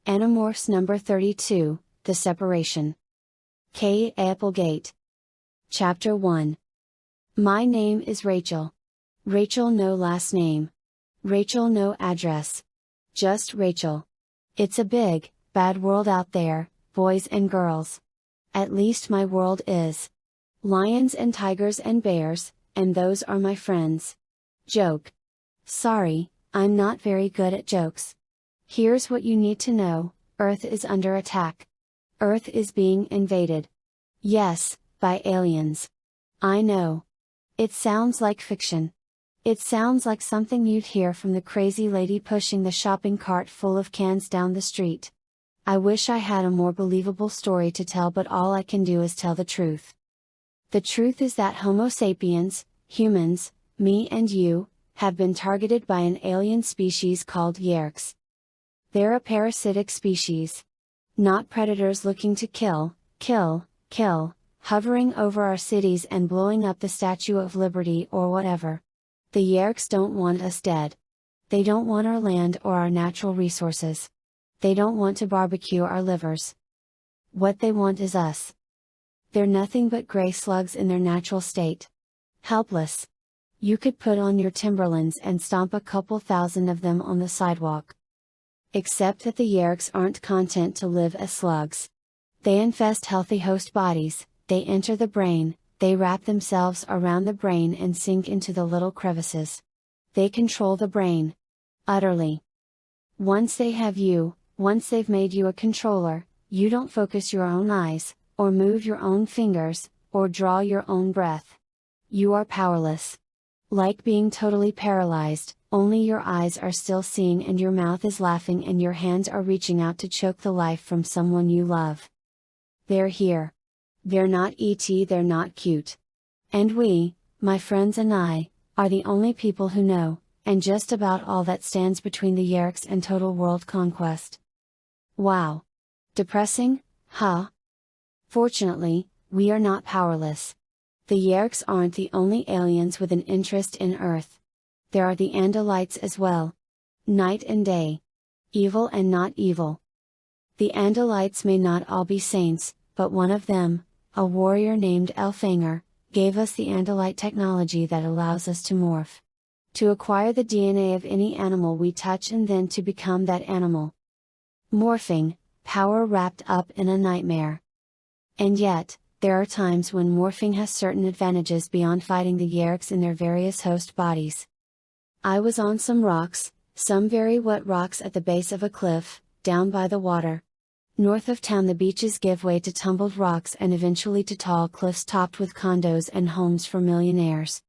Animorphs number 32, The Separation. K.A Applegate. Chapter 1. My name is Rachel. Rachel no last name. Rachel no address. Just Rachel. It's a big, bad world out there, boys and girls. At least my world is. Lions and tigers and bears, and those are my friends. Joke. Sorry, I'm not very good at jokes. Here's what you need to know: Earth is under attack. Earth is being invaded. Yes, by aliens. I know. It sounds like fiction. It sounds like something you'd hear from the crazy lady pushing the shopping cart full of cans down the street. I wish I had a more believable story to tell, but all I can do is tell the truth. The truth is that Homo sapiens, humans, me and you, have been targeted by an alien species called Yerks. They're a parasitic species. Not predators looking to kill, hovering over our cities and blowing up the Statue of Liberty or whatever. The Yerks don't want us dead. They don't want our land or our natural resources. They don't want to barbecue our livers. What they want is us. They're nothing but gray slugs in their natural state. Helpless. You could put on your Timberlands and stomp a couple thousand of them on the sidewalk. Except that the Yerks aren't content to live as slugs. They infest healthy host bodies, they enter the brain, they wrap themselves around the brain and sink into the little crevices. They control the brain. Utterly. Once they have you, once they've made you a controller, you don't focus your own eyes, or move your own fingers, or draw your own breath. You are powerless. Like being totally paralyzed, only your eyes are still seeing and your mouth is laughing and your hands are reaching out to choke the life from someone you love. They're here. They're not E.T., they're not cute. And we, my friends and I, are the only people who know, and just about all that stands between the Yerks and total world conquest. Wow. Depressing, huh? Fortunately, we are not powerless. The Yerks aren't the only aliens with an interest in Earth. There are the Andalites as well. Night and day. Evil and not evil. The Andalites may not all be saints, but one of them, a warrior named Elfanger, gave us the Andalite technology that allows us to morph. To acquire the DNA of any animal we touch and then to become that animal. Morphing, power wrapped up in a nightmare. And yet, there are times when morphing has certain advantages beyond fighting the Yerks in their various host bodies. I was on some rocks, some very wet rocks at the base of a cliff, down by the water. North of town the beaches give way to tumbled rocks and eventually to tall cliffs topped with condos and homes for millionaires.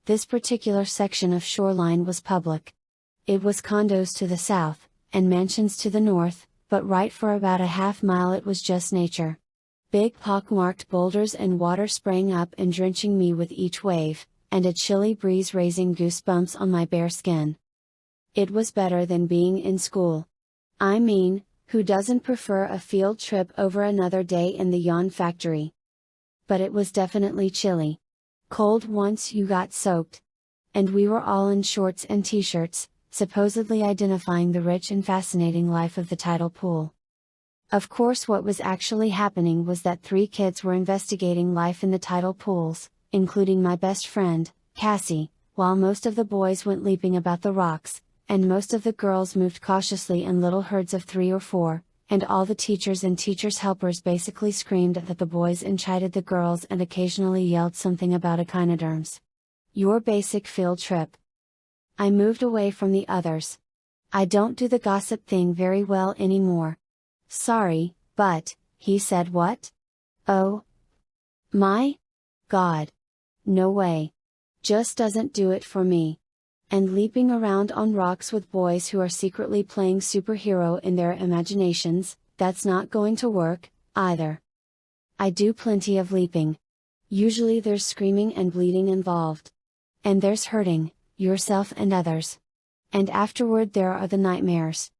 This particular section of shoreline was public. It was condos to the south, and mansions to the north, but right for about a half mile it was just nature. Big pock-marked boulders and water sprang up and drenching me with each wave, and a chilly breeze raising goosebumps on my bare skin. It was better than being in school. I mean, who doesn't prefer a field trip over another day in the yawn factory? But it was definitely chilly. Cold once you got soaked. And we were all in shorts and t-shirts, supposedly identifying the rich and fascinating life of the tidal pool. Of course, what was actually happening was that 3 kids were investigating life in the tidal pools, including my best friend, Cassie, while most of the boys went leaping about the rocks, and most of the girls moved cautiously in little herds of 3 or 4, and all the teachers and teachers' helpers basically screamed that the boys and chided the girls and occasionally yelled something about echinoderms. Your basic field trip. I moved away from the others. I don't do the gossip thing very well anymore. Sorry, but, he said what? Oh. My? God. No way. Just doesn't do it for me. And leaping around on rocks with boys who are secretly playing superhero in their imaginations, that's not going to work, either. I do plenty of leaping. Usually there's screaming and bleeding involved. And there's hurting, yourself and others. And afterward there are the nightmares.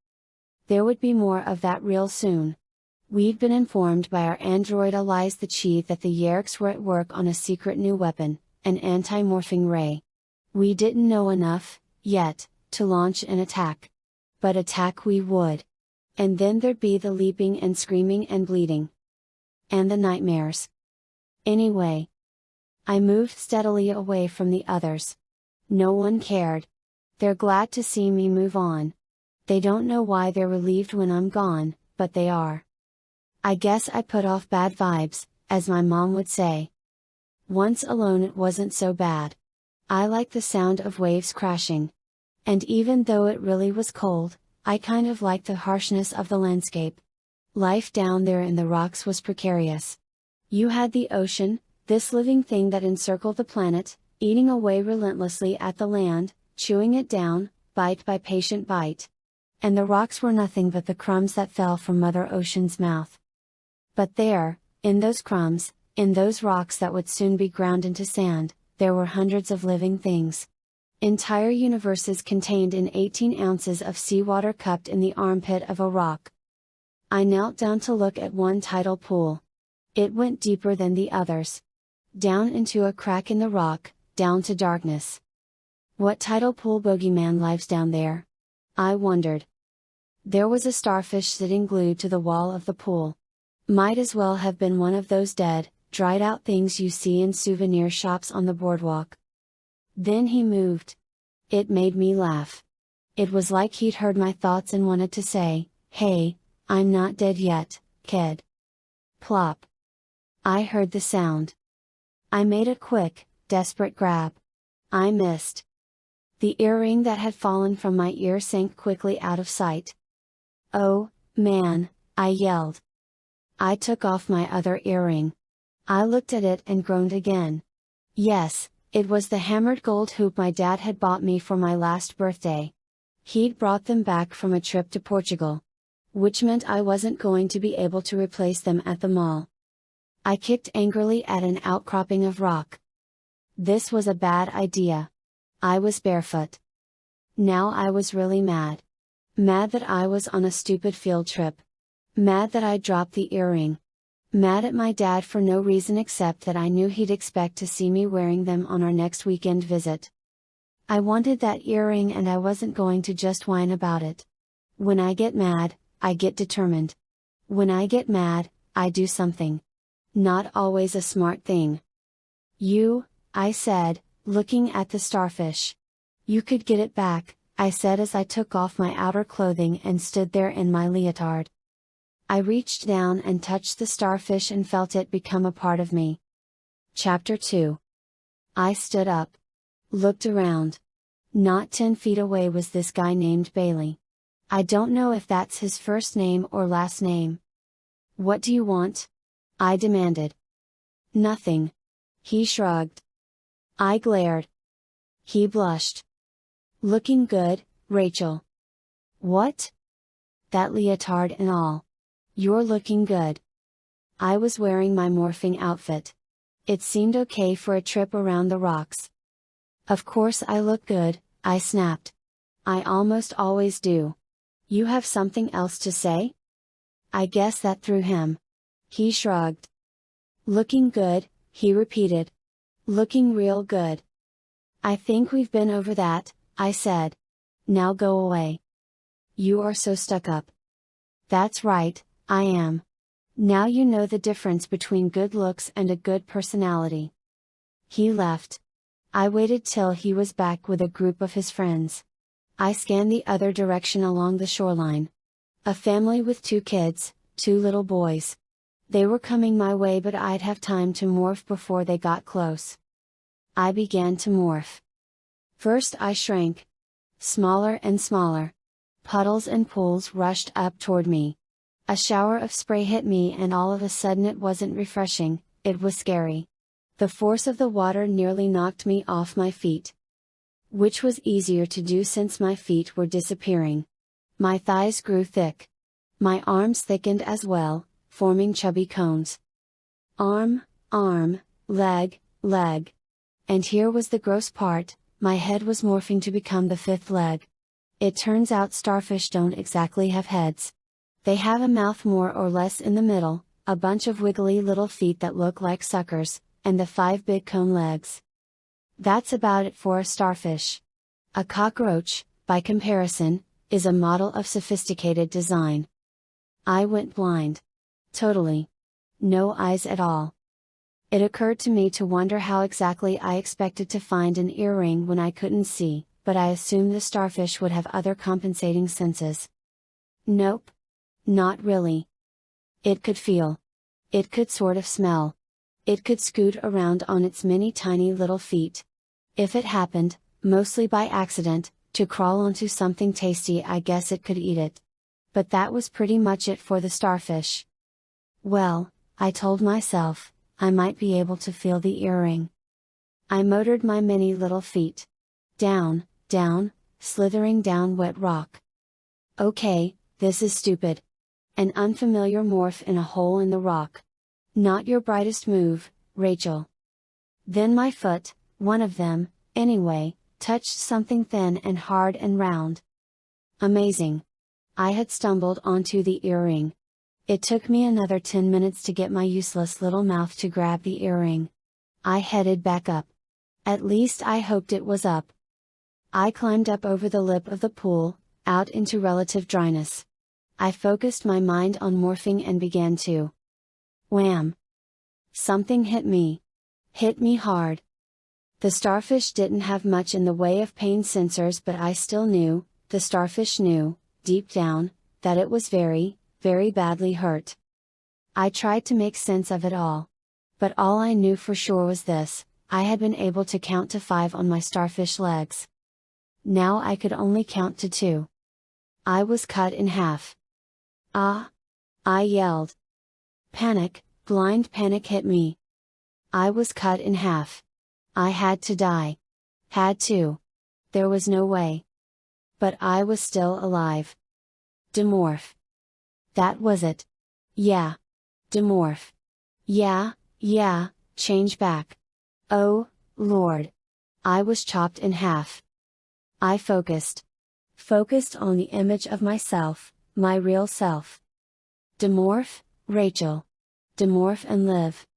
There would be more of that real soon. We'd been informed by our android allies the chief that the Yerks were at work on a secret new weapon, an anti-morphing ray. We didn't know enough, yet, to launch an attack. But attack we would. And then there'd be the leaping and screaming and bleeding. And the nightmares. Anyway, I moved steadily away from the others. No one cared. They're glad to see me move on. They don't know why they're relieved when I'm gone, but they are. I guess I put off bad vibes, as my mom would say. Once alone it wasn't so bad. I like the sound of waves crashing. And even though it really was cold, I kind of liked the harshness of the landscape. Life down there in the rocks was precarious. You had the ocean, this living thing that encircled the planet, eating away relentlessly at the land, chewing it down, bite by patient bite. And the rocks were nothing but the crumbs that fell from Mother Ocean's mouth. But there, in those crumbs, in those rocks that would soon be ground into sand, there were hundreds of living things. Entire universes contained in 18 ounces of seawater cupped in the armpit of a rock. I knelt down to look at one tidal pool. It went deeper than the others. Down into a crack in the rock, down to darkness. What tidal pool bogeyman lives down there? I wondered. There was a starfish sitting glued to the wall of the pool. Might as well have been one of those dead, dried out things you see in souvenir shops on the boardwalk. Then he moved. It made me laugh. It was like he'd heard my thoughts and wanted to say, "Hey, I'm not dead yet, kid." Plop. I heard the sound. I made a quick, desperate grab. I missed. The earring that had fallen from my ear sank quickly out of sight. "Oh, man," I yelled. I took off my other earring. I looked at it and groaned again. Yes, it was the hammered gold hoop my dad had bought me for my last birthday. He'd brought them back from a trip to Portugal. Which meant I wasn't going to be able to replace them at the mall. I kicked angrily at an outcropping of rock. This was a bad idea. I was barefoot. Now I was really mad. Mad that I was on a stupid field trip. Mad that I dropped the earring. Mad at my dad for no reason except that I knew he'd expect to see me wearing them on our next weekend visit. I wanted that earring and I wasn't going to just whine about it. When I get mad, I get determined. When I get mad, I do something. Not always a smart thing. I said, looking at the starfish. You could get it back, I said as I took off my outer clothing and stood there in my leotard. I reached down and touched the starfish and felt it become a part of me. Chapter 2. I stood up. Looked around. Not 10 feet away was this guy named Bailey. I don't know if that's his first name or last name. "What do you want?" I demanded. "Nothing." He shrugged. I glared. He blushed. "Looking good, Rachel." "What?" "That leotard and all. You're looking good." I was wearing my morphing outfit. It seemed okay for a trip around the rocks. "Of course I look good," I snapped. "I almost always do. You have something else to say?" I guess that threw him. He shrugged. "Looking good," he repeated. "Looking real good." "I think we've been over that," I said. "Now go away. You are so stuck up." "That's right, I am. Now you know the difference between good looks and a good personality." He left. I waited till he was back with a group of his friends. I scanned the other direction along the shoreline. A family with 2 kids, 2 little boys. They were coming my way but I'd have time to morph before they got close. I began to morph. First I shrank. Smaller and smaller. Puddles and pools rushed up toward me. A shower of spray hit me and all of a sudden it wasn't refreshing, it was scary. The force of the water nearly knocked me off my feet. Which was easier to do since my feet were disappearing. My thighs grew thick. My arms thickened as well, forming chubby cones. Arm, leg, leg. And here was the gross part, my head was morphing to become the 5th leg. It turns out starfish don't exactly have heads. They have a mouth more or less in the middle, a bunch of wiggly little feet that look like suckers, and the 5 big cone legs. That's about it for a starfish. A cockroach, by comparison, is a model of sophisticated design. I went blind. Totally. No eyes at all. It occurred to me to wonder how exactly I expected to find an earring when I couldn't see, but I assumed the starfish would have other compensating senses. Nope. Not really. It could feel. It could sort of smell. It could scoot around on its many tiny little feet. If it happened, mostly by accident, to crawl onto something tasty, I guess it could eat it. But that was pretty much it for the starfish. Well, I told myself, I might be able to feel the earring. I motored my many little feet. Down, down, slithering down wet rock. Okay, this is stupid. An unfamiliar morph in a hole in the rock. Not your brightest move, Rachel. Then my foot, one of them, anyway, touched something thin and hard and round. Amazing. I had stumbled onto the earring. It took me another 10 minutes to get my useless little mouth to grab the earring. I headed back up. At least I hoped it was up. I climbed up over the lip of the pool, out into relative dryness. I focused my mind on morphing and began to. Wham! Something hit me. Hit me hard. The starfish didn't have much in the way of pain sensors, but I still knew, the starfish knew, deep down, that it was very, very badly hurt. I tried to make sense of it all. But all I knew for sure was this: I had been able to count to 5 on my starfish legs. Now I could only count to 2. I was cut in half. Ah! I yelled. Panic, blind panic hit me. I was cut in half. I had to die. Had to. There was no way. But I was still alive. Demorph. That was it. Yeah. Demorph. Yeah, change back. Oh, Lord. I was chopped in half. I focused. Focused on the image of myself, my real self. Demorph, Rachel. Demorph and live.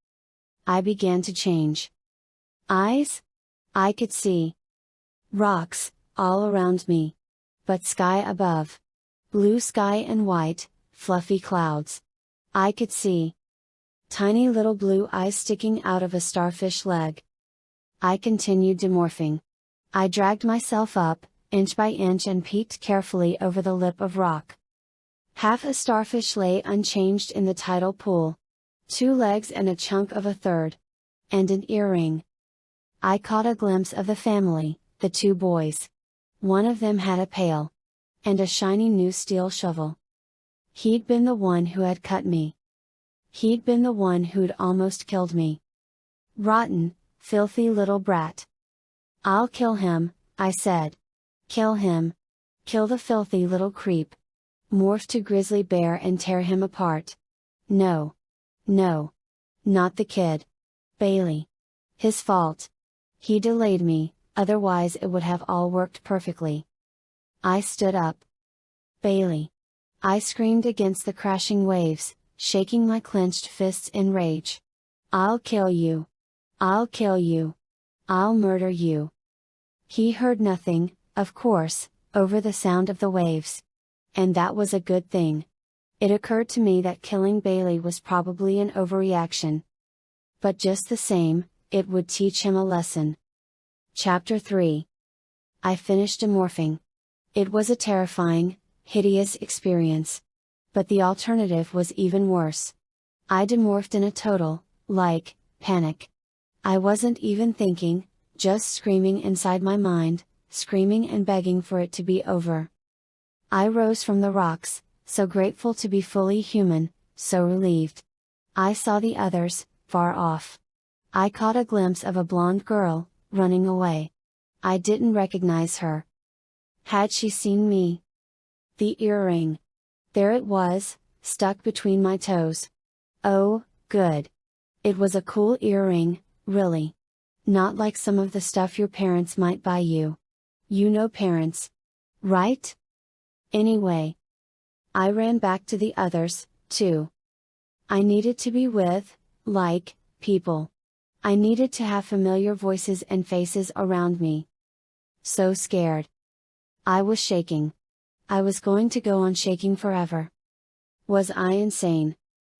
I began to change. Eyes? I could see. Rocks, all around me. But sky above. Blue sky and white, fluffy clouds. I could see. Tiny little blue eyes sticking out of a starfish leg. I continued demorphing. I dragged myself up, inch by inch, and peeked carefully over the lip of rock. Half a starfish lay unchanged in the tidal pool. 2 legs and a chunk of a third. And an earring. I caught a glimpse of the family, the 2 boys. One of them had a pail. And a shiny new steel shovel. He'd been the one who had cut me. He'd been the one who'd almost killed me. Rotten, filthy little brat. I'll kill him, I said. Kill him. Kill the filthy little creep. Morph to grizzly bear and tear him apart. No. No. Not the kid. Bailey. His fault. He delayed me, otherwise it would have all worked perfectly. I stood up. Bailey. I screamed against the crashing waves, shaking my clenched fists in rage. I'll kill you. I'll kill you. I'll murder you. He heard nothing, of course, over the sound of the waves. And that was a good thing. It occurred to me that killing Bailey was probably an overreaction. But just the same, it would teach him a lesson. Chapter 3. I finished demorphing. It was a terrifying, hideous experience. But the alternative was even worse. I demorphed in a total, panic. I wasn't even thinking, just screaming inside my mind, screaming and begging for it to be over. I rose from the rocks, so grateful to be fully human, so relieved. I saw the others, far off. I caught a glimpse of a blonde girl, running away. I didn't recognize her. Had she seen me? The earring. There it was, stuck between my toes. Oh, good. It was a cool earring, really. Not like some of the stuff your parents might buy you. You know parents. Right? Anyway. I ran back to the others, too. I needed to be with, people. I needed to have familiar voices and faces around me. So scared. I was shaking. I was going to go on shaking forever. Was I insane?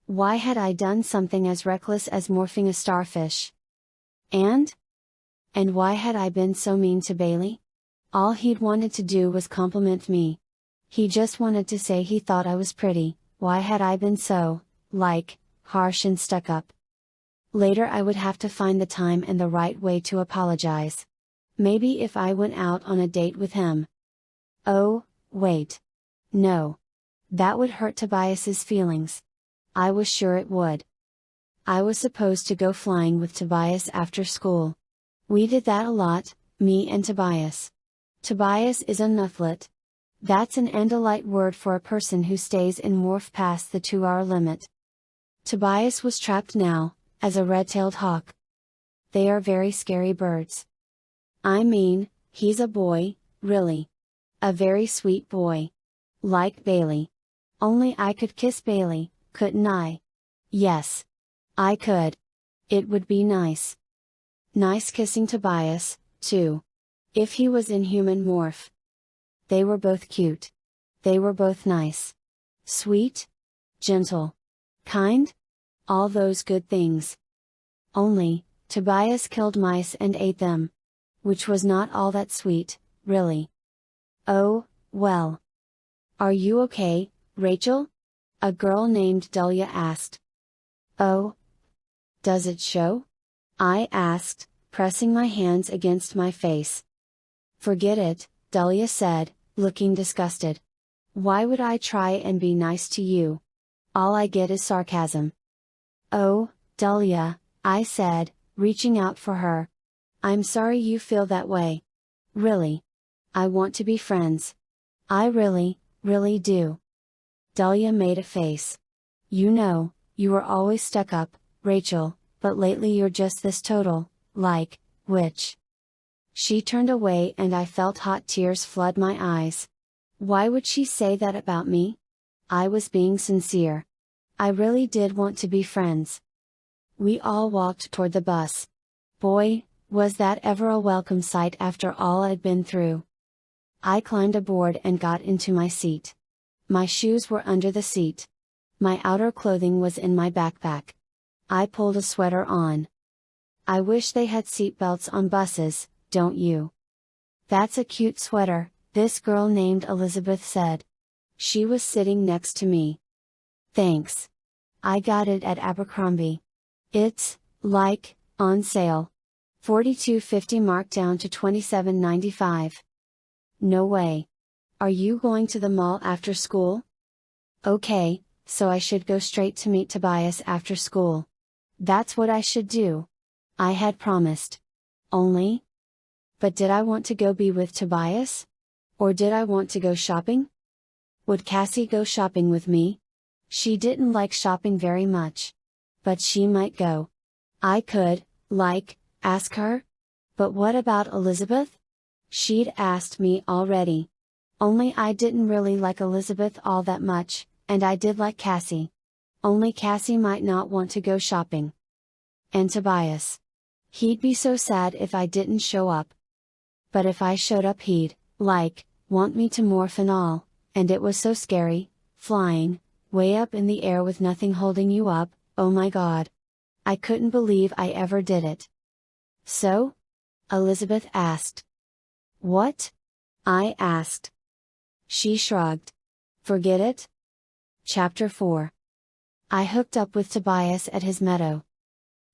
Why had I done something as reckless as morphing a starfish? And why had I been so mean to Bailey? All he'd wanted to do was compliment me. He just wanted to say he thought I was pretty. Why had I been so, harsh and stuck up? Later I would have to find the time and the right way to apologize. Maybe if I went out on a date with him. Oh, wait. No. That would hurt Tobias's feelings. I was sure it would. I was supposed to go flying with Tobias after school. We did that a lot, me and Tobias. Tobias is a nuthlet. That's an Andalite word for a person who stays in morph past the 2-hour limit. Tobias was trapped now, as a red-tailed hawk. They are very scary birds. I mean, he's a boy, really. A very sweet boy. Like Bailey. Only I could kiss Bailey, couldn't I? Yes. I could. It would be nice. Nice kissing Tobias, too. If he was in human morph. They were both cute. They were both nice. Sweet? Gentle? Kind? All those good things. Only, Tobias killed mice and ate them. Which was not all that sweet, really. Oh, well. Are you okay, Rachel? A girl named Delia asked. Oh. Does it show? I asked, pressing my hands against my face. Forget it, Delia said, looking disgusted. Why would I try and be nice to you? All I get is sarcasm. Oh, Delia, I said, reaching out for her. I'm sorry you feel that way. Really. I want to be friends. I really, really do. Delia made a face. You know, you were always stuck up, Rachel, but lately you're just this total, witch. She turned away and I felt hot tears flood my eyes. Why would she say that about me? I was being sincere. I really did want to be friends. We all walked toward the bus. Boy, was that ever a welcome sight after all I'd been through. I climbed aboard and got into my seat. My shoes were under the seat. My outer clothing was in my backpack. I pulled a sweater on. I wish they had seat belts on buses, don't you? That's a cute sweater, this girl named Elizabeth said. She was sitting next to me. Thanks. I got it at Abercrombie. It's, on sale. $42.50 marked down to $27.95. No way. Are you going to the mall after school? Okay, so I should go straight to meet Tobias after school. That's what I should do. I had promised. Only? But did I want to go be with Tobias? Or did I want to go shopping? Would Cassie go shopping with me? She didn't like shopping very much. But she might go. I could, ask her? But what about Elizabeth? She'd asked me already. Only I didn't really like Elizabeth all that much, and I did like Cassie. Only Cassie might not want to go shopping. And Tobias. He'd be so sad if I didn't show up. But if I showed up he'd, want me to morph and all, and it was so scary, flying, way up in the air with nothing holding you up, oh my god. I couldn't believe I ever did it. So? Elizabeth asked. What? I asked. She shrugged. Forget it? Chapter 4. I hooked up with Tobias at his meadow.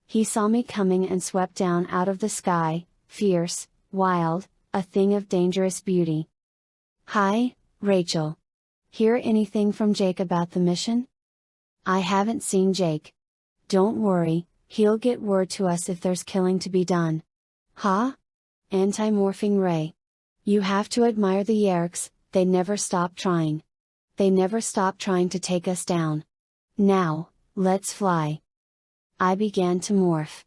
He saw me coming and swept down out of the sky, fierce, wild, a thing of dangerous beauty. Hi, Rachel. Hear anything from Jake about the mission? I haven't seen Jake. Don't worry, he'll get word to us if there's killing to be done. Huh? Anti-morphing ray. You have to admire the Yerks, they never stop trying. They never stop trying to take us down. Now, let's fly. I began to morph.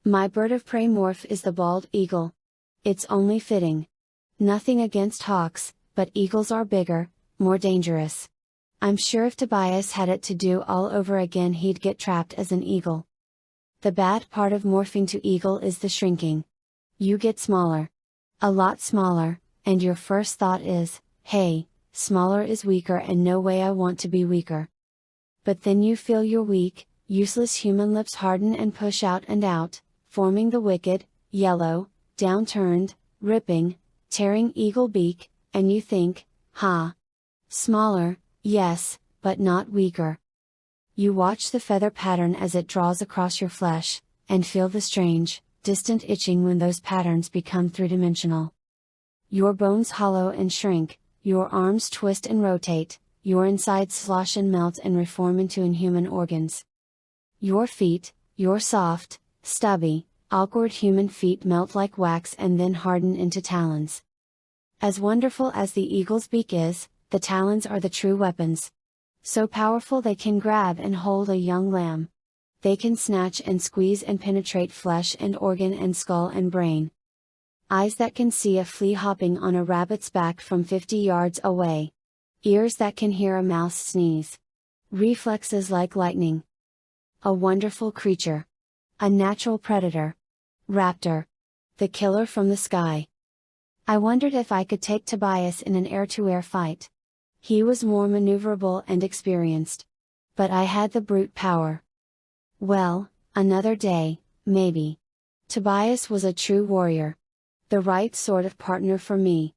My bird of prey morph is the bald eagle. It's only fitting. Nothing against hawks, but eagles are bigger, more dangerous. I'm sure if Tobias had it to do all over again he'd get trapped as an eagle. The bad part of morphing to eagle is the shrinking. You get smaller. A lot smaller, and your first thought is, hey, smaller is weaker and no way I want to be weaker. But then you feel your weak, useless human lips harden and push out and out, forming the wicked, yellow, downturned, ripping, tearing eagle beak, and you think, ha! Smaller, yes, but not weaker. You watch the feather pattern as it draws across your flesh, and feel the strange, distant itching when those patterns become three-dimensional. Your bones hollow and shrink, your arms twist and rotate, your insides slosh and melt and reform into inhuman organs. Your feet, your soft, stubby, awkward human feet melt like wax and then harden into talons. As wonderful as the eagle's beak is, the talons are the true weapons. So powerful they can grab and hold a young lamb. They can snatch and squeeze and penetrate flesh and organ and skull and brain. Eyes that can see a flea hopping on a rabbit's back from 50 yards away. Ears that can hear a mouse sneeze. Reflexes like lightning. A wonderful creature. A natural predator. Raptor. The killer from the sky. I wondered if I could take Tobias in an air-to-air fight. He was more maneuverable and experienced. But I had the brute power. Well, another day, maybe. Tobias was a true warrior. The right sort of partner for me.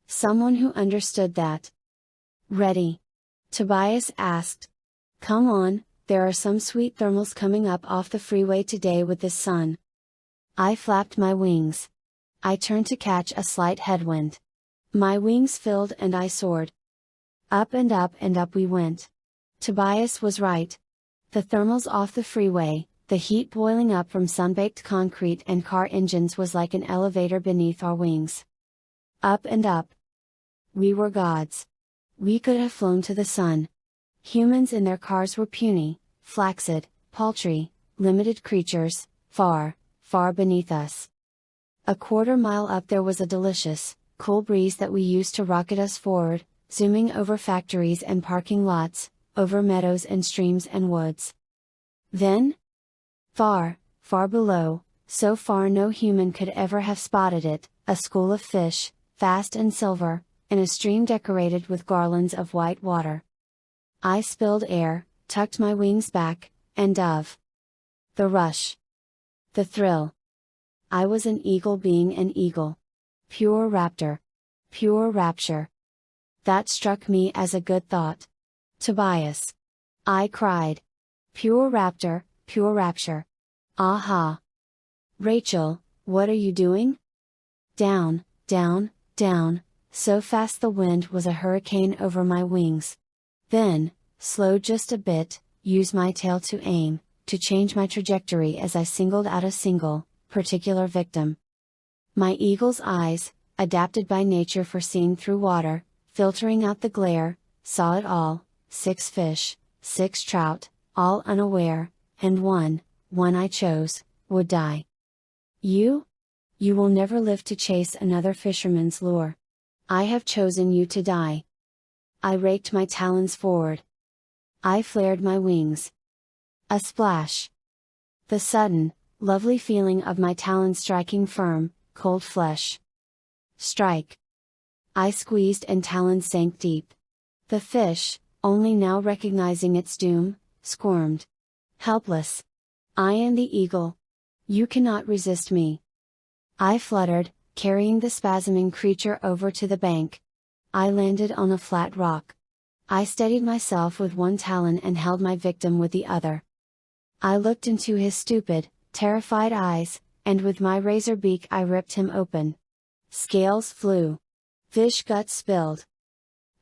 Someone who understood that. Ready? Tobias asked. Come on, there are some sweet thermals coming up off the freeway today with the sun. I flapped my wings. I turned to catch a slight headwind. My wings filled and I soared. Up and up and up we went. Tobias was right. The thermals off the freeway, the heat boiling up from sun-baked concrete and car engines was like an elevator beneath our wings. Up and up. We were gods. We could have flown to the sun. Humans in their cars were puny, flaccid, paltry, limited creatures, far, far beneath us. A quarter-mile up there was a delicious, cool breeze that we used to rocket us forward, zooming over factories and parking lots, over meadows and streams and woods. Then? Far, far below, so far no human could ever have spotted it, a school of fish, fast and silver, in a stream decorated with garlands of white water. I spilled air, tucked my wings back, and dove. The rush. The thrill. I was an eagle being an eagle. Pure raptor. Pure rapture. That struck me as a good thought. Tobias. I cried. Pure raptor, pure rapture. Aha. Rachel, what are you doing? Down, down, down, so fast the wind was a hurricane over my wings. Then, slow just a bit, use my tail to aim, to change my trajectory as I singled out a single, particular victim. My eagle's eyes, adapted by nature for seeing through water, filtering out the glare, saw it all, 6 fish, 6 trout, all unaware, and one I chose, would die. You? You will never live to chase another fisherman's lure. I have chosen you to die. I raked my talons forward. I flared my wings. A splash. The sudden, lovely feeling of my talons striking firm, cold flesh. Strike. I squeezed and talons sank deep. The fish, only now recognizing its doom, squirmed. Helpless. I am the eagle. You cannot resist me. I fluttered, carrying the spasming creature over to the bank. I landed on a flat rock. I steadied myself with one talon and held my victim with the other. I looked into his stupid, terrified eyes, and with my razor beak I ripped him open. Scales flew. Fish guts spilled.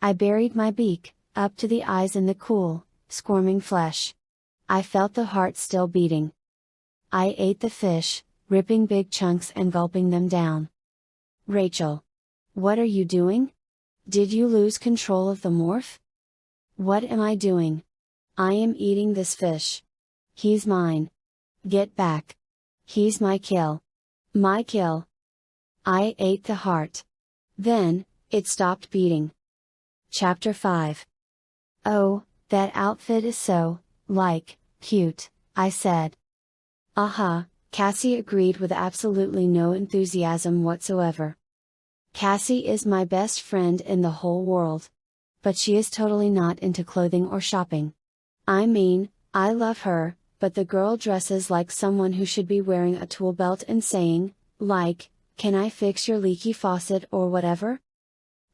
I buried my beak, up to the eyes in the cool, squirming flesh. I felt the heart still beating. I ate the fish, ripping big chunks and gulping them down. Rachel. What are you doing? Did you lose control of the morph? What am I doing? I am eating this fish. He's mine. Get back. He's my kill. My kill. I ate the heart. Then, it stopped beating. Chapter 5. Oh, that outfit is so, cute, I said. Aha, Cassie agreed with absolutely no enthusiasm whatsoever. Cassie is my best friend in the whole world. But she is totally not into clothing or shopping. I mean, I love her, but the girl dresses like someone who should be wearing a tool belt and saying, like, "Can I fix your leaky faucet?" or whatever?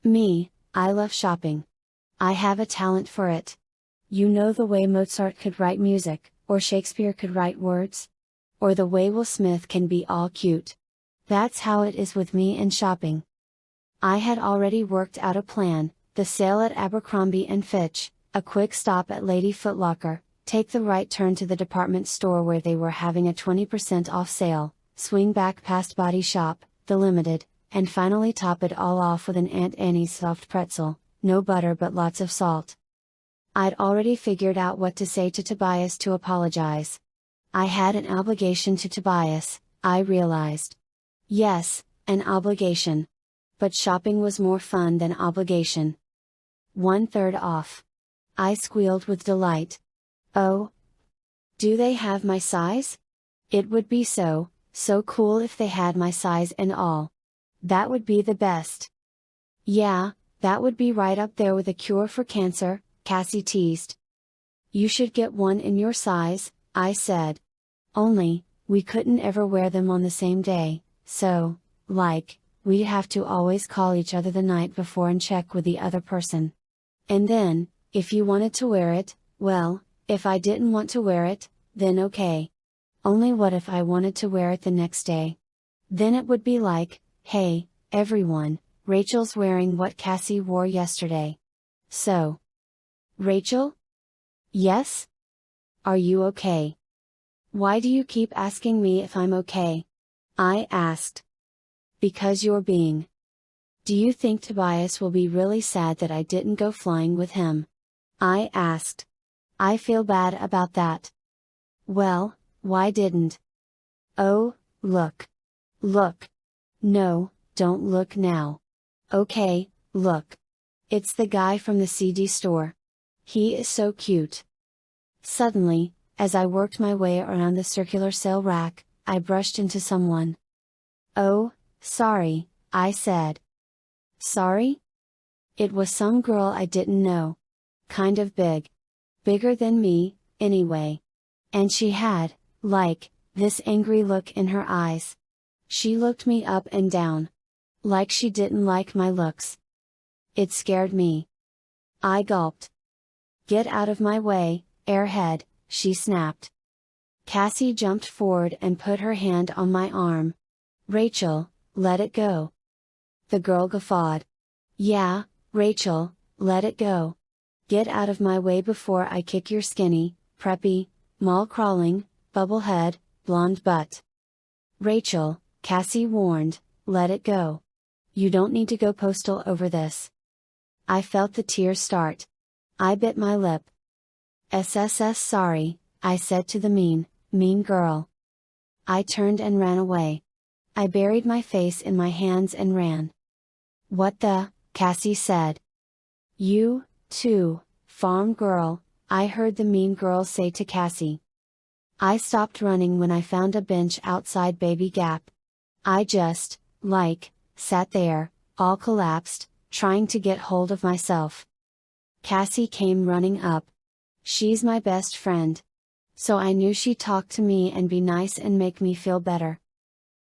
Me, I love shopping. I have a talent for it. You know the way Mozart could write music, or Shakespeare could write words? Or the way Will Smith can be all cute. That's how it is with me and shopping. I had already worked out a plan: the sale at Abercrombie & Fitch, a quick stop at Lady Foot Locker, take the right turn to the department store where they were having a 20% off sale, swing back past Body Shop, The Limited, and finally top it all off with an Aunt Annie's soft pretzel, no butter but lots of salt. I'd already figured out what to say to Tobias to apologize. I had an obligation to Tobias, I realized. Yes, an obligation. But shopping was more fun than obligation. 1/3 off. I squealed with delight. Oh! Do they have my size? It would be so cool if they had my size and all. That would be the best. Yeah, that would be right up there with a cure for cancer, Cassie teased. You should get one in your size, I said. Only, we couldn't ever wear them on the same day, so, like, we'd have to always call each other the night before and check with the other person. And then, if you wanted to wear it, well, if I didn't want to wear it, then okay. Only what if I wanted to wear it the next day? Then it would be like, hey, everyone, Rachel's wearing what Cassie wore yesterday. So. Rachel? Yes? Are you okay? Why do you keep asking me if I'm okay? I asked. Because you're being. Do you think Tobias will be really sad that I didn't go flying with him? I asked. I feel bad about that. Well, why didn't? Oh, look. Look. No, don't look now. Okay, look. It's the guy from the CD store. He is so cute. Suddenly, as I worked my way around the circular sale rack, I brushed into someone. Oh, sorry, I said. Sorry? It was some girl I didn't know. Kind of big. Bigger than me, anyway. And she had, like, this angry look in her eyes. She looked me up and down. Like she didn't like my looks. It scared me. I gulped. Get out of my way, airhead, she snapped. Cassie jumped forward and put her hand on my arm. Rachel, let it go. The girl guffawed. Yeah, Rachel, let it go. Get out of my way before I kick your skinny, preppy, mall-crawling, bubblehead, blonde butt. Rachel, Cassie warned, let it go. You don't need to go postal over this. I felt the tears start. I bit my lip. SSS sorry, I said to the mean girl. I turned and ran away. I buried my face in my hands and ran. What the, Cassie said. You, too, farm girl, I heard the mean girl say to Cassie. I stopped running when I found a bench outside Baby Gap. I just, like, sat there, all collapsed, trying to get hold of myself. Cassie came running up. She's my best friend. So I knew she'd talk to me and be nice and make me feel better.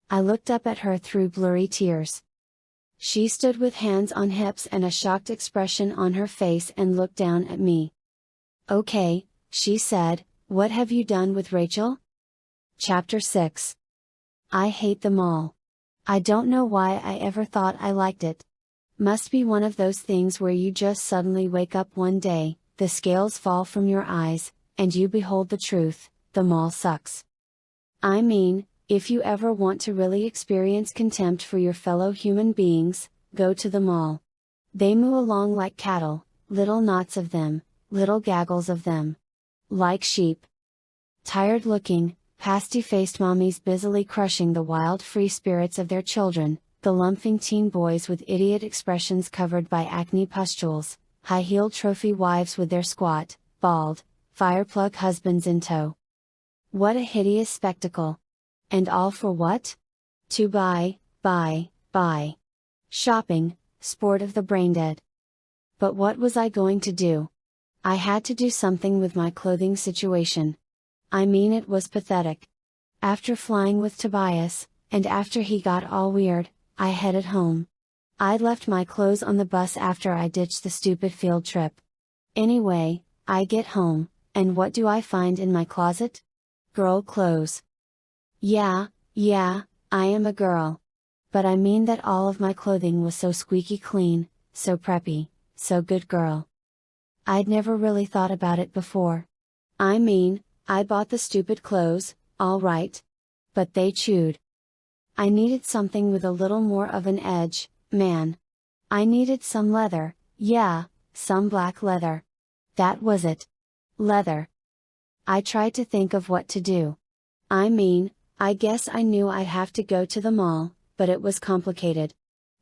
I looked up at her through blurry tears. She stood with hands on hips and a shocked expression on her face and looked down at me. Okay, she said, what have you done with Rachel? Chapter 6. I hate them all. I don't know why I ever thought I liked it. Must be one of those things where you just suddenly wake up one day, the scales fall from your eyes, and you behold the truth: the mall sucks. I mean, if you ever want to really experience contempt for your fellow human beings, go to the mall. They moo along like cattle, little knots of them, little gaggles of them. Like sheep. Tired looking, pasty-faced mommies busily crushing the wild free spirits of their children, the lumping teen boys with idiot expressions covered by acne pustules, high-heeled trophy wives with their squat, bald, fireplug husbands in tow. What a hideous spectacle! And all for what? To buy. Shopping, sport of the braindead. But what was I going to do? I had to do something with my clothing situation. I mean, it was pathetic. After flying with Tobias, and after he got all weird, I headed home. I'd left my clothes on the bus after I ditched the stupid field trip. Anyway, I get home, and what do I find in my closet? Girl clothes. Yeah, I am a girl. But I mean that all of my clothing was so squeaky clean, so preppy, so good girl. I'd never really thought about it before. I mean, I bought the stupid clothes, all right. But they chewed. I needed something with a little more of an edge, man. I needed some leather, yeah, some black leather. That was it. Leather. I tried to think of what to do. I mean, I guess I knew I'd have to go to the mall, but it was complicated.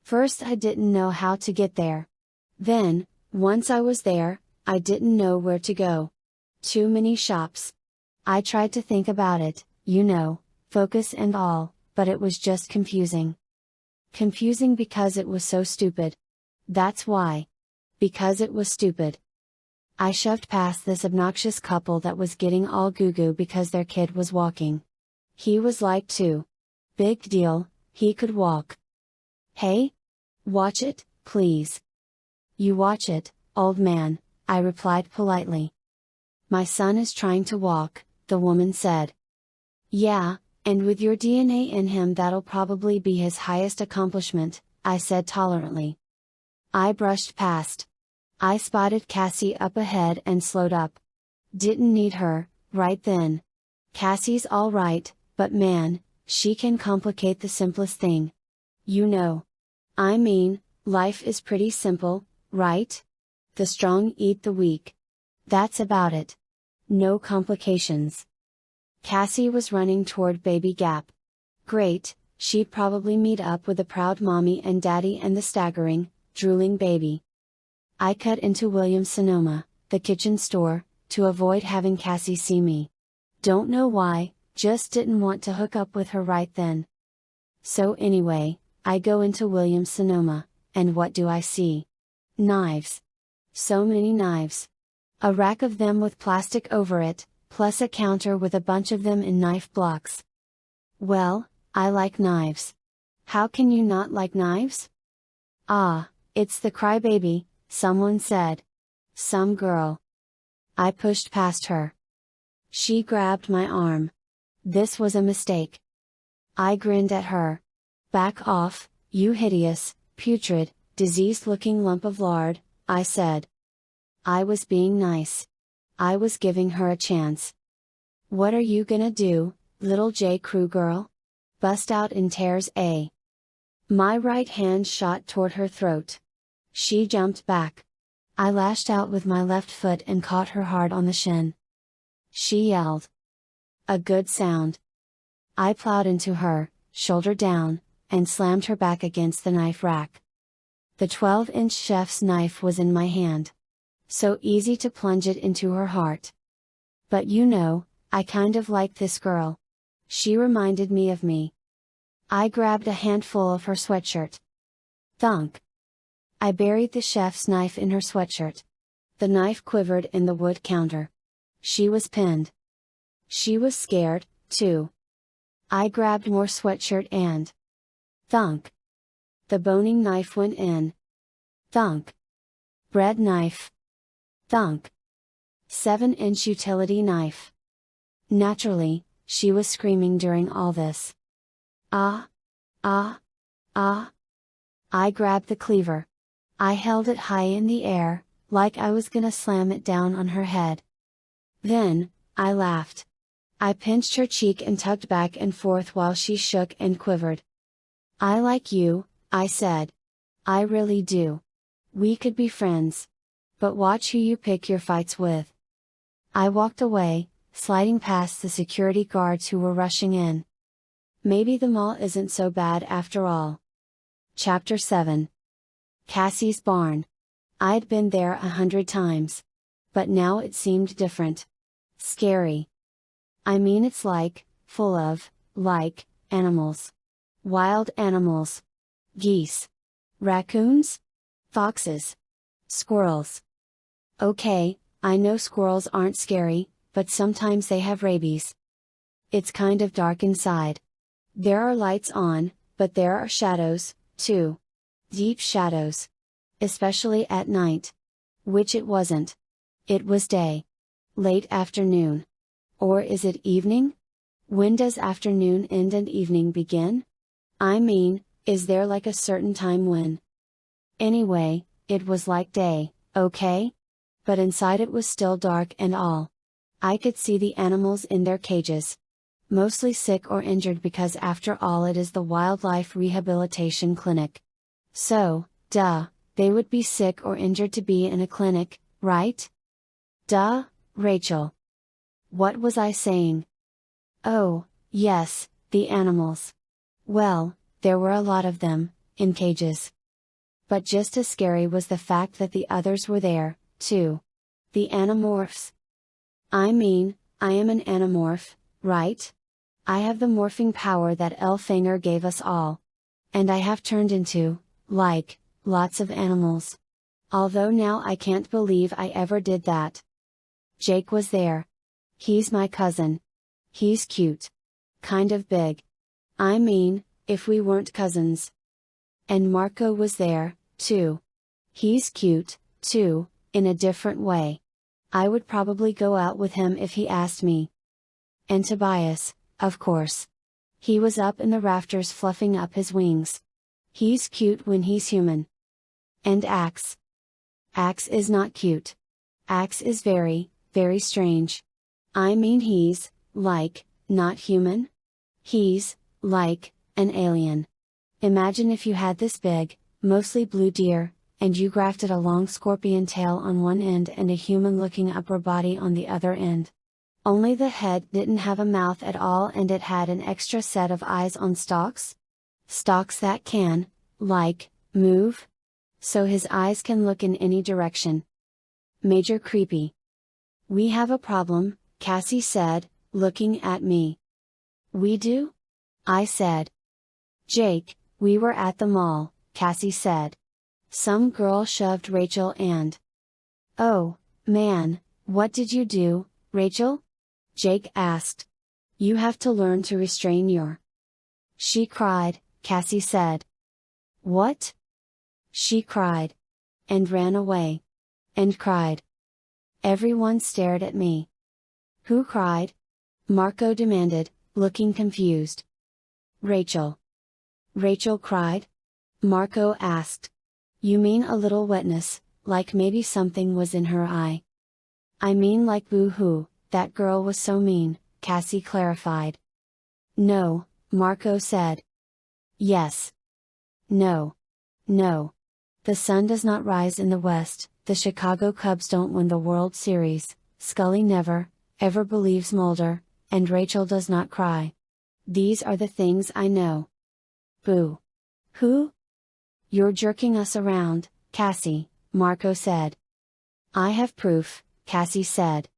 First, I didn't know how to get there. Then, once I was there, I didn't know where to go. Too many shops. I tried to think about it, focus and all, but it was just confusing. Confusing because it was so stupid. That's why. Because it was stupid. I shoved past this obnoxious couple that was getting all goo-goo because their kid was walking. He was like 2. Big deal, he could walk. Hey? Watch it, please. You watch it, old man, I replied politely. My son is trying to walk, the woman said. Yeah, and with your DNA in him that'll probably be his highest accomplishment, I said tolerantly. I brushed past. I spotted Cassie up ahead and slowed up. Didn't need her, right then. Cassie's alright, but man, she can complicate the simplest thing. I mean, life is pretty simple, right? The strong eat the weak. That's about it. No complications. Cassie was running toward Baby Gap. Great, she'd probably meet up with a proud mommy and daddy and the staggering, drooling baby. I cut into Williams-Sonoma, the kitchen store, to avoid having Cassie see me. Don't know why, just didn't want to hook up with her right then. So anyway, I go into Williams-Sonoma, and what do I see? Knives. So many knives. A rack of them with plastic over it, plus a counter with a bunch of them in knife blocks. Well, I like knives. How can you not like knives? Ah, it's the crybaby, someone said. Some girl. I pushed past her. She grabbed my arm. This was a mistake. I grinned at her. Back off, you hideous, putrid, diseased-looking lump of lard, I said. I was being nice. I was giving her a chance. What are you gonna do, little J. Crew girl? Bust out in tears, eh? My right hand shot toward her throat. She jumped back. I lashed out with my left foot and caught her hard on the shin. She yelled. A good sound. I plowed into her, shoulder down, and slammed her back against the knife rack. The 12-inch chef's knife was in my hand. So easy to plunge it into her heart. But I kind of liked this girl. She reminded me of me. I grabbed a handful of her sweatshirt. Thunk! I buried the chef's knife in her sweatshirt. The knife quivered in the wood counter. She was pinned. She was scared, too. I grabbed more sweatshirt and thunk! The boning knife went in. Thunk! Bread knife. Thunk! 7-inch utility knife. Naturally, she was screaming during all this. Ah! Ah! Ah! I grabbed the cleaver. I held it high in the air, like I was gonna slam it down on her head. Then, I laughed. I pinched her cheek and tugged back and forth while she shook and quivered. I like you, I said. I really do. We could be friends. But watch who you pick your fights with. I walked away, sliding past the security guards who were rushing in. Maybe the mall isn't so bad after all. Chapter 7. Cassie's barn. I'd been there 100 times. But now it seemed different. Scary. I mean, it's full of, animals. Wild animals. Geese. Raccoons? Foxes. Squirrels. Okay, I know squirrels aren't scary, but sometimes they have rabies. It's kind of dark inside. There are lights on, but there are shadows, too. Deep shadows. Especially at night. Which it wasn't. It was day. Late afternoon. Or is it evening? When does afternoon end and evening begin? I mean, is there like a certain time when? Anyway, it was like day, okay? But inside it was still dark and all. I could see the animals in their cages. Mostly sick or injured because after all it is the wildlife rehabilitation clinic. So, duh, they would be sick or injured to be in a clinic, right? Duh, Rachel. What was I saying? Oh, yes, the animals. Well, there were a lot of them, in cages. But just as scary was the fact that the others were there, too. The Animorphs. I mean, I am an Animorph, right? I have the morphing power that Elfanger gave us all. And I have turned into, like, lots of animals. Although now I can't believe I ever did that. Jake was there. He's my cousin. He's cute. Kind of big. I mean, if we weren't cousins. And Marco was there, too. He's cute, too, in a different way. I would probably go out with him if he asked me. And Tobias, of course. He was up in the rafters fluffing up his wings. He's cute when he's human. And Ax. Ax is not cute. Ax is very, very strange. I mean he's, like, not human? He's, like, an alien. Imagine if you had this big, mostly blue deer, and you grafted a long scorpion tail on one end and a human-looking upper body on the other end. Only the head didn't have a mouth at all and it had an extra set of eyes on stalks? Stalks that can, like, move? So his eyes can look in any direction. Major creepy. We have a problem, Cassie said, looking at me. We do? I said. Jake, we were at the mall, Cassie said. Some girl shoved Rachel and... Oh, man, what did you do, Rachel? Jake asked. You have to learn to restrain your... She cried, Cassie said. What? She cried. And ran away. And cried. Everyone stared at me. Who cried? Marco demanded, looking confused. Rachel. Rachel cried? Marco asked. You mean a little wetness, like maybe something was in her eye? I mean like boo-hoo, that girl was so mean, Cassie clarified. No, Marco said. Yes. No. No. The sun does not rise in the west, the Chicago Cubs don't win the World Series, Scully never, ever believes Mulder, and Rachel does not cry. These are the things I know. Boo. Who? You're jerking us around, Cassie, Marco said. I have proof, Cassie said.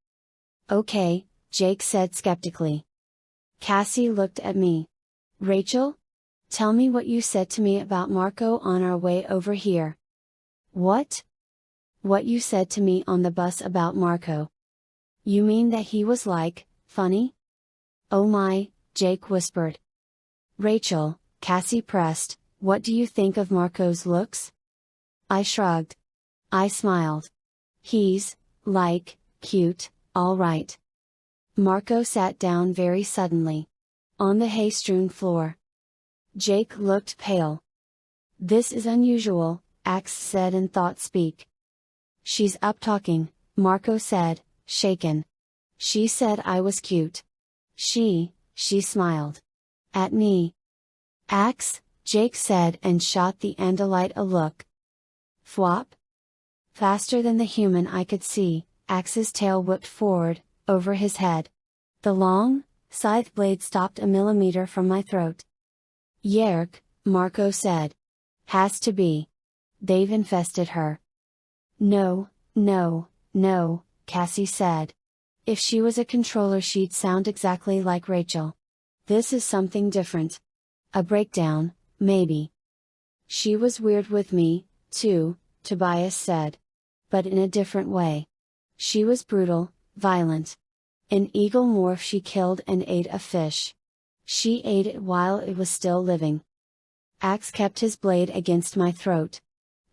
Okay, Jake said skeptically. Cassie looked at me. Rachel? Tell me what you said to me about Marco on our way over here. What? What you said to me on the bus about Marco. You mean that he was like, funny? Oh my, Jake whispered. Rachel, Cassie pressed, what do you think of Marco's looks? I shrugged. I smiled. He's, like, cute, all right. Marco sat down very suddenly. On the hay-strewn floor. Jake looked pale. This is unusual, Ax said in thought speak. She's up talking, Marco said, shaken. She said I was cute. She smiled. At me. Ax, Jake said and shot the Andalite a look. Fwop. Faster than the human I could see, Ax's tail whipped forward, over his head. The long, scythe blade stopped a millimeter from my throat. Yerk, Marco said. Has to be. They've infested her. No, no, no, Cassie said. If she was a controller she'd sound exactly like Rachel. This is something different. A breakdown, maybe. She was weird with me, too, Tobias said. But in a different way. She was brutal, violent. In eagle morph she killed and ate a fish. She ate it while it was still living. Ax kept his blade against my throat.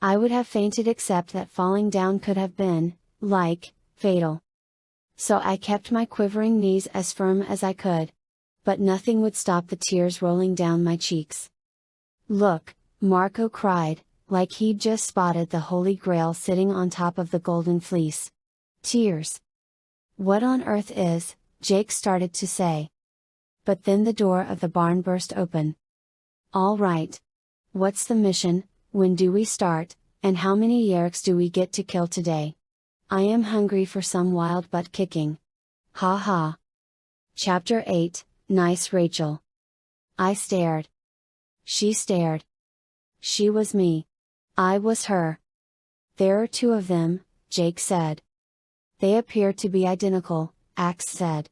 I would have fainted except that falling down could have been, fatal. So I kept my quivering knees as firm as I could. But nothing would stop the tears rolling down my cheeks. Look, Marco cried, like he'd just spotted the Holy Grail sitting on top of the golden fleece. Tears. What on earth is, Jake started to say. But then the door of the barn burst open. All right. What's the mission, when do we start, and how many Yerks do we get to kill today? I am hungry for some wild butt kicking. Ha ha. Chapter 8, Nice Rachel. I stared. She stared. She was me. I was her. There are two of them, Jake said. They appear to be identical, Ax said.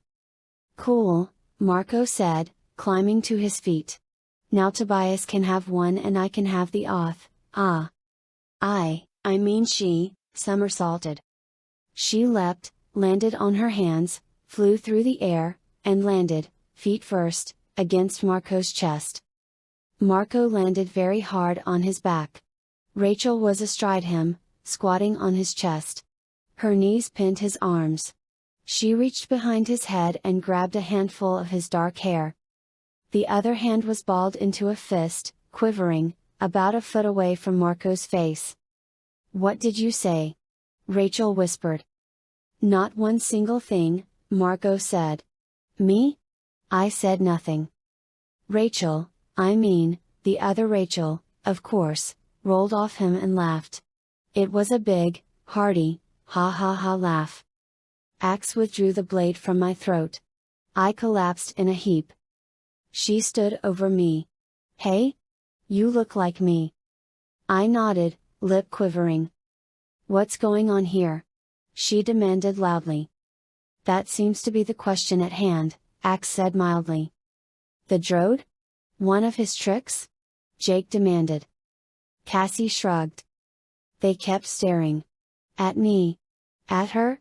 Cool, Marco said, climbing to his feet. Now Tobias can have one and I can have the oth, ah. I mean she, somersaulted. She leapt, landed on her hands, flew through the air, and landed, feet first, against Marco's chest. Marco landed very hard on his back. Rachel was astride him, squatting on his chest. Her knees pinned his arms. She reached behind his head and grabbed a handful of his dark hair. The other hand was balled into a fist, quivering, about a foot away from Marco's face. What did you say? Rachel whispered. Not one single thing, Marco said. Me? I said nothing. Rachel, I mean, the other Rachel, of course, rolled off him and laughed. It was a big, hearty, ha ha ha laugh. Ax withdrew the blade from my throat. I collapsed in a heap. She stood over me. Hey? You look like me. I nodded, lip quivering. What's going on here? She demanded loudly. That seems to be the question at hand, Ax said mildly. The Drode? One of his tricks? Jake demanded. Cassie shrugged. They kept staring. At me. At her?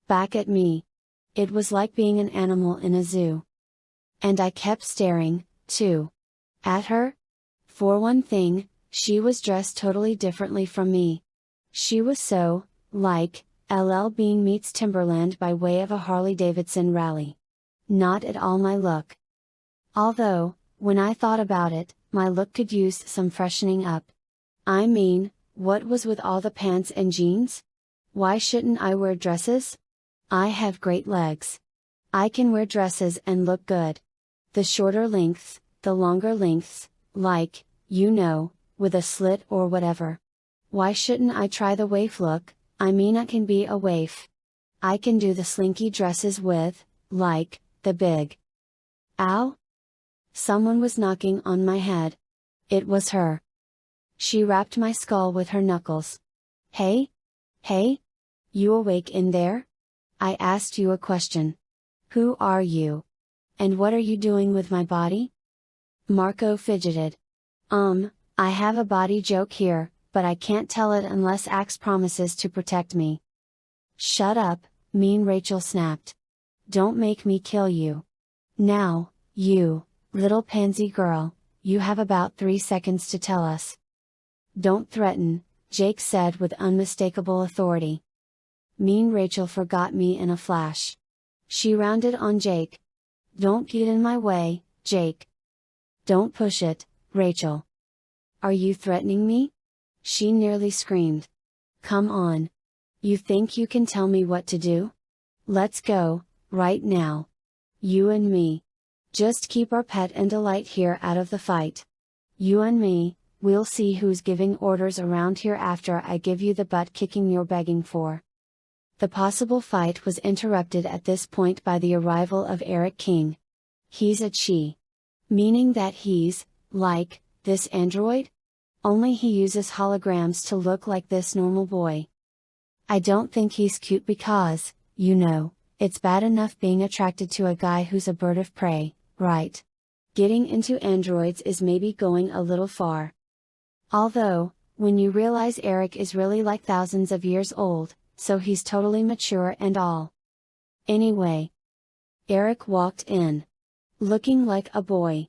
Back at me. It was like being an animal in a zoo. And I kept staring, too. At her? For one thing, she was dressed totally differently from me. She was so, like, LL Bean meets Timberland by way of a Harley-Davidson rally. Not at all my look. Although, when I thought about it, my look could use some freshening up. I mean, what was with all the pants and jeans? Why shouldn't I wear dresses? I have great legs. I can wear dresses and look good. The shorter lengths, the longer lengths, like, you know, with a slit or whatever. Why shouldn't I try the waif look? I mean I can be a waif. I can do the slinky dresses with, like, the big. Ow? Someone was knocking on my head. It was her. She rapped my skull with her knuckles. Hey? Hey? You awake in there? I asked you a question. Who are you? And what are you doing with my body? Marco fidgeted. I have a body joke here, but I can't tell it unless Ax promises to protect me. Shut up, mean Rachel snapped. Don't make me kill you. Now, you, little pansy girl, you have about 3 seconds to tell us. Don't threaten, Jake said with unmistakable authority. Mean Rachel forgot me in a flash. She rounded on Jake. Don't get in my way, Jake. Don't push it, Rachel. Are you threatening me? She nearly screamed. Come on. You think you can tell me what to do? Let's go, right now. You and me. Just keep our pet and delight here out of the fight. You and me, we'll see who's giving orders around here after I give you the butt kicking you're begging for. The possible fight was interrupted at this point by the arrival of Eric King. He's a chi. Meaning that he's, like, this android? Only he uses holograms to look like this normal boy. I don't think he's cute because, you know, it's bad enough being attracted to a guy who's a bird of prey, right? Getting into androids is maybe going a little far. Although, when you realize Eric is really like thousands of years old, so he's totally mature and all. Anyway. Eric walked in. Looking like a boy.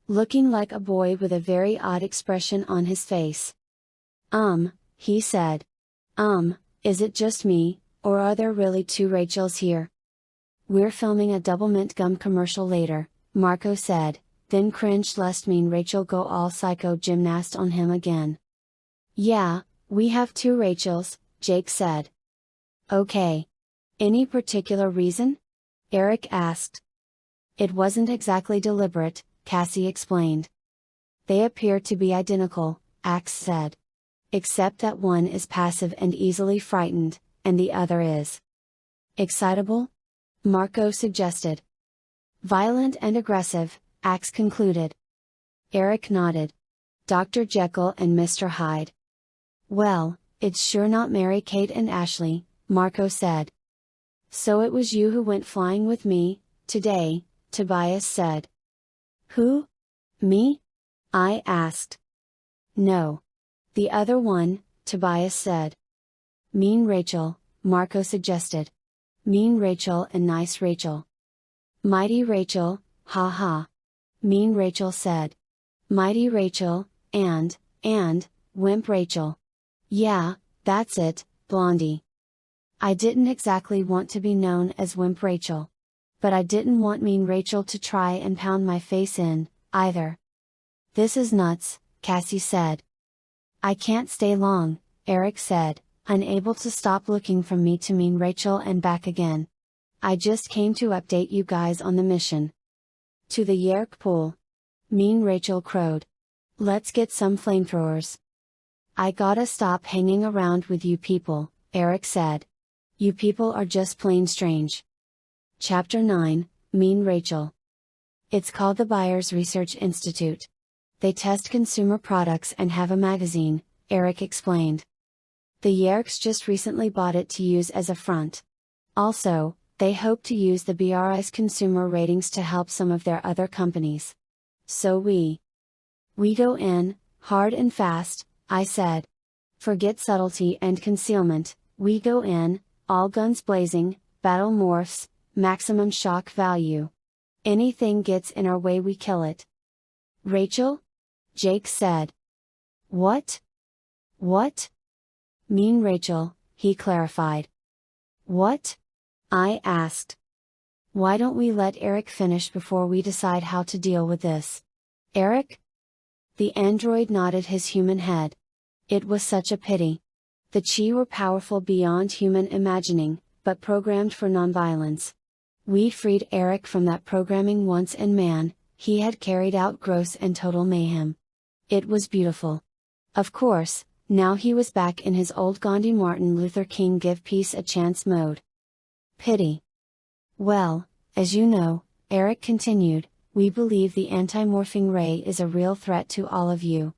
Looking like a boy with a very odd expression on his face. He said. Is it just me, or are there really two Rachels here? We're filming a double mint gum commercial later, Marco said, then cringed lest mean Rachel go all psycho gymnast on him again. Yeah, we have two Rachels, Jake said. Okay. Any particular reason? Eric asked. It wasn't exactly deliberate, Cassie explained. They appear to be identical, Ax said. Except that one is passive and easily frightened, and the other is excitable? Marco suggested. Violent and aggressive, Ax concluded. Eric nodded. Dr. Jekyll and Mr. Hyde. Well, it's sure not Mary-Kate and Ashley, Marco said. So it was you who went flying with me, today, Tobias said. Who? Me? I asked. No. The other one, Tobias said. Mean Rachel, Marco suggested. Mean Rachel and nice Rachel. Mighty Rachel, ha ha. Mean Rachel said. Mighty Rachel, and, Wimp Rachel. Yeah, that's it, Blondie. I didn't exactly want to be known as Wimp Rachel. But I didn't want Mean Rachel to try and pound my face in, either. This is nuts, Cassie said. I can't stay long, Eric said, unable to stop looking from me to Mean Rachel and back again. I just came to update you guys on the mission. To the Yerk pool. Mean Rachel crowed. Let's get some flamethrowers. I gotta stop hanging around with you people, Eric said. You people are just plain strange. Chapter 9, Mean Rachel. It's called the Buyers Research Institute. They test consumer products and have a magazine, Eric explained. The Yerks just recently bought it to use as a front. Also, they hope to use the BRI's consumer ratings to help some of their other companies. So we go in, hard and fast, I said. Forget subtlety and concealment, we go in, all guns blazing, battle morphs, maximum shock value. Anything gets in our way we kill it. Rachel? Jake said. What? What? Mean Rachel, he clarified. What? I asked. Why don't we let Eric finish before we decide how to deal with this? Eric? The android nodded his human head. It was such a pity. The Chi were powerful beyond human imagining, but programmed for nonviolence. We freed Eric from that programming once and man, he had carried out gross and total mayhem. It was beautiful. Of course, now he was back in his old Gandhi Martin Luther King give peace a chance mode. Pity. Well, as you know, Eric continued, we believe the anti-morphing ray is a real threat to all of you.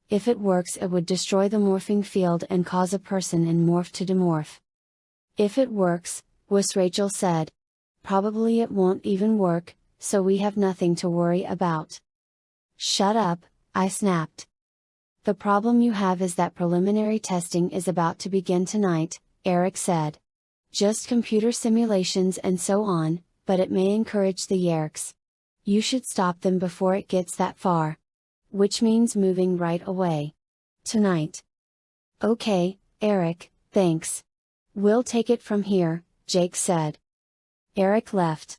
If it works it would destroy the morphing field and cause a person in morph to demorph. If it works, Rachel said. Probably it won't even work, so we have nothing to worry about. Shut up, I snapped. The problem you have is that preliminary testing is about to begin tonight, Eric said. Just computer simulations and so on, but it may encourage the Yerks. You should stop them before it gets that far. Which means moving right away. Tonight. Okay, Eric, thanks. We'll take it from here, Jake said. Eric left.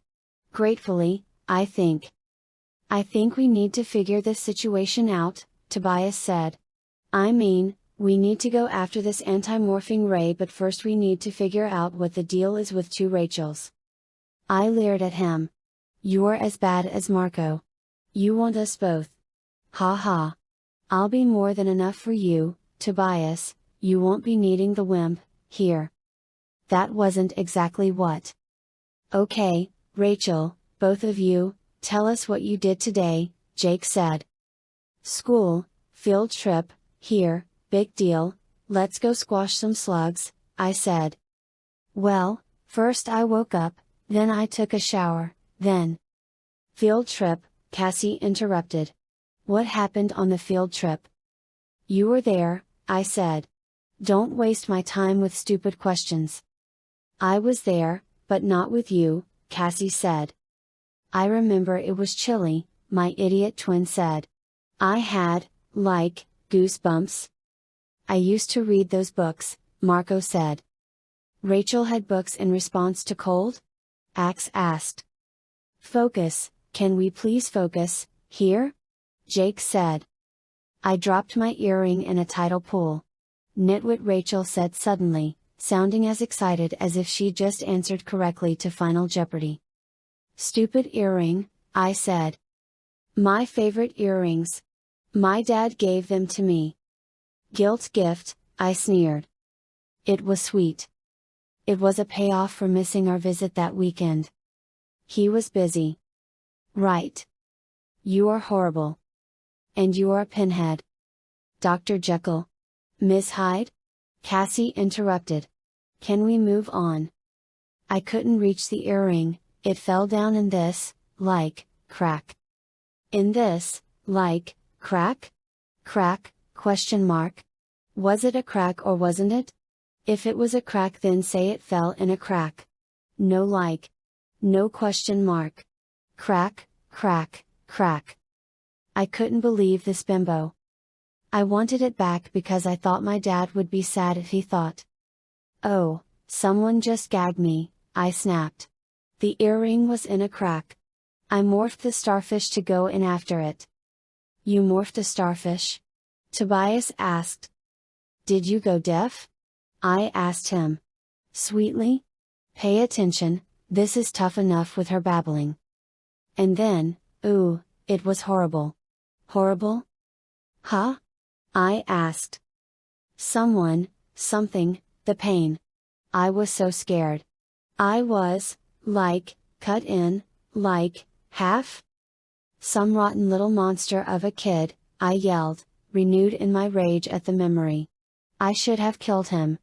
Gratefully, I think. I think we need to figure this situation out, Tobias said. I mean, we need to go after this anti-morphing ray but first we need to figure out what the deal is with two Rachels. I leered at him. You're as bad as Marco. You want us both. Ha ha. I'll be more than enough for you, Tobias, you won't be needing the wimp, here. That wasn't exactly what. Okay, Rachel, both of you, tell us what you did today, Jake said. School, field trip, here, big deal, let's go squash some slugs, I said. Well, first I woke up, then I took a shower, then. Field trip, Cassie interrupted. What happened on the field trip? You were there, I said. Don't waste my time with stupid questions. I was there, but not with you, Cassie said. I remember it was chilly, my idiot twin said. I had, like, goosebumps. I used to read those books, Marco said. Rachel had books in response to cold? Ax asked. Focus, can we please focus, here? Jake said. I dropped my earring in a tidal pool. Nitwit, Rachel said suddenly, sounding as excited as if she'd just answered correctly to Final Jeopardy. Stupid earring, I said. My favorite earrings. My dad gave them to me. Guilt gift, I sneered. It was sweet. It was a payoff for missing our visit that weekend. He was busy. Right. You are horrible. And you are a pinhead. Dr. Jekyll. Miss Hyde? Cassie interrupted. Can we move on? I couldn't reach the earring, it fell down in this, like, crack. In this, like, crack? Crack, question mark. Was it a crack or wasn't it? If it was a crack, then say it fell in a crack. No like. No question mark. Crack, crack, crack. I couldn't believe this bimbo. I wanted it back because I thought my dad would be sad if he thought. Oh, someone just gagged me, I snapped. The earring was in a crack. I morphed the starfish to go in after it. You morphed a starfish? Tobias asked. Did you go deaf? I asked him. Sweetly? Pay attention, this is tough enough with her babbling. And then, ooh, it was horrible. Horrible? Huh? I asked. Someone, something, the pain. I was so scared. I was, like, cut in, like, half? Some rotten little monster of a kid, I yelled, renewed in my rage at the memory. I should have killed him.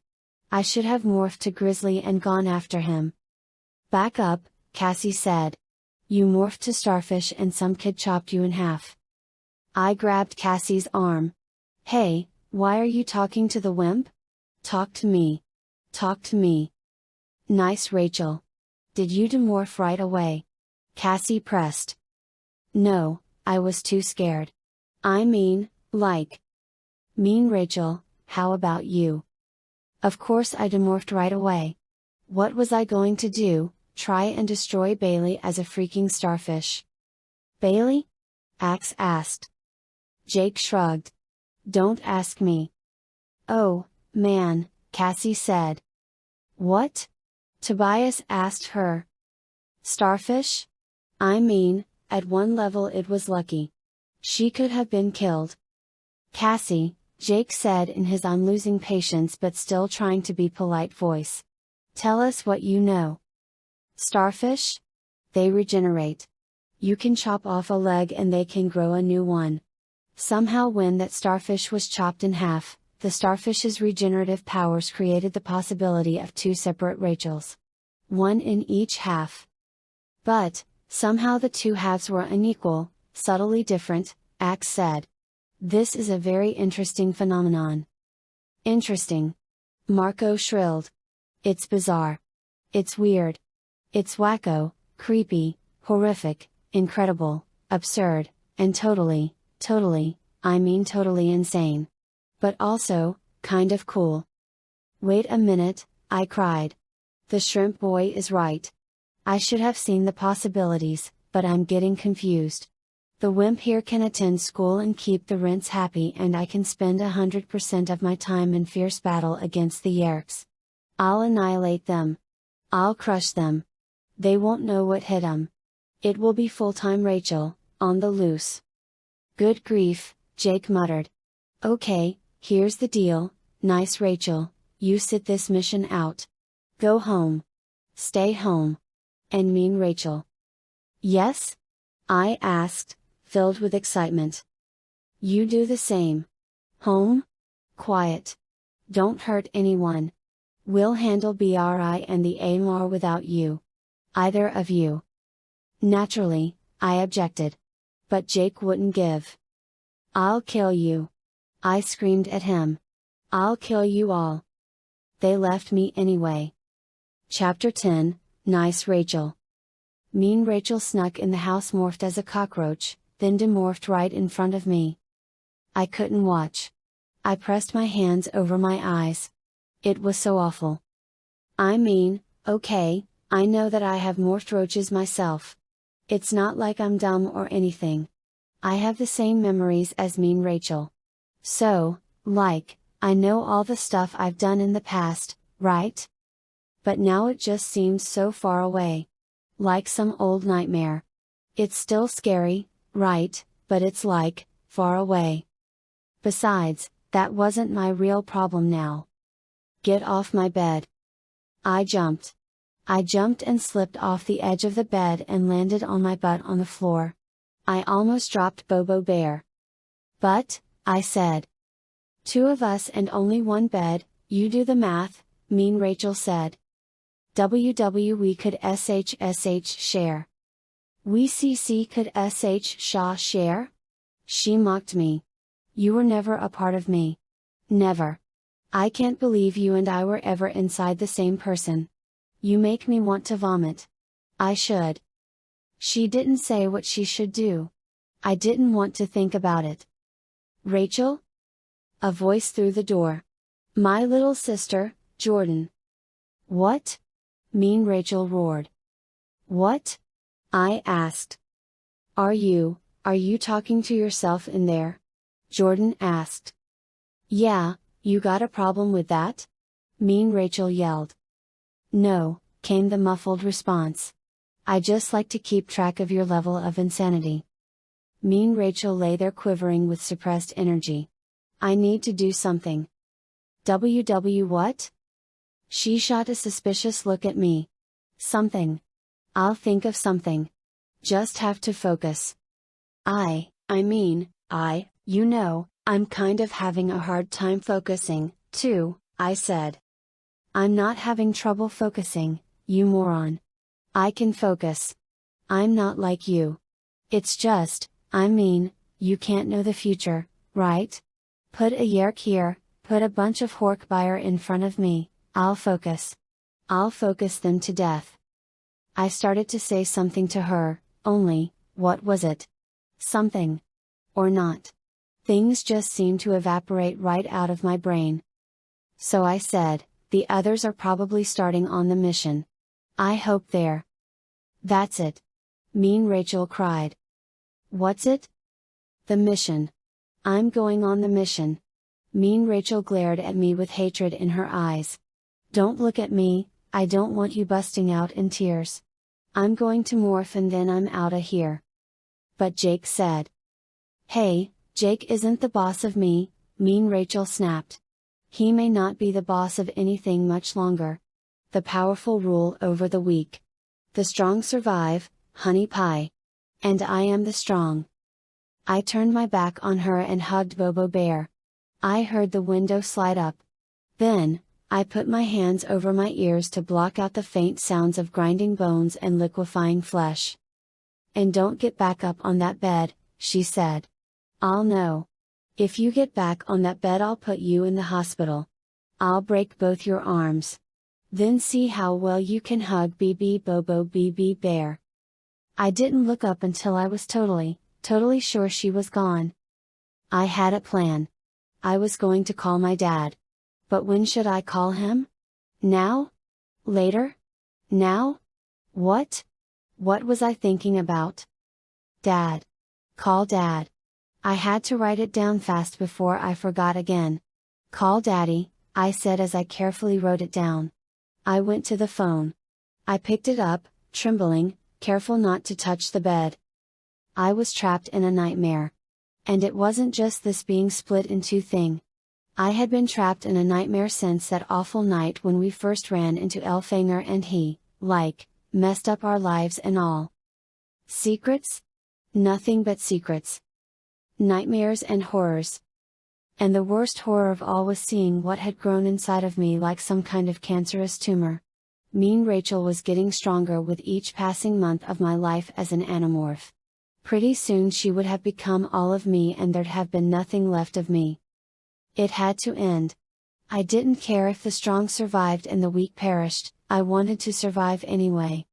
I should have morphed to Grizzly and gone after him. Back up, Cassie said. You morphed to starfish and some kid chopped you in half. I grabbed Cassie's arm. Hey, why are you talking to the wimp? Talk to me. Talk to me. Nice, Rachel. Did you demorph right away? Cassie pressed. No, I was too scared. I mean, like. Mean Rachel, how about you? Of course I demorphed right away. What was I going to do, try and destroy Bailey as a freaking starfish? Bailey? Ax asked. Jake shrugged. Don't ask me. Oh, man, Cassie said. What? Tobias asked her. Starfish? I mean, at one level it was lucky. She could have been killed. Cassie, Jake said in his on losing patience but still trying to be polite voice. Tell us what you know. Starfish? They regenerate. You can chop off a leg and they can grow a new one. Somehow when that starfish was chopped in half, the starfish's regenerative powers created the possibility of two separate Rachels. One in each half. But, somehow the two halves were unequal, subtly different, Ax said. This is a very interesting phenomenon. Interesting. Marco shrilled. It's bizarre. It's weird. It's wacko, creepy, horrific, incredible, absurd, and totally insane. But also, kind of cool. Wait a minute, I cried. The shrimp boy is right. I should have seen the possibilities, but I'm getting confused. The wimp here can attend school and keep the rents happy, and I can spend 100% of my time in fierce battle against the Yerks. I'll annihilate them. I'll crush them. They won't know what hit 'em. It will be full-time Rachel, on the loose. Good grief, Jake muttered. Okay, here's the deal, nice Rachel, you sit this mission out. Go home. Stay home. And mean Rachel. Yes? I asked, filled with excitement. You do the same. Home? Quiet. Don't hurt anyone. We'll handle BRI and the AMR without you. Either of you. Naturally, I objected. But Jake wouldn't give. I'll kill you. I screamed at him. I'll kill you all. They left me anyway. Chapter 10, Nice Rachel. Mean Rachel snuck in the house morphed as a cockroach, then demorphed right in front of me. I couldn't watch. I pressed my hands over my eyes. It was so awful. I mean, okay, I know that I have morphed roaches myself. It's not like I'm dumb or anything. I have the same memories as Mean Rachel. So, like, I know all the stuff I've done in the past, right? But now it just seems so far away. Like some old nightmare. It's still scary, right, but it's like, far away. Besides, that wasn't my real problem now. Get off my bed. I jumped. I jumped and slipped off the edge of the bed and landed on my butt on the floor. I almost dropped Bobo Bear. But, I said. 2 of us and only 1 bed, you do the math, Mean Rachel said. We could SH share. We CC could SH Shaw share? She mocked me. You were never a part of me. Never. I can't believe you and I were ever inside the same person. You make me want to vomit. I should. She didn't say what she should do. I didn't want to think about it. Rachel? A voice through the door. My little sister, Jordan. What? Mean Rachel roared. What? I asked. Are you talking to yourself in there? Jordan asked. Yeah, you got a problem with that? Mean Rachel yelled. No, came the muffled response. I just like to keep track of your level of insanity. Mean Rachel lay there quivering with suppressed energy. I need to do something. What? She shot a suspicious look at me. Something. I'll think of something. Just have to focus. I'm kind of having a hard time focusing, too, I said. I'm not having trouble focusing, you moron. I can focus. I'm not like you. It's just, you can't know the future, right? Put a yerk here, put a bunch of horkbire in front of me, I'll focus. I'll focus them to death. I started to say something to her, only, what was it? Something. Or not. Things just seemed to evaporate right out of my brain. So I said, the others are probably starting on the mission. I hope they're. That's it. Mean Rachel cried. What's it? The mission. I'm going on the mission. Mean Rachel glared at me with hatred in her eyes. Don't look at me, I don't want you busting out in tears. I'm going to morph and then I'm outta here. But Jake said. Hey, Jake isn't the boss of me, Mean Rachel snapped. He may not be the boss of anything much longer. The powerful rule over the weak. The strong survive, honey pie. And I am the strong. I turned my back on her and hugged Bobo Bear. I heard the window slide up. Then, I put my hands over my ears to block out the faint sounds of grinding bones and liquefying flesh. And don't get back up on that bed, she said. I'll know. If you get back on that bed, I'll put you in the hospital. I'll break both your arms. Then see how well you can hug BB Bobo BB Bear. I didn't look up until I was totally sure she was gone. I had a plan. I was going to call my dad. But when should I call him? Now? Later? Now? What? What was I thinking about? Dad. Call Dad. I had to write it down fast before I forgot again. Call Daddy, I said as I carefully wrote it down. I went to the phone. I picked it up, trembling, careful not to touch the bed. I was trapped in a nightmare. And it wasn't just this being split in two thing. I had been trapped in a nightmare since that awful night when we first ran into Elfanger and he, messed up our lives and all. Secrets? Nothing but secrets. Nightmares and horrors. And the worst horror of all was seeing what had grown inside of me like some kind of cancerous tumor. Mean Rachel was getting stronger with each passing month of my life as an Animorph. Pretty soon she would have become all of me and there'd have been nothing left of me. It had to end. I didn't care if the strong survived and the weak perished, I wanted to survive anyway.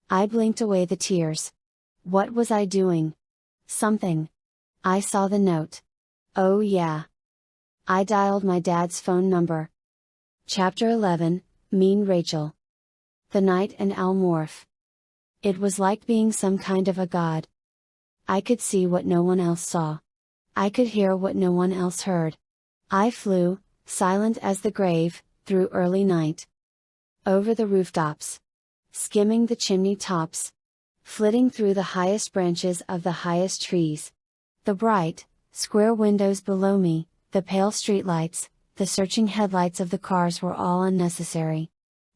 I blinked away the tears. What was I doing? Something. I saw the note. Oh yeah. I dialed my dad's phone number. Chapter 11, Mean Rachel. The Night and Owl Morph. It was like being some kind of a god. I could see what no one else saw. I could hear what no one else heard. I flew, silent as the grave, through early night. Over the rooftops. Skimming the chimney tops. Flitting through the highest branches of the highest trees. The bright, square windows below me, the pale streetlights, the searching headlights of the cars were all unnecessary.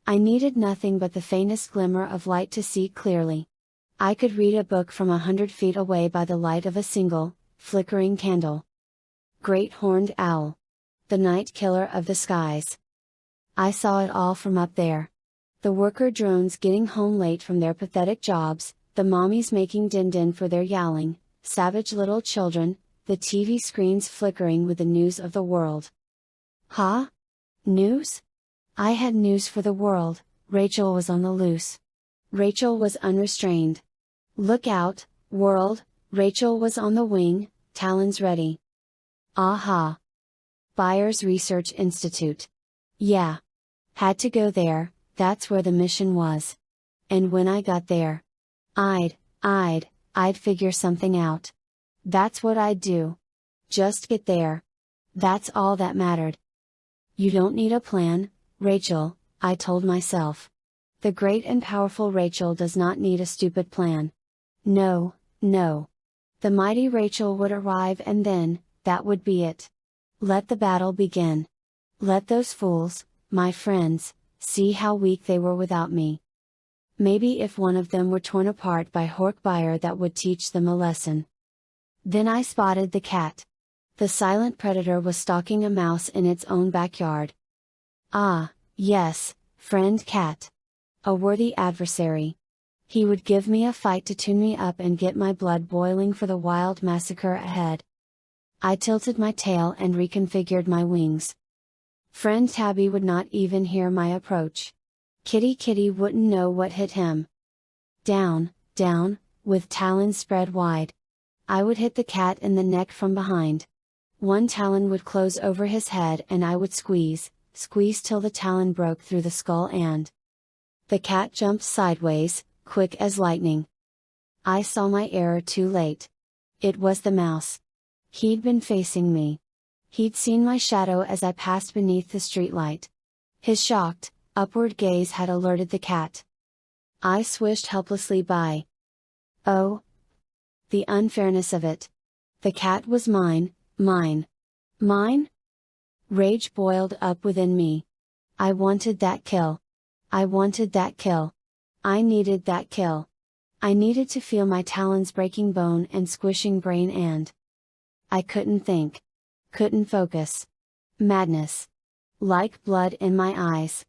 I needed nothing but the faintest glimmer of light to see clearly. I could read a book from 100 feet away by the light of a single, flickering candle. Great horned owl. The night killer of the skies. I saw it all from up there. The worker drones getting home late from their pathetic jobs, the mommies making din-din for their yowling, savage little children, the TV screens flickering with the news of the world. Huh? News? I had news for the world. Rachel was on the loose. Rachel was unrestrained. Look out, world, Rachel was on the wing, talons ready. Aha! Byers Research Institute. Yeah. Had to go there, that's where the mission was. And when I got there, I'd figure something out. That's what I'd do. Just get there. That's all that mattered. You don't need a plan, Rachel, I told myself. The great and powerful Rachel does not need a stupid plan. No, no. The mighty Rachel would arrive and then, that would be it. Let the battle begin. Let those fools, my friends, see how weak they were without me. Maybe if one of them were torn apart by Hork-Byer that would teach them a lesson. Then I spotted the cat. The silent predator was stalking a mouse in its own backyard. Ah, yes, friend cat. A worthy adversary. He would give me a fight to tune me up and get my blood boiling for the wild massacre ahead. I tilted my tail and reconfigured my wings. Friend Tabby would not even hear my approach. Kitty wouldn't know what hit him. Down, down, with talons spread wide. I would hit the cat in the neck from behind. One talon would close over his head and I would squeeze till the talon broke through the skull and the cat jumped sideways, quick as lightning. I saw my error too late. It was the mouse. He'd been facing me. He'd seen my shadow as I passed beneath the streetlight. His shocked, upward gaze had alerted the cat. I swished helplessly by. Oh! The unfairness of it. The cat was mine, mine. Mine? Rage boiled up within me. I wanted that kill. I wanted that kill. I needed that kill. I needed to feel my talons breaking bone and squishing brain and I couldn't think. Couldn't focus. Madness. Like blood in my eyes.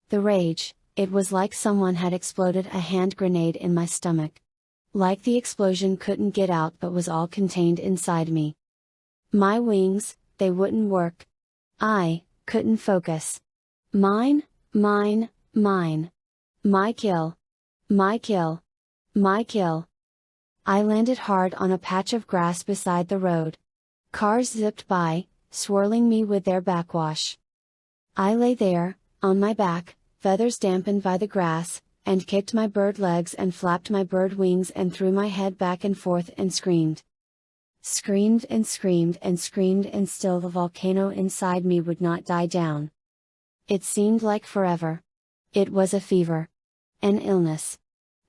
The rage, it was like someone had exploded a hand grenade in my stomach. Like the explosion couldn't get out but was all contained inside me. My wings, they wouldn't work. I couldn't focus. Mine, mine, mine. My kill. My kill. My kill. I landed hard on a patch of grass beside the road. Cars zipped by, swirling me with their backwash. I lay there, on my back, feathers dampened by the grass, and kicked my bird legs and flapped my bird wings and threw my head back and forth and screamed. Screamed and screamed and screamed and still the volcano inside me would not die down. It seemed like forever. It was a fever. An illness.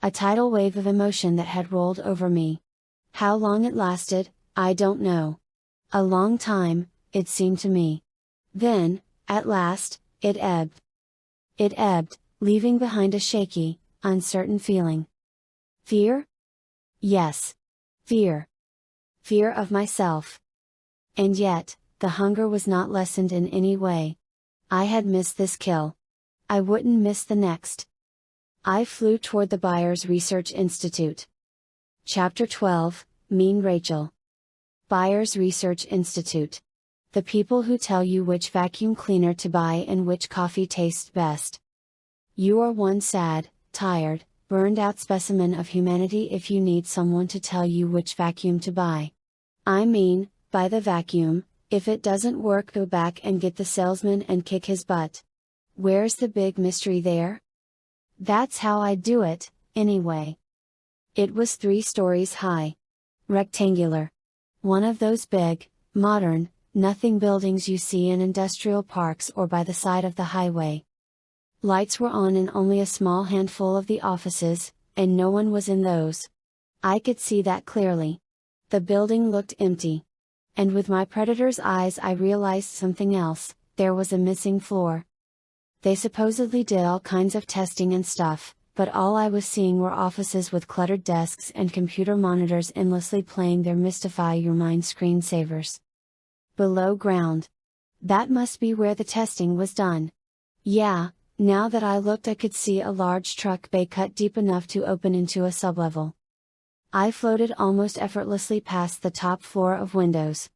A tidal wave of emotion that had rolled over me. How long it lasted, I don't know. A long time, it seemed to me. Then, at last, it ebbed. It ebbed, leaving behind a shaky, uncertain feeling. Fear? Yes. Fear. Fear of myself. And yet, the hunger was not lessened in any way. I had missed this kill. I wouldn't miss the next. I flew toward the Byers Research Institute. Chapter 12, Mean Rachel. Byers Research Institute. The people who tell you which vacuum cleaner to buy and which coffee tastes best. You are one sad, tired, burned out specimen of humanity if you need someone to tell you which vacuum to buy. I mean, buy the vacuum. If it doesn't work, go back and get the salesman and kick his butt. Where's the big mystery there? That's how I do it, anyway. It was 3 stories high. Rectangular. One of those big, modern, nothing buildings you see in industrial parks or by the side of the highway. Lights were on in only a small handful of the offices, and no one was in those. I could see that clearly. The building looked empty. And with my predator's eyes I realized something else: there was a missing floor. They supposedly did all kinds of testing and stuff, but all I was seeing were offices with cluttered desks and computer monitors endlessly playing their Mystify Your Mind screensavers. Below ground. That must be where the testing was done. Yeah, now that I looked I could see a large truck bay cut deep enough to open into a sublevel. I floated almost effortlessly past the top floor of windows.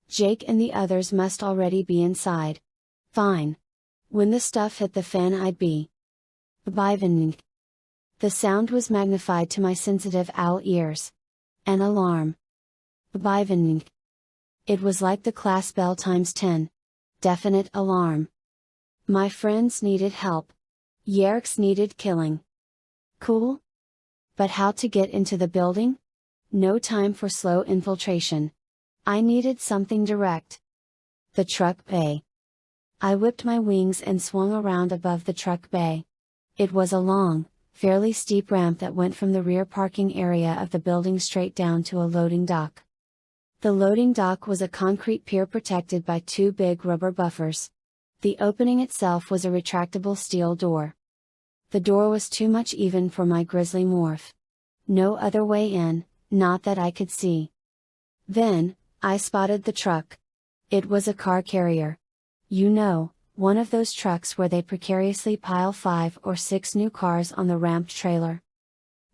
Jake and the others must already be inside. Fine. When the stuff hit the fan I'd be biving. The sound was magnified to my sensitive owl ears. An alarm. Biving. It was like the class bell times 10. Definite alarm. My friends needed help. Yerks needed killing. Cool? But how to get into the building? No time for slow infiltration. I needed something direct. The truck bay. I whipped my wings and swung around above the truck bay. It was a long, fairly steep ramp that went from the rear parking area of the building straight down to a loading dock. The loading dock was a concrete pier protected by 2 big rubber buffers. The opening itself was a retractable steel door. The door was too much even for my grizzly morph. No other way in, not that I could see. Then, I spotted the truck. It was a car carrier. You know, one of those trucks where they precariously pile 5 or 6 new cars on the ramped trailer.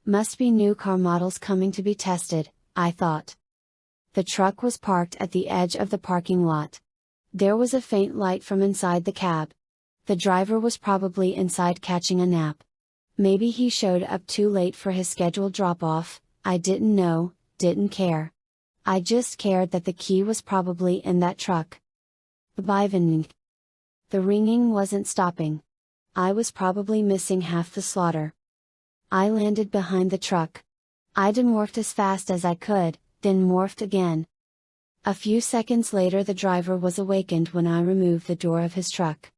Must be new car models coming to be tested, I thought. The truck was parked at the edge of the parking lot. There was a faint light from inside the cab. The driver was probably inside catching a nap. Maybe he showed up too late for his scheduled drop-off. I didn't know, didn't care. I just cared that the key was probably in that truck. Biving. The ringing wasn't stopping. I was probably missing half the slaughter. I landed behind the truck. I demorphed as fast as I could, then morphed again. A few seconds later the driver was awakened when I removed the door of his truck.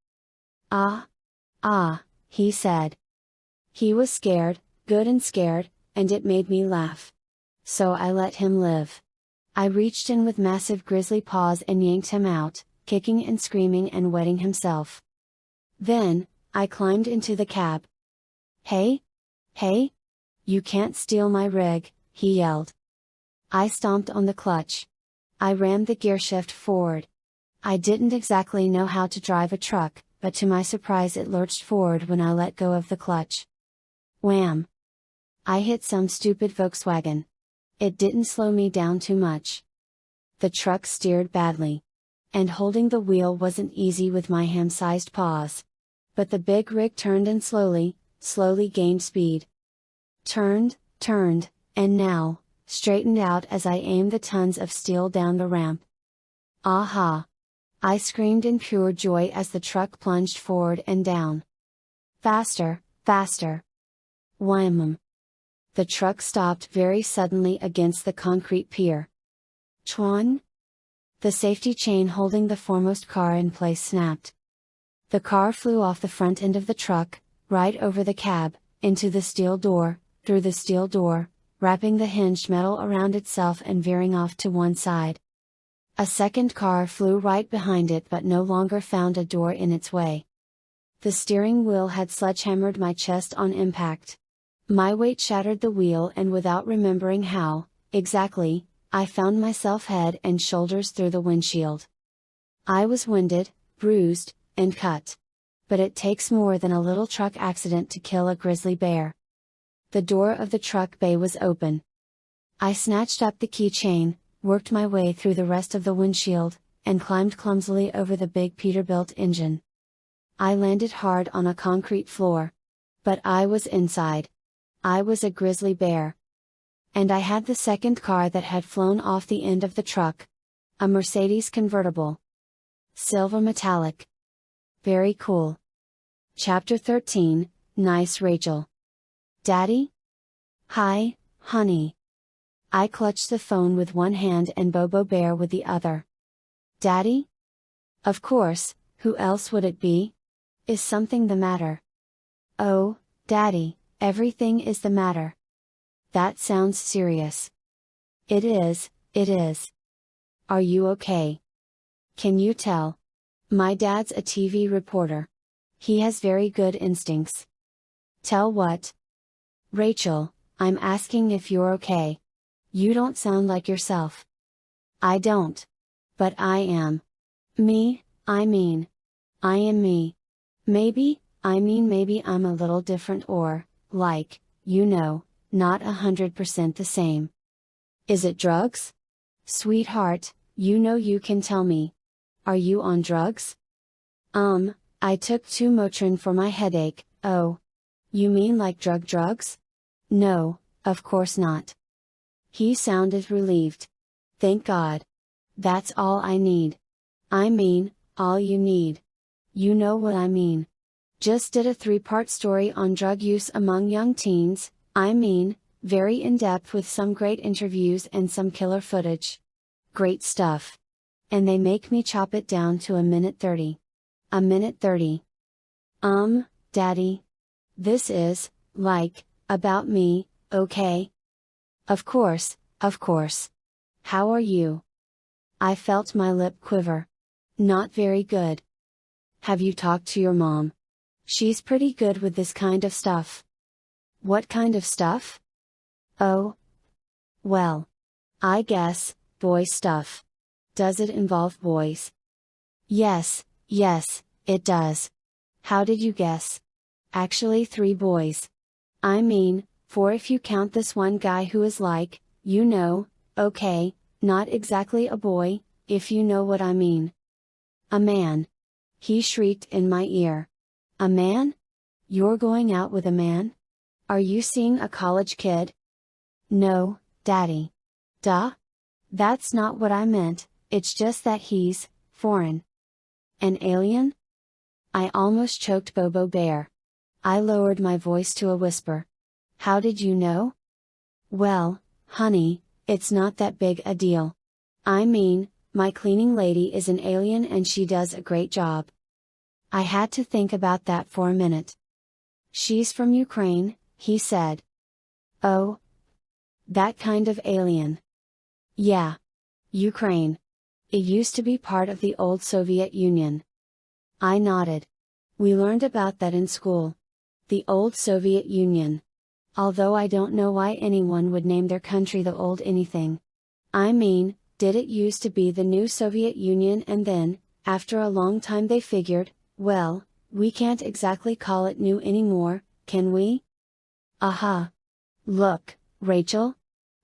Ah, he said. He was scared, good and scared, and it made me laugh. So I let him live. I reached in with massive grizzly paws and yanked him out, kicking and screaming and wetting himself. Then, I climbed into the cab. Hey! You can't steal my rig, he yelled. I stomped on the clutch. I rammed the gearshift forward. I didn't exactly know how to drive a truck, but to my surprise it lurched forward when I let go of the clutch. Wham! I hit some stupid Volkswagen. It didn't slow me down too much. The truck steered badly. And holding the wheel wasn't easy with my ham-sized paws. But the big rig turned and slowly gained speed. Turned, and now, straightened out as I aimed the tons of steel down the ramp. Aha! I screamed in pure joy as the truck plunged forward and down. Faster! Wham! The truck stopped very suddenly against the concrete pier. Chwan! The safety chain holding the foremost car in place snapped. The car flew off the front end of the truck, right over the cab, into the steel door, through the steel door, wrapping the hinged metal around itself and veering off to one side. A second car flew right behind it but no longer found a door in its way. The steering wheel had sledgehammered my chest on impact. My weight shattered the wheel and without remembering how, exactly, I found myself head and shoulders through the windshield. I was winded, bruised, and cut. But it takes more than a little truck accident to kill a grizzly bear. The door of the truck bay was open. I snatched up the keychain, worked my way through the rest of the windshield, and climbed clumsily over the big Peterbilt engine. I landed hard on a concrete floor. But I was inside. I was a grizzly bear. And I had the second car that had flown off the end of the truck. A Mercedes convertible. Silver metallic. Very cool. Chapter 13, Nice Rachel. Daddy? Hi, honey. I clutched the phone with one hand and Bobo Bear with the other. Daddy? Of course, who else would it be? Is something the matter? Oh, Daddy, everything is the matter. That sounds serious. It is, it is. Are you okay? Can you tell? My dad's a TV reporter. He has very good instincts. Tell what? Rachel, I'm asking if you're okay. You don't sound like yourself. I don't. But I am. I am me. Maybe I'm a little different or, like, not 100% the same. Is it drugs? Sweetheart, you can tell me. Are you on drugs? I took 2 Motrin for my headache. Oh. You mean like drugs? No, of course not. He sounded relieved. Thank God. That's all I need. All you need. You know what I mean. Just did a 3-part story on drug use among young teens, very in-depth with some great interviews and some killer footage. Great stuff. And they make me chop it down to a minute 30. A minute 30. Daddy. This is, like, about me, okay? Of course, of course. How are you? I felt my lip quiver. Not very good. Have you talked to your mom? She's pretty good with this kind of stuff. What kind of stuff? Oh. Well. I guess, boy stuff. Does it involve boys? Yes, it does. How did you guess? Actually 3 boys. 4 if you count this one guy who is like, okay, not exactly a boy, if you know what I mean. A man. He shrieked in my ear. A man? You're going out with a man? Are you seeing a college kid? No, Daddy. Duh? That's not what I meant, it's just that he's foreign. An alien? I almost choked Bobo Bear. I lowered my voice to a whisper. How did you know? Well, honey, it's not that big a deal. My cleaning lady is an alien and she does a great job. I had to think about that for a minute. She's from Ukraine, he said. Oh. That kind of alien. Yeah. Ukraine. It used to be part of the old Soviet Union. I nodded. We learned about that in school. The old Soviet Union. Although I don't know why anyone would name their country the old anything. Did it used to be the new Soviet Union and then, after a long time they figured, well, we can't exactly call it new anymore, can we? Aha! Look, Rachel?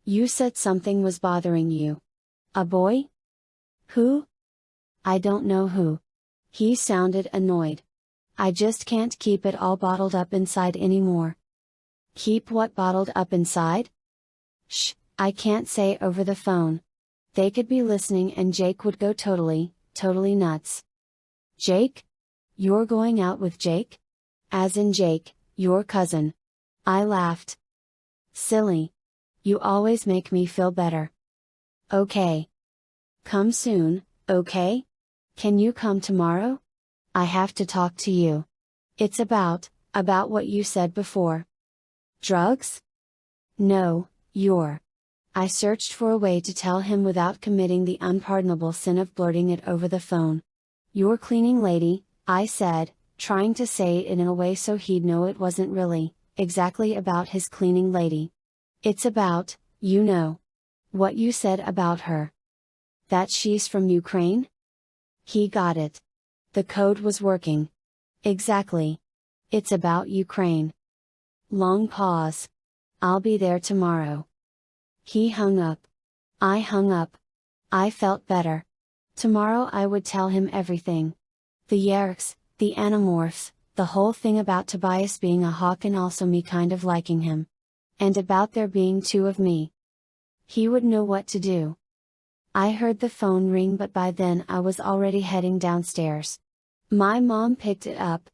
You said something was bothering you. A boy? Who? I don't know who. He sounded annoyed. I just can't keep it all bottled up inside anymore. Keep what bottled up inside? Shh, I can't say over the phone. They could be listening and Jake would go totally nuts. Jake? You're going out with Jake? As in Jake, your cousin. I laughed. Silly. You always make me feel better. Okay. Come soon, okay? Can you come tomorrow? I have to talk to you. It's about what you said before. Drugs? No, I searched for a way to tell him without committing the unpardonable sin of blurting it over the phone. Your cleaning lady, I said, trying to say it in a way so he'd know it wasn't really, exactly about his cleaning lady. It's about, what you said about her. That she's from Ukraine? He got it. The code was working. Exactly. It's about Ukraine. Long pause. I'll be there tomorrow. He hung up. I hung up. I felt better. Tomorrow I would tell him everything. The Yerks, the Animorphs, the whole thing about Tobias being a hawk and also me kind of liking him. And about there being two of me. He would know what to do. I heard the phone ring, but by then I was already heading downstairs. My mom picked it up.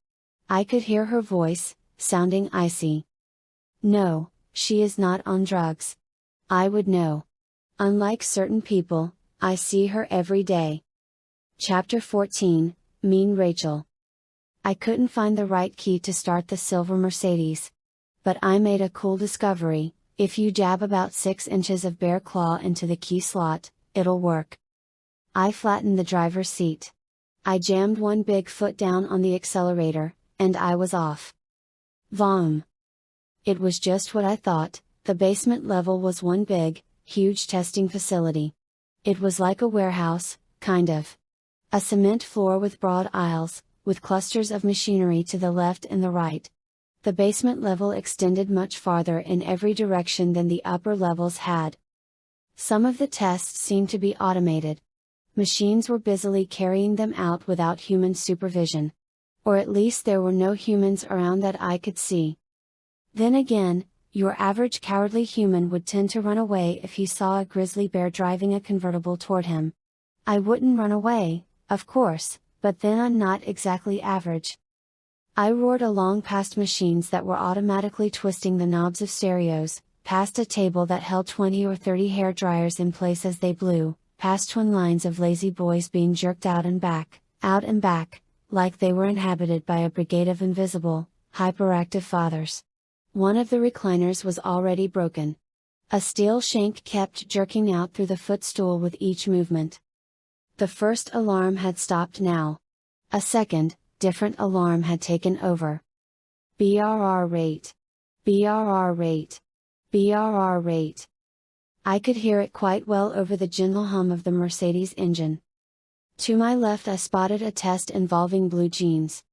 I could hear her voice, sounding icy. No, she is not on drugs. I would know. Unlike certain people, I see her every day. Chapter 14, Mean Rachel. I couldn't find the right key to start the silver Mercedes. But I made a cool discovery: if you jab about 6 inches of bear claw into the key slot, it'll work. I flattened the driver's seat. I jammed one big foot down on the accelerator, and I was off. Vroom. It was just what I thought. The basement level was one big, huge testing facility. It was like a warehouse, kind of. A cement floor with broad aisles, with clusters of machinery to the left and the right. The basement level extended much farther in every direction than the upper levels had. Some of the tests seemed to be automated. Machines were busily carrying them out without human supervision. Or at least there were no humans around that I could see. Then again, your average cowardly human would tend to run away if he saw a grizzly bear driving a convertible toward him. I wouldn't run away, of course, but then I'm not exactly average. I roared along past machines that were automatically twisting the knobs of stereos, past a table that held 20 or 30 hair dryers in place as they blew, past twin lines of lazy boys being jerked out and back, like they were inhabited by a brigade of invisible, hyperactive fathers. One of the recliners was already broken. A steel shank kept jerking out through the footstool with each movement. The first alarm had stopped now. A second, different alarm had taken over. BRR rate. BRR rate. BRR rate. I could hear it quite well over the gentle hum of the Mercedes engine. To my left I spotted a test involving blue jeans.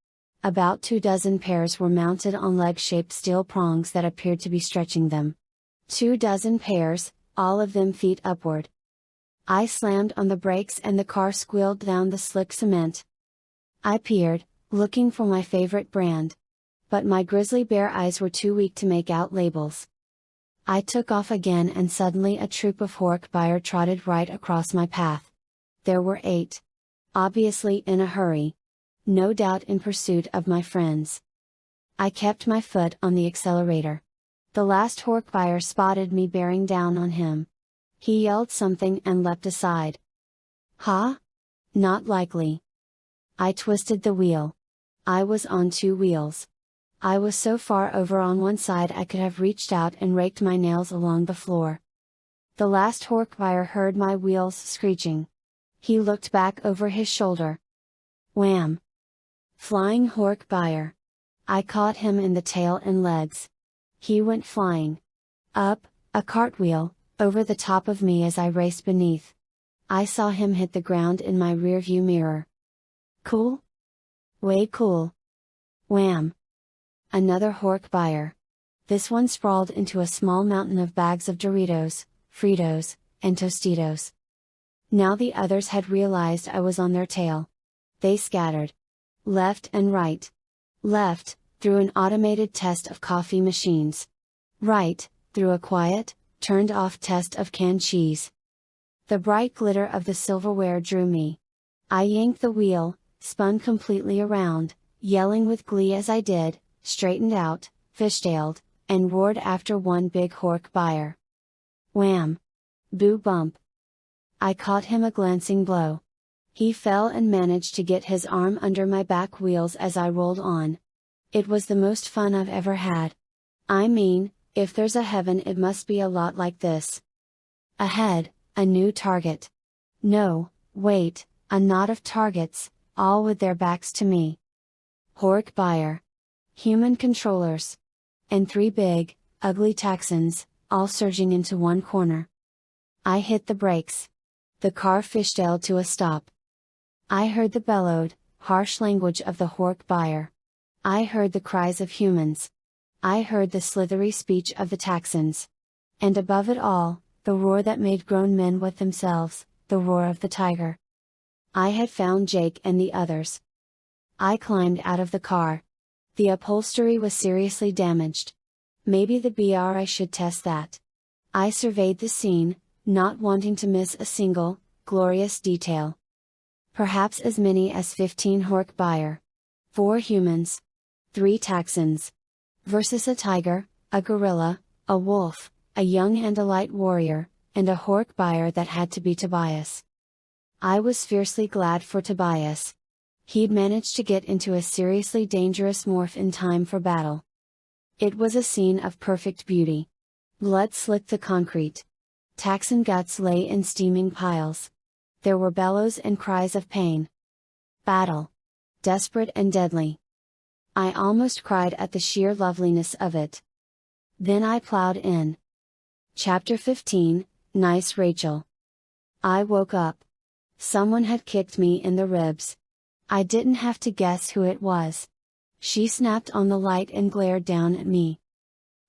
About 24 pairs were mounted on leg-shaped steel prongs that appeared to be stretching them. 24 pairs, all of them feet upward. I slammed on the brakes and the car squealed down the slick cement. I peered, looking for my favorite brand. But my grizzly bear eyes were too weak to make out labels. I took off again and suddenly a troop of Hork-Buyer trotted right across my path. There were 8. Obviously in a hurry. No doubt in pursuit of my friends. I kept my foot on the accelerator. The last Hork-Buyer spotted me bearing down on him. He yelled something and leapt aside. Huh? Not likely. I twisted the wheel. I was on 2 wheels. I was so far over on one side I could have reached out and raked my nails along the floor. The last Hork-Buyer heard my wheels screeching. He looked back over his shoulder. Wham! Flying Hork-Buyer. I caught him in the tail and legs. He went flying. Up, a cartwheel, over the top of me as I raced beneath. I saw him hit the ground in my rearview mirror. Cool? Way cool. Wham! Another Hork-Buyer. This one sprawled into a small mountain of bags of Doritos, Fritos, and Tostitos. Now the others had realized I was on their tail. They scattered. Left and right. Left, through an automated test of coffee machines. Right, through a quiet, turned off test of canned cheese. The bright glitter of the silverware drew me. I yanked the wheel, spun completely around, yelling with glee as I did, straightened out, fishtailed, and roared after one big Hork-Buyer. Wham! Boo bump! I caught him a glancing blow. He fell and managed to get his arm under my back wheels as I rolled on. It was the most fun I've ever had. I mean, if there's a heaven it must be a lot like this. Ahead, a new target. No, wait, a knot of targets, all with their backs to me. Hork-Buyer. Human controllers. And 3 big, ugly Texans, all surging into one corner. I hit the brakes. The car fishtailed to a stop. I heard the bellowed, harsh language of the Hork-Buyer. I heard the cries of humans. I heard the slithery speech of the Texans. And above it all, the roar that made grown men with themselves, the roar of the tiger. I had found Jake and the others. I climbed out of the car. The upholstery was seriously damaged. Maybe the BRI should test that. I surveyed the scene, not wanting to miss a single, glorious detail. Perhaps as many as 15 Hork-Buyer. 4 humans. 3 Taxons. Versus a tiger, a gorilla, a wolf, a young Andalite warrior, and a Hork-Buyer that had to be Tobias. I was fiercely glad for Tobias. He'd managed to get into a seriously dangerous morph in time for battle. It was a scene of perfect beauty. Blood slicked the concrete. Taxon guts lay in steaming piles. There were bellows and cries of pain. Battle. Desperate and deadly. I almost cried at the sheer loveliness of it. Then I plowed in. Chapter 15, Nice Rachel. I woke up. Someone had kicked me in the ribs. I didn't have to guess who it was. She snapped on the light and glared down at me.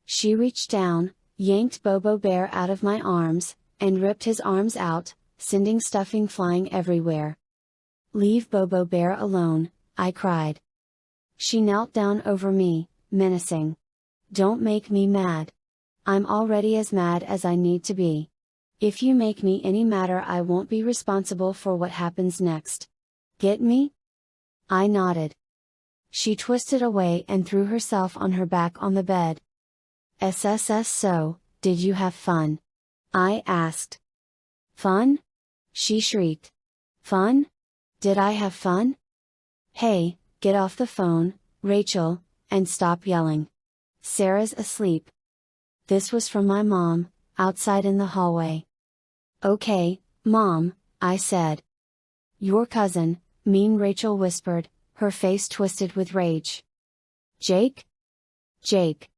She reached down, yanked Bobo Bear out of my arms, and ripped his arms out, sending stuffing flying everywhere. "Leave Bobo Bear alone," I cried. She knelt down over me, menacing. "Don't make me mad. I'm already as mad as I need to be. If you make me any madder, I won't be responsible for what happens next. Get me?" I nodded. She twisted away and threw herself on her back on the bed. "SSS, so, did you have fun?" I asked. "Fun?" she shrieked. "Fun? Did I have fun? Hey, get off the phone, Rachel, and stop yelling. Sarah's asleep." This was from my mom, outside in the hallway. "Okay, Mom," I said. "Your cousin," mean Rachel whispered, her face twisted with rage. "Jake? Jake.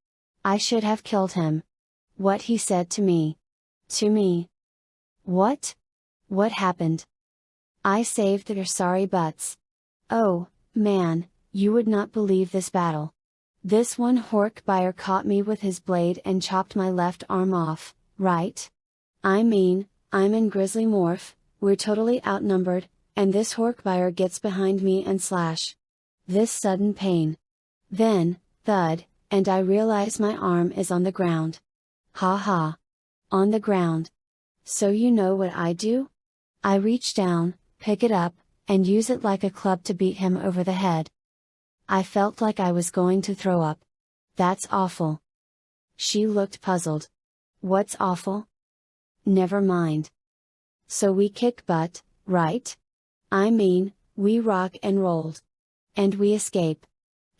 I should have killed him. What he said to me. To me. What? What happened? I saved their sorry butts. Oh, man, you would not believe this battle. This one Hork-Buyer caught me with his blade and chopped my left arm off, right? I mean, I'm in Grizzly Morph, we're totally outnumbered, and this Hork-Buyer gets behind me and slash. This sudden pain. Then, thud, and I realize my arm is on the ground. Ha ha. On the ground. So you know what I do? I reach down, pick it up, and use it like a club to beat him over the head. I felt like I was going to throw up. That's awful. She looked puzzled. What's awful? Never mind. So we kick butt, right? I mean, we rock and rolled. And we escape.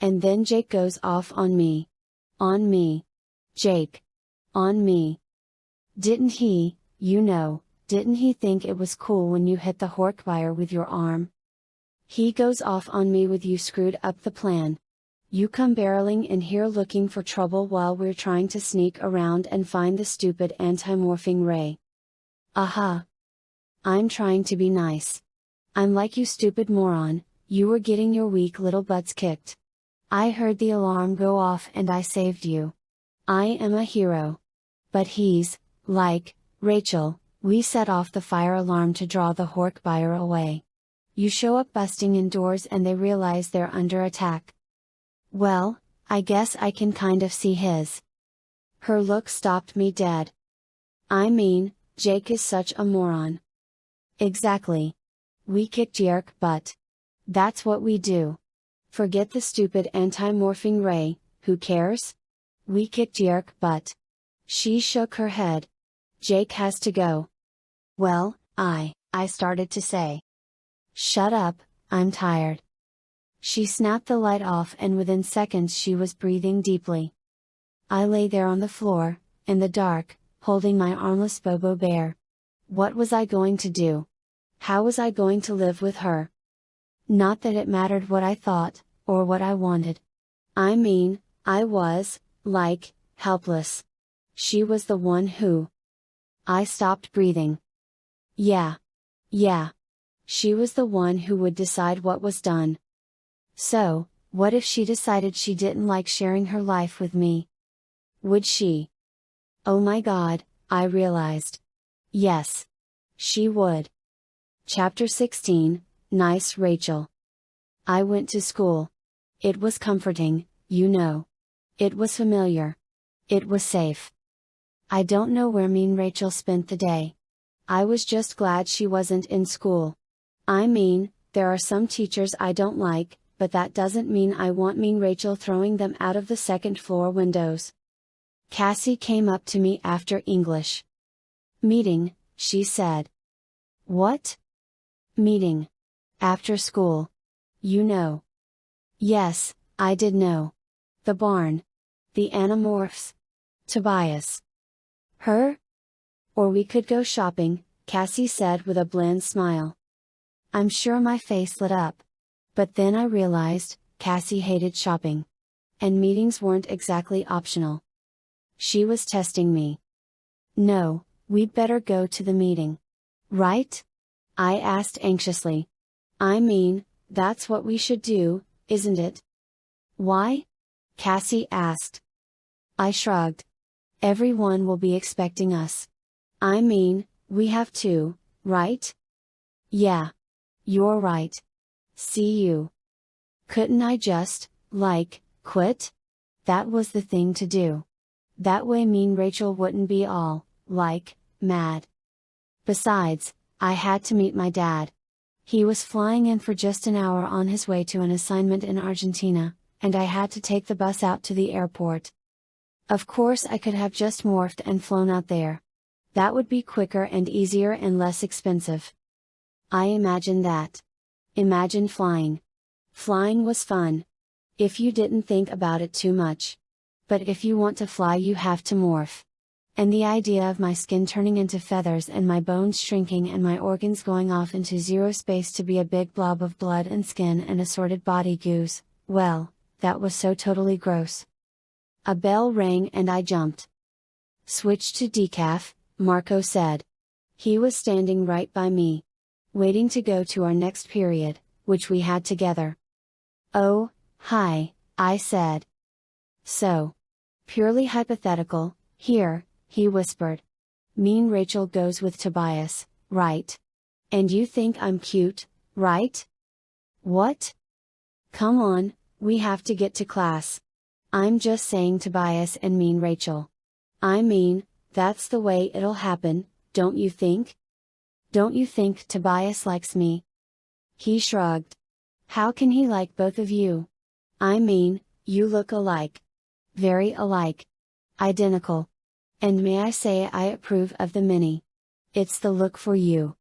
And then Jake goes off on me. On me. Jake. On me. Didn't he, didn't he think it was cool when you hit the Hork-Buyer with your arm? He goes off on me with you screwed up the plan. You come barreling in here looking for trouble while we're trying to sneak around and find the stupid anti-morphing ray. Aha. I'm trying to be nice. I'm like you stupid moron, you were getting your weak little butts kicked. I heard the alarm go off and I saved you. I am a hero. But he's, like, Rachel, we set off the fire alarm to draw the Hork-Buyer away. You show up busting in doors and they realize they're under attack. Well, I guess I can kind of see his. Her look stopped me dead. I mean, Jake is such a moron. Exactly. We kicked Yerk butt. That's what we do. Forget the stupid anti-morphing ray, who cares? We kicked Yerk butt. She shook her head. Jake has to go. Well, I started to say. Shut up, I'm tired. She snapped the light off and within seconds she was breathing deeply. I lay there on the floor, in the dark, holding my armless Bobo Bear. What was I going to do? How was I going to live with her? Not that it mattered what I thought, or what I wanted. I mean, I was, like, helpless. She was the one who. I stopped breathing. Yeah. She was the one who would decide what was done. So, what if she decided she didn't like sharing her life with me? Would she? Oh my God, I realized. Yes. She would. Chapter 16, Nice, Rachel. I went to school. It was comforting, you know. It was familiar. It was safe. I don't know where mean Rachel spent the day. I was just glad she wasn't in school. I mean, there are some teachers I don't like, but that doesn't mean I want mean Rachel throwing them out of the second floor windows. Cassie came up to me after English. Meeting, she said. What? Meeting. After school. You know. Yes, I did know. The barn. The Animorphs. Tobias. Her? Or we could go shopping, Cassie said with a bland smile. I'm sure my face lit up. But then I realized, Cassie hated shopping. And meetings weren't exactly optional. She was testing me. No, we'd better go to the meeting. Right? I asked anxiously. I mean, that's what we should do, isn't it? Why? Cassie asked. I shrugged. Everyone will be expecting us. I mean, we have to, right? Yeah. You're right. See you. Couldn't I just, quit? That was the thing to do. That way mean Rachel wouldn't be all, mad. Besides, I had to meet my dad. He was flying in for just an hour on his way to an assignment in Argentina, and I had to take the bus out to the airport. Of course I could have just morphed and flown out there. That would be quicker and easier and less expensive. I imagined that. Imagine flying. Flying was fun. If you didn't think about it too much. But if you want to fly you have to morph. And the idea of my skin turning into feathers and my bones shrinking and my organs going off into zero space to be a big blob of blood and skin and assorted body goos, well, that was so totally gross. A bell rang and I jumped. Switch to decaf, Marco said. He was standing right by me. Waiting to go to our next period, which we had together. Oh, hi, I said. So. Purely hypothetical, here, he whispered. Mean Rachel goes with Tobias, right? And you think I'm cute, right? What? Come on, we have to get to class. I'm just saying Tobias and mean Rachel. I mean, that's the way it'll happen, don't you think? Don't you think Tobias likes me? He shrugged. How can he like both of you? I mean, you look alike. Very alike. Identical. And may I say I approve of the mini. It's the look for you.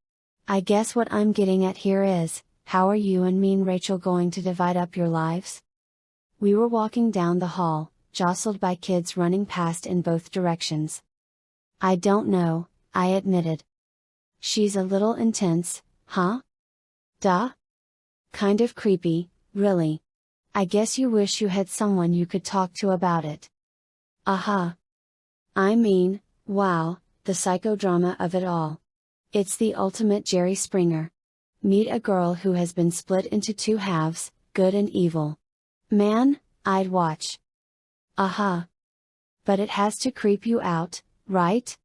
I guess what I'm getting at here is, how are you and mean Rachel going to divide up your lives? We were walking down the hall, jostled by kids running past in both directions. I don't know, I admitted. She's a little intense, huh? Duh? Kind of creepy, really. I guess you wish you had someone you could talk to about it. Aha. I mean, wow, the psychodrama of it all. It's the ultimate Jerry Springer. Meet a girl who has been split into two halves, good and evil. Man, I'd watch. Aha. But it has to creep you out, right?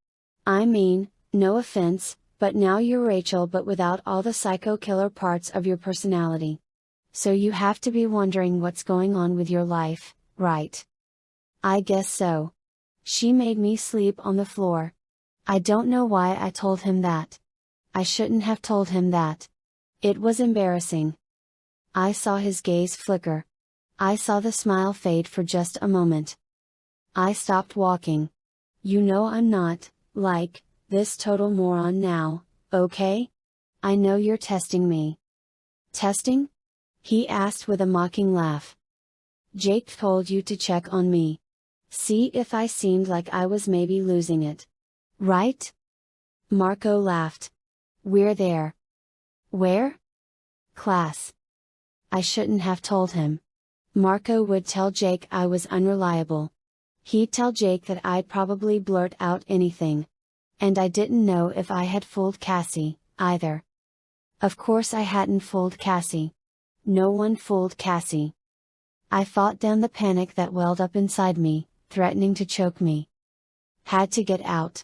I mean, no offense, but now you're Rachel but without all the psycho killer parts of your personality. So you have to be wondering what's going on with your life, right? I guess so. She made me sleep on the floor. I don't know why I told him that. I shouldn't have told him that. It was embarrassing. I saw his gaze flicker. I saw the smile fade for just a moment. I stopped walking. You know I'm not, this total moron now, okay? I know you're testing me. Testing? He asked with a mocking laugh. Jake told you to check on me. See if I seemed like I was maybe losing it. Right? Marco laughed. We're there. Where? Class. I shouldn't have told him. Marco would tell Jake I was unreliable. He'd tell Jake that I'd probably blurt out anything. And I didn't know if I had fooled Cassie, either. Of course I hadn't fooled Cassie. No one fooled Cassie. I fought down the panic that welled up inside me, threatening to choke me. Had to get out.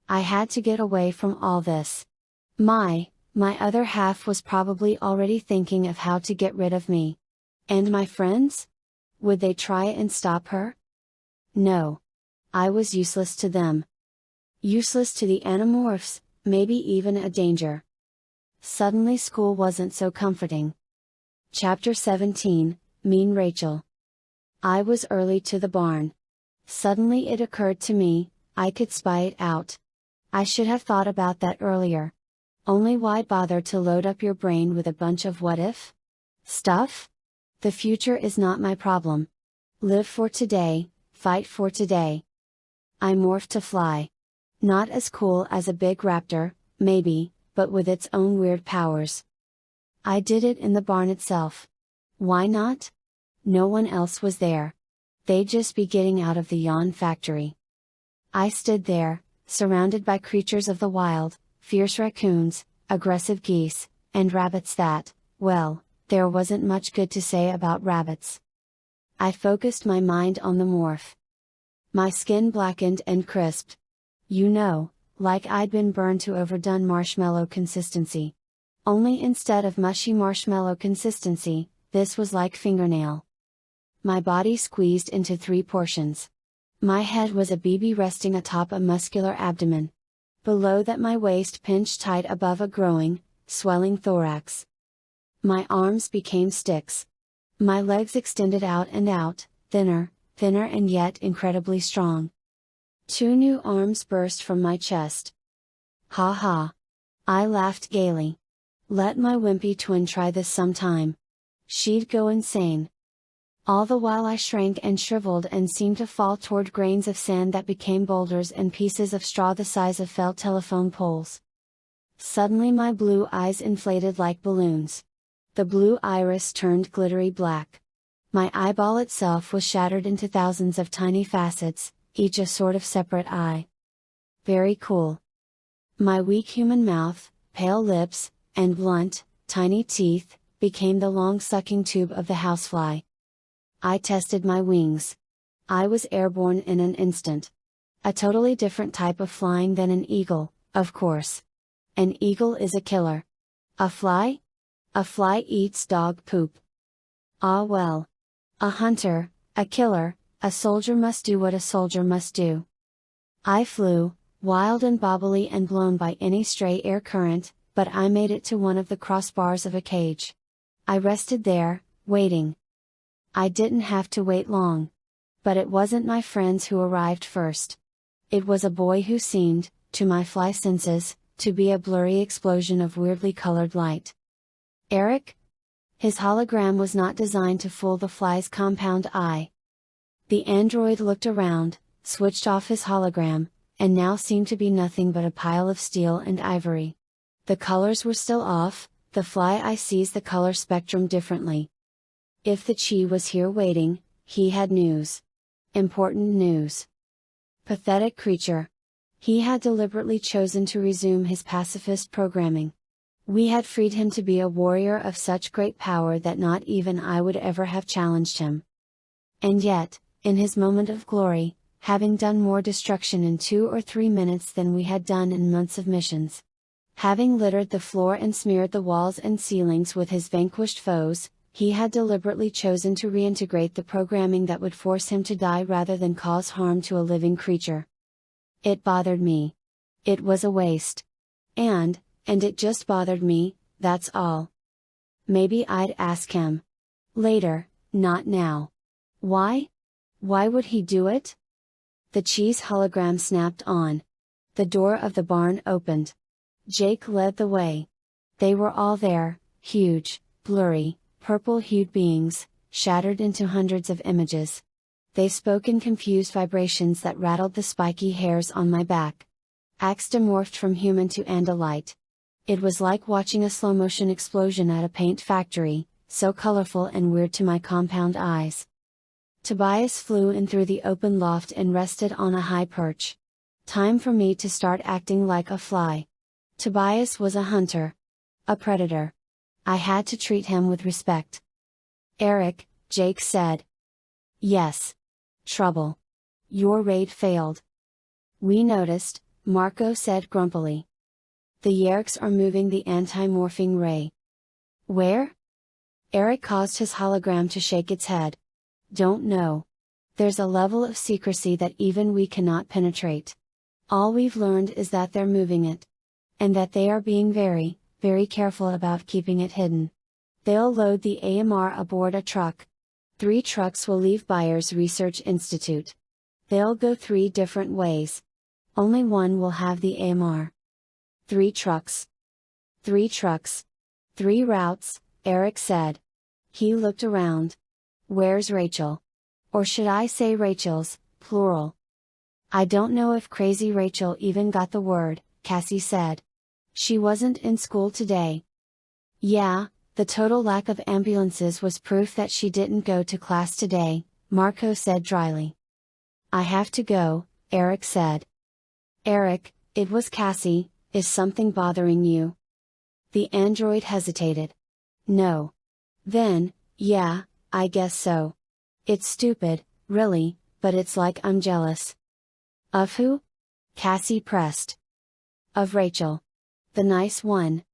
I had to get away from all this. My My other half was probably already thinking of how to get rid of me. And my friends? Would they try and stop her? No. I was useless to them. Useless to the Animorphs, maybe even a danger. Suddenly school wasn't so comforting. Chapter 17, Mean Rachel. I was early to the barn. Suddenly it occurred to me, I could spy it out. I should have thought about that earlier. Only why bother to load up your brain with a bunch of what if stuff? The future is not my problem. Live for today, fight for today. I morphed to fly. Not as cool as a big raptor, maybe, but with its own weird powers. I did it in the barn itself. Why not? No one else was there. They'd just be getting out of the yawn factory. I stood there, surrounded by creatures of the wild, fierce raccoons, aggressive geese, and rabbits that, well, there wasn't much good to say about rabbits. I focused my mind on the morph. My skin blackened and crisped. You know, like I'd been burned to overdone marshmallow consistency. Only instead of mushy marshmallow consistency, this was like fingernail. My body squeezed into 3 portions. My head was a BB resting atop a muscular abdomen. Below that my waist pinched tight above a growing, swelling thorax. My arms became sticks. My legs extended out and out, thinner and yet incredibly strong. 2 new arms burst from my chest. Ha ha! I laughed gaily. Let my wimpy twin try this sometime. She'd go insane. All the while I shrank and shriveled and seemed to fall toward grains of sand that became boulders and pieces of straw the size of felt telephone poles. Suddenly my blue eyes inflated like balloons. The blue iris turned glittery black. My eyeball itself was shattered into thousands of tiny facets, each a sort of separate eye. Very cool. My weak human mouth, pale lips, and blunt, tiny teeth, became the long sucking tube of the housefly. I tested my wings. I was airborne in an instant. A totally different type of flying than an eagle, of course. An eagle is a killer. A fly? A fly eats dog poop. Ah well. A hunter, a killer, a soldier must do what a soldier must do. I flew, wild and bobbly and blown by any stray air current, but I made it to one of the crossbars of a cage. I rested there, waiting. I didn't have to wait long. But it wasn't my friends who arrived first. It was a boy who seemed, to my fly senses, to be a blurry explosion of weirdly colored light. Eric? His hologram was not designed to fool the fly's compound eye. The android looked around, switched off his hologram, and now seemed to be nothing but a pile of steel and ivory. The colors were still off, the fly eye sees the color spectrum differently. If the Chi was here waiting, he had news. Important news. Pathetic creature. He had deliberately chosen to resume his pacifist programming. We had freed him to be a warrior of such great power that not even I would ever have challenged him. And yet, in his moment of glory, having done more destruction in 2 or 3 minutes than we had done in months of missions. Having littered the floor and smeared the walls and ceilings with his vanquished foes, he had deliberately chosen to reintegrate the programming that would force him to die rather than cause harm to a living creature. It bothered me. It was a waste. And it just bothered me, that's all. Maybe I'd ask him. Later, not now. Why? Why would he do it? The Chi's hologram snapped on. The door of the barn opened. Jake led the way. They were all there, huge, blurry, purple-hued beings, shattered into hundreds of images. They spoke in confused vibrations that rattled the spiky hairs on my back. Ax demorphed from human to Andalite. It was like watching a slow-motion explosion at a paint factory, so colorful and weird to my compound eyes. Tobias flew in through the open loft and rested on a high perch. Time for me to start acting like a fly. Tobias was a hunter. A predator. I had to treat him with respect. Eric, Jake said. Yes. Trouble. Your raid failed. We noticed, Marco said grumpily. The Yerks are moving the anti-morphing ray. Where? Eric caused his hologram to shake its head. Don't know. There's a level of secrecy that even we cannot penetrate. All we've learned is that they're moving it. And that they are being very, very careful about keeping it hidden. They'll load the AMR aboard a truck. 3 trucks will leave Byers Research Institute. They'll go 3 different ways. Only one will have the AMR. 3 trucks. 3 trucks. 3 routes, Eric said. He looked around. Where's Rachel? Or should I say Rachel's, plural? I don't know if Crazy Rachel even got the word, Cassie said. She wasn't in school today. Yeah, the total lack of ambulances was proof that she didn't go to class today, Marco said dryly. I have to go, Eric said. Eric, it was Cassie, is something bothering you? The android hesitated. No. Then, yeah, I guess so. It's stupid, really, but it's like I'm jealous. Of who? Cassie pressed. Of Rachel. The nice one.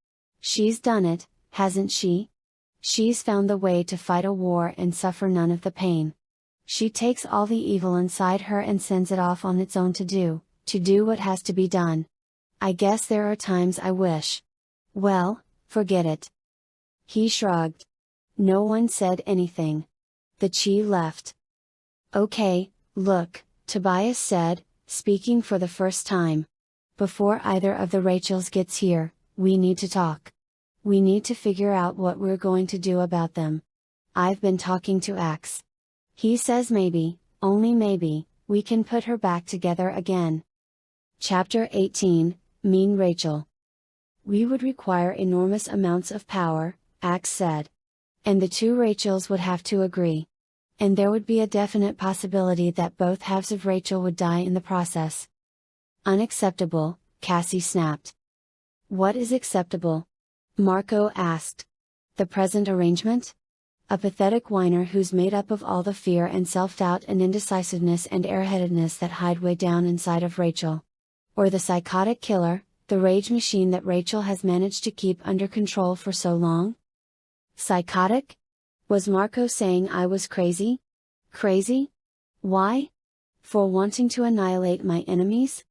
She's done it, hasn't she? She's found the way to fight a war and suffer none of the pain. She takes all the evil inside her and sends it off on its own to do what has to be done. I guess there are times I wish. Well, forget it. He shrugged. No one said anything. The Chi left. Okay, look, Tobias said, speaking for the first time. Before either of the Rachels gets here, we need to talk. We need to figure out what we're going to do about them. I've been talking to Ax. He says maybe, only maybe, we can put her back together again. Chapter 18, Mean Rachel. We would require enormous amounts of power, Ax said. And the 2 Rachels would have to agree. And there would be a definite possibility that both halves of Rachel would die in the process. Unacceptable, Cassie snapped. What is acceptable? Marco asked. The present arrangement? A pathetic whiner who's made up of all the fear and self-doubt and indecisiveness and airheadedness that hide way down inside of Rachel. Or the psychotic killer, the rage machine that Rachel has managed to keep under control for so long? Psychotic? Was Marco saying I was crazy? Crazy? Why? For wanting to annihilate my enemies?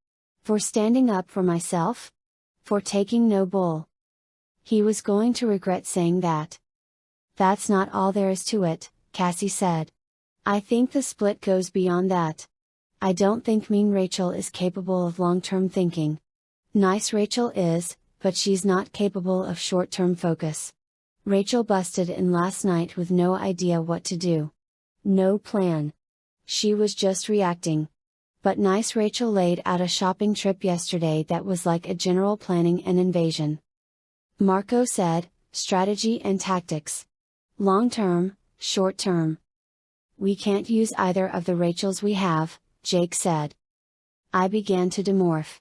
For standing up for myself? For taking no bull? He was going to regret saying that. That's not all there is to it, Cassie said. I think the split goes beyond that. I don't think Mean Rachel is capable of long-term thinking. Nice Rachel is, but she's not capable of short-term focus. Rachel busted in last night with no idea what to do. No plan. She was just reacting. But nice Rachel laid out a shopping trip yesterday that was like a general planning an invasion. Marco said, strategy and tactics. Long term, short term. We can't use either of the Rachels we have, Jake said. I began to demorph.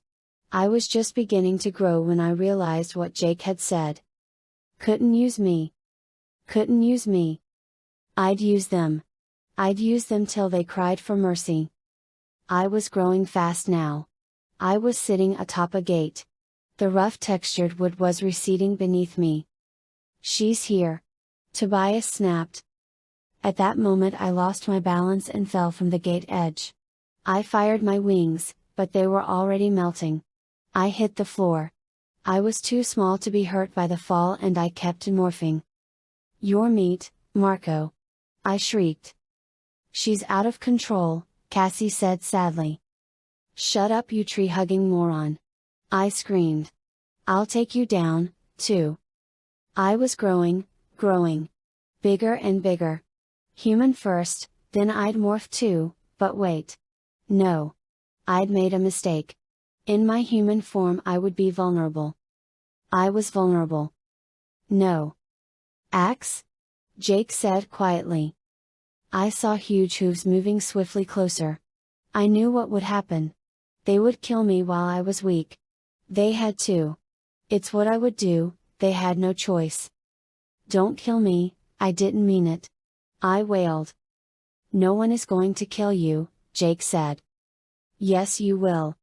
I was just beginning to grow when I realized what Jake had said. Couldn't use me. Couldn't use me. I'd use them. I'd use them till they cried for mercy. I was growing fast now. I was sitting atop a gate. The rough textured wood was receding beneath me. She's here. Tobias snapped. At that moment I lost my balance and fell from the gate edge. I fired my wings, but they were already melting. I hit the floor. I was too small to be hurt by the fall and I kept morphing. Your meat, Marco. I shrieked. She's out of control, Cassie said sadly. Shut up you tree-hugging moron. I screamed. I'll take you down, too. I was growing. Bigger and bigger. Human first, then I'd morph too, but wait. No. I'd made a mistake. In my human form I would be vulnerable. I was vulnerable. No. Ax? Jake said quietly. I saw huge hooves moving swiftly closer. I knew what would happen. They would kill me while I was weak. They had to. It's what I would do, they had no choice. Don't kill me, I didn't mean it. I wailed. No one is going to kill you, Jake said. Yes you will.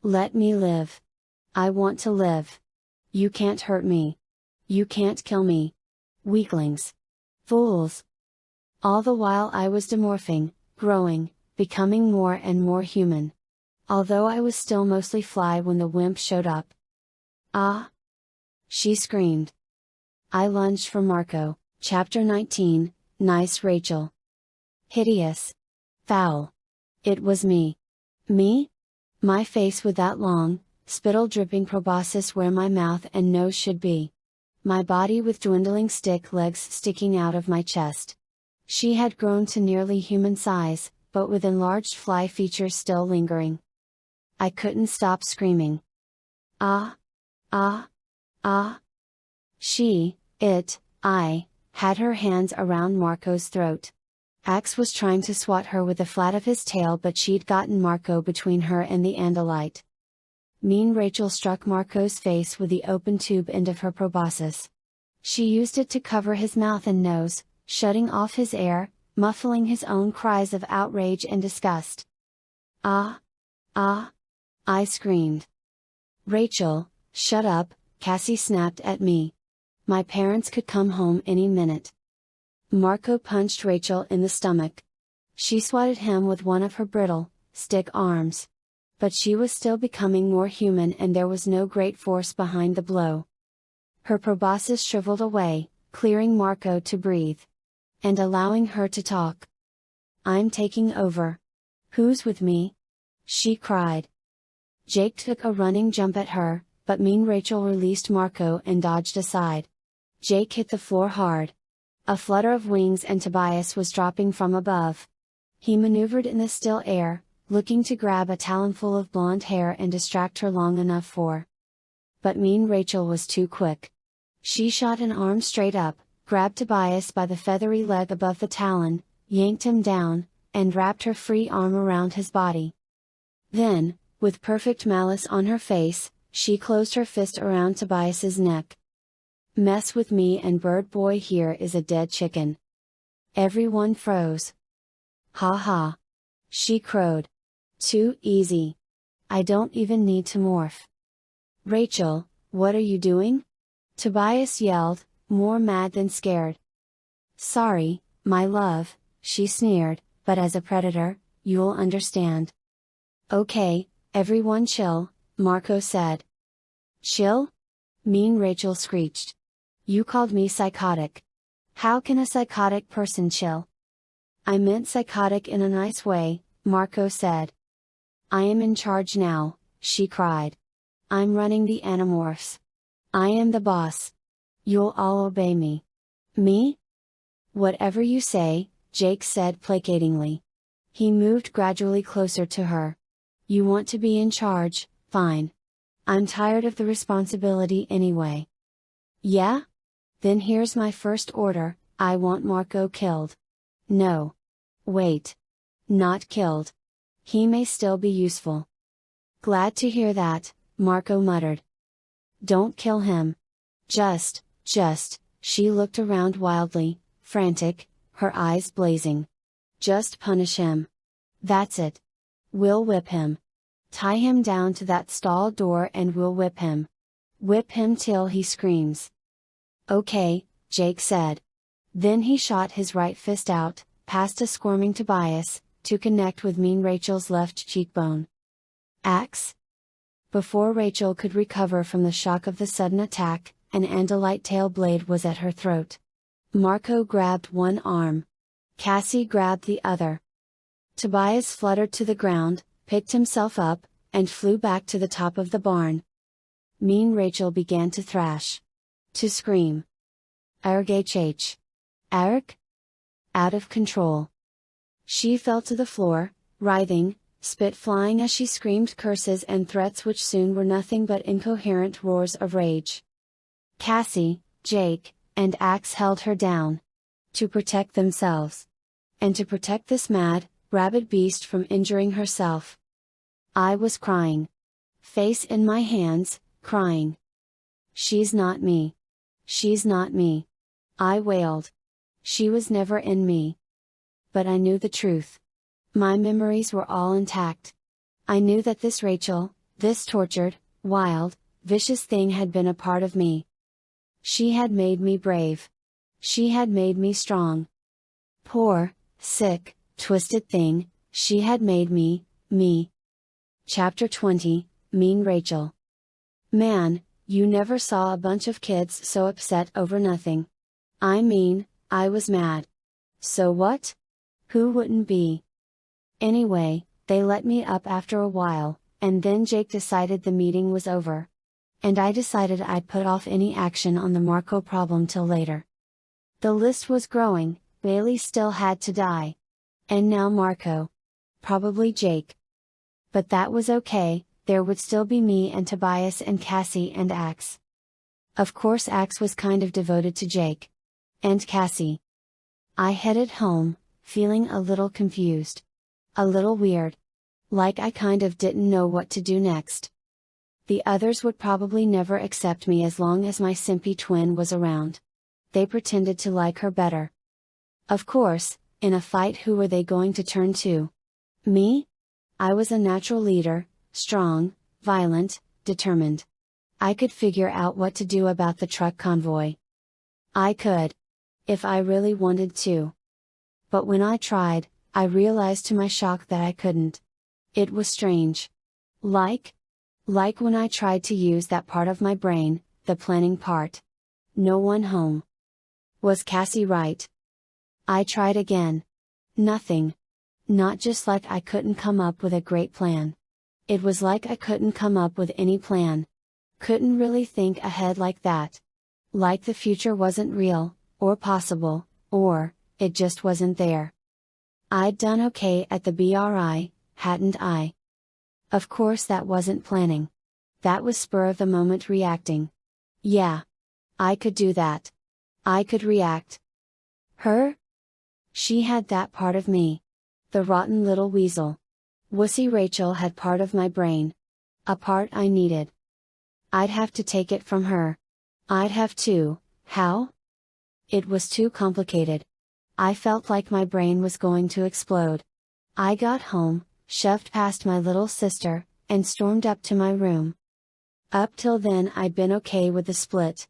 Let me live. I want to live. You can't hurt me. You can't kill me. Weaklings. Fools. All the while I was demorphing, growing, becoming more and more human. Although I was still mostly fly when the wimp showed up. Ah! She screamed. I lunged for Marco. Chapter 19, Nice Rachel. Hideous. Foul. It was me. Me? My face with that long, spittle dripping proboscis where my mouth and nose should be. My body with dwindling stick legs sticking out of my chest. She had grown to nearly human size, but with enlarged fly features still lingering. I couldn't stop screaming. Ah! Ah! Ah! I, had her hands around Marco's throat. Ax was trying to swat her with the flat of his tail, but she'd gotten Marco between her and the Andalite. Mean Rachel struck Marco's face with the open tube end of her proboscis. She used it to cover his mouth and nose, shutting off his air, muffling his own cries of outrage and disgust. Ah! Ah! I screamed. Rachel, shut up, Cassie snapped at me. My parents could come home any minute. Marco punched Rachel in the stomach. She swatted him with one of her brittle, stick arms. But she was still becoming more human and there was no great force behind the blow. Her proboscis shriveled away, clearing Marco to breathe. And allowing her to talk. I'm taking over. Who's with me? She cried. Jake took a running jump at her, but Mean Rachel released Marco and dodged aside. Jake hit the floor hard. A flutter of wings and Tobias was dropping from above. He maneuvered in the still air, looking to grab a talonful of blonde hair and distract her long enough for. But Mean Rachel was too quick. She shot an arm straight up, grabbed Tobias by the feathery leg above the talon, yanked him down, and wrapped her free arm around his body. Then, with perfect malice on her face, she closed her fist around Tobias's neck. Mess with me and Bird Boy here is a dead chicken. Everyone froze. Ha ha. She crowed. Too easy. I don't even need to morph. Rachel, what are you doing? Tobias yelled, more mad than scared. Sorry, my love, she sneered, but as a predator, you'll understand. Okay, everyone chill, Marco said. Chill? Mean Rachel screeched. You called me psychotic. How can a psychotic person chill? I meant psychotic in a nice way, Marco said. I am in charge now, she cried. I'm running the Animorphs. I am the boss. You'll all obey me. Me? Whatever you say, Jake said placatingly. He moved gradually closer to her. You want to be in charge, fine. I'm tired of the responsibility anyway. Yeah? Then here's my first order, I want Marco killed. No. Wait. Not killed. He may still be useful. Glad to hear that, Marco muttered. Don't kill him. Just, she looked around wildly, frantic, her eyes blazing. Just punish him. That's it. We'll whip him. Tie him down to that stall door and we'll whip him. Whip him till he screams. Okay, Jake said. Then he shot his right fist out, past a squirming Tobias, to connect with Mean Rachel's left cheekbone. Axe? Before Rachel could recover from the shock of the sudden attack, an Andalite tail blade was at her throat. Marco grabbed one arm. Cassie grabbed the other. Tobias fluttered to the ground, picked himself up, and flew back to the top of the barn. Mean Rachel began to thrash. To scream. Argh. Arg? Out of control. She fell to the floor, writhing, spit flying as she screamed curses and threats which soon were nothing but incoherent roars of rage. Cassie, Jake, and Ax held her down. To protect themselves. And to protect this mad, rabid beast from injuring herself. I was crying. Face in my hands, crying. She's not me. She's not me. I wailed. She was never in me. But I knew the truth. My memories were all intact. I knew that this Rachel, this tortured, wild, vicious thing had been a part of me. She had made me brave. She had made me strong. Poor, sick, twisted thing, she had made me, me. Chapter 20, Mean Rachel. Man, you never saw a bunch of kids so upset over nothing. I mean, I was mad. So what? Who wouldn't be? Anyway, they let me up after a while, and then Jake decided the meeting was over. And I decided I'd put off any action on the Marco problem till later. The list was growing, Bailey still had to die. And now Marco. Probably Jake. But that was okay, there would still be me and Tobias and Cassie and Ax. Of course Ax was kind of devoted to Jake. And Cassie. I headed home, feeling a little confused. A little weird. Like I kind of didn't know what to do next. The others would probably never accept me as long as my simpy twin was around. They pretended to like her better. Of course, in a fight who were they going to turn to? Me? I was a natural leader, strong, violent, determined. I could figure out what to do about the truck convoy. I could. If I really wanted to. But when I tried, I realized to my shock that I couldn't. It was strange. Like when I tried to use that part of my brain, the planning part. No one home. Was Cassie right? I tried again. Nothing. Not just like I couldn't come up with a great plan. It was like I couldn't come up with any plan. Couldn't really think ahead like that. Like the future wasn't real, or possible, or, it just wasn't there. I'd done okay at the BRI, hadn't I? Of course that wasn't planning. That was spur of the moment reacting. Yeah. I could do that. I could react. Her? She had that part of me. The rotten little weasel. Wussy Rachel had part of my brain. A part I needed. I'd have to take it from her. I'd have to, how? It was too complicated. I felt like my brain was going to explode. I got home, shoved past my little sister, and stormed up to my room. Up till then I'd been okay with the split.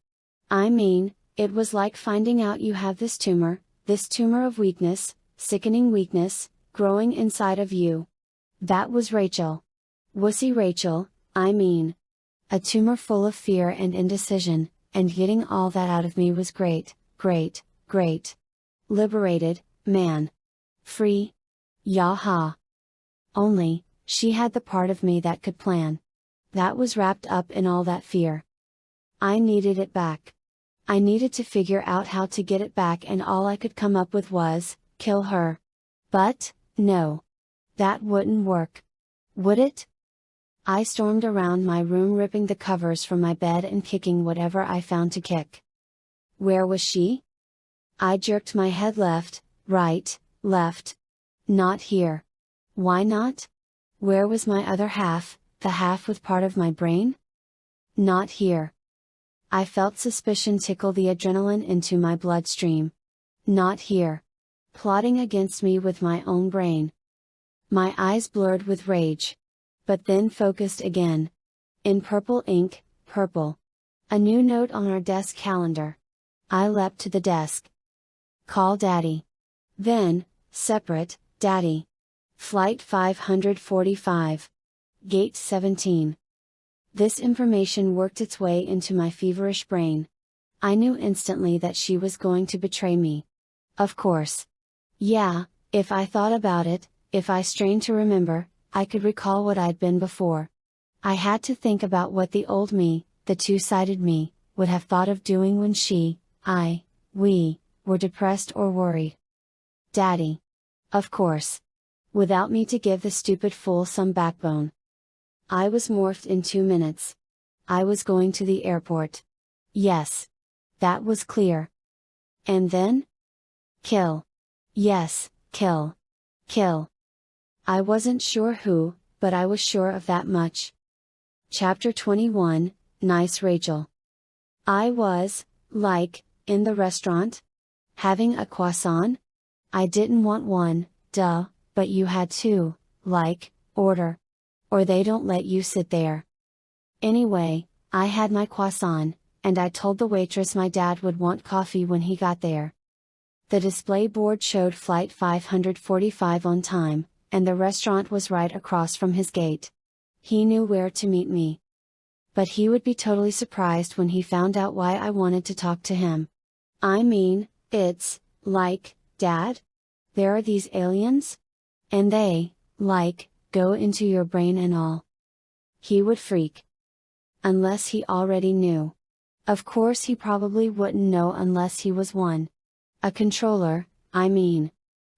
I mean, it was like finding out you have this tumor of weakness, sickening weakness, growing inside of you. That was Rachel. Wussy Rachel, I mean. A tumor full of fear and indecision, and getting all that out of me was great, great, great. Liberated, man. Free. Yaha. Only, she had the part of me that could plan. That was wrapped up in all that fear. I needed it back. I needed to figure out how to get it back, and all I could come up with was, kill her. But, no. That wouldn't work. Would it? I stormed around my room, ripping the covers from my bed and kicking whatever I found to kick. Where was she? I jerked my head left, right, left. Not here. Why not? Where was my other half, the half with part of my brain? Not here. I felt suspicion tickle the adrenaline into my bloodstream. Not here. Plotting against me with my own brain. My eyes blurred with rage. But then focused again. In purple ink, purple. A new note on our desk calendar. I leapt to the desk. Call Daddy. Then, separate, Daddy. Flight 545. Gate 17. This information worked its way into my feverish brain. I knew instantly that she was going to betray me. Of course. Yeah, if I thought about it, if I strained to remember, I could recall what I'd been before. I had to think about what the old me, the two-sided me, would have thought of doing when we, were depressed or worried. Daddy. Of course. Without me to give the stupid fool some backbone. I was morphed in 2 minutes. I was going to the airport. Yes. That was clear. And then? Kill. Yes, kill. Kill. I wasn't sure who, but I was sure of that much. Chapter 21, Nice Rachel. I was, in the restaurant? Having a croissant? I didn't want one, duh, but you had to, order. Or they don't let you sit there. Anyway, I had my croissant, and I told the waitress my dad would want coffee when he got there. The display board showed flight 545 on time, and the restaurant was right across from his gate. He knew where to meet me. But he would be totally surprised when he found out why I wanted to talk to him. I mean, it's, like, Dad? There are these aliens? And they, like, go into your brain and all. He would freak. Unless he already knew. Of course he probably wouldn't know unless he was one. A controller, I mean.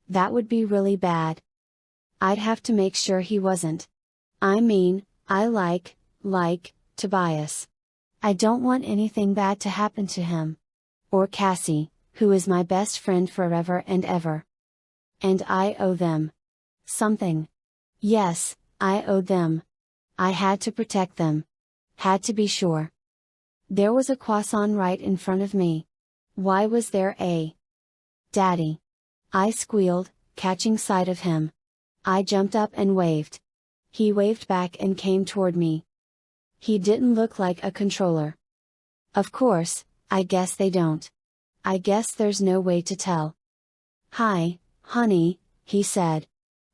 That would be really bad. I'd have to make sure he wasn't. I mean, I like, Tobias. I don't want anything bad to happen to him. Or Cassie, who is my best friend forever and ever. And I owe them something. Yes, I owed them. I had to protect them. Had to be sure. There was a croissant right in front of me. Why was there a Daddy? I squealed, catching sight of him. I jumped up and waved. He waved back and came toward me. He didn't look like a controller. Of course, I guess they don't. I guess there's no way to tell. Hi, honey, he said.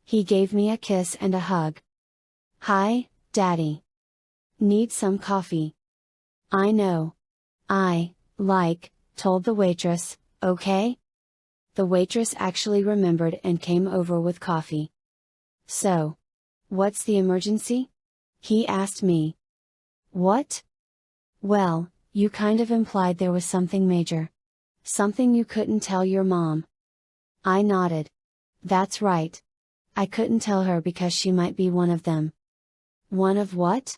He gave me a kiss and a hug. Hi, Daddy. Need some coffee? I know. I, told the waitress, okay? The waitress actually remembered and came over with coffee. So, what's the emergency? He asked me. What? Well, you kind of implied there was something major. Something you couldn't tell your mom. I nodded. That's right. I couldn't tell her because she might be one of them. One of what?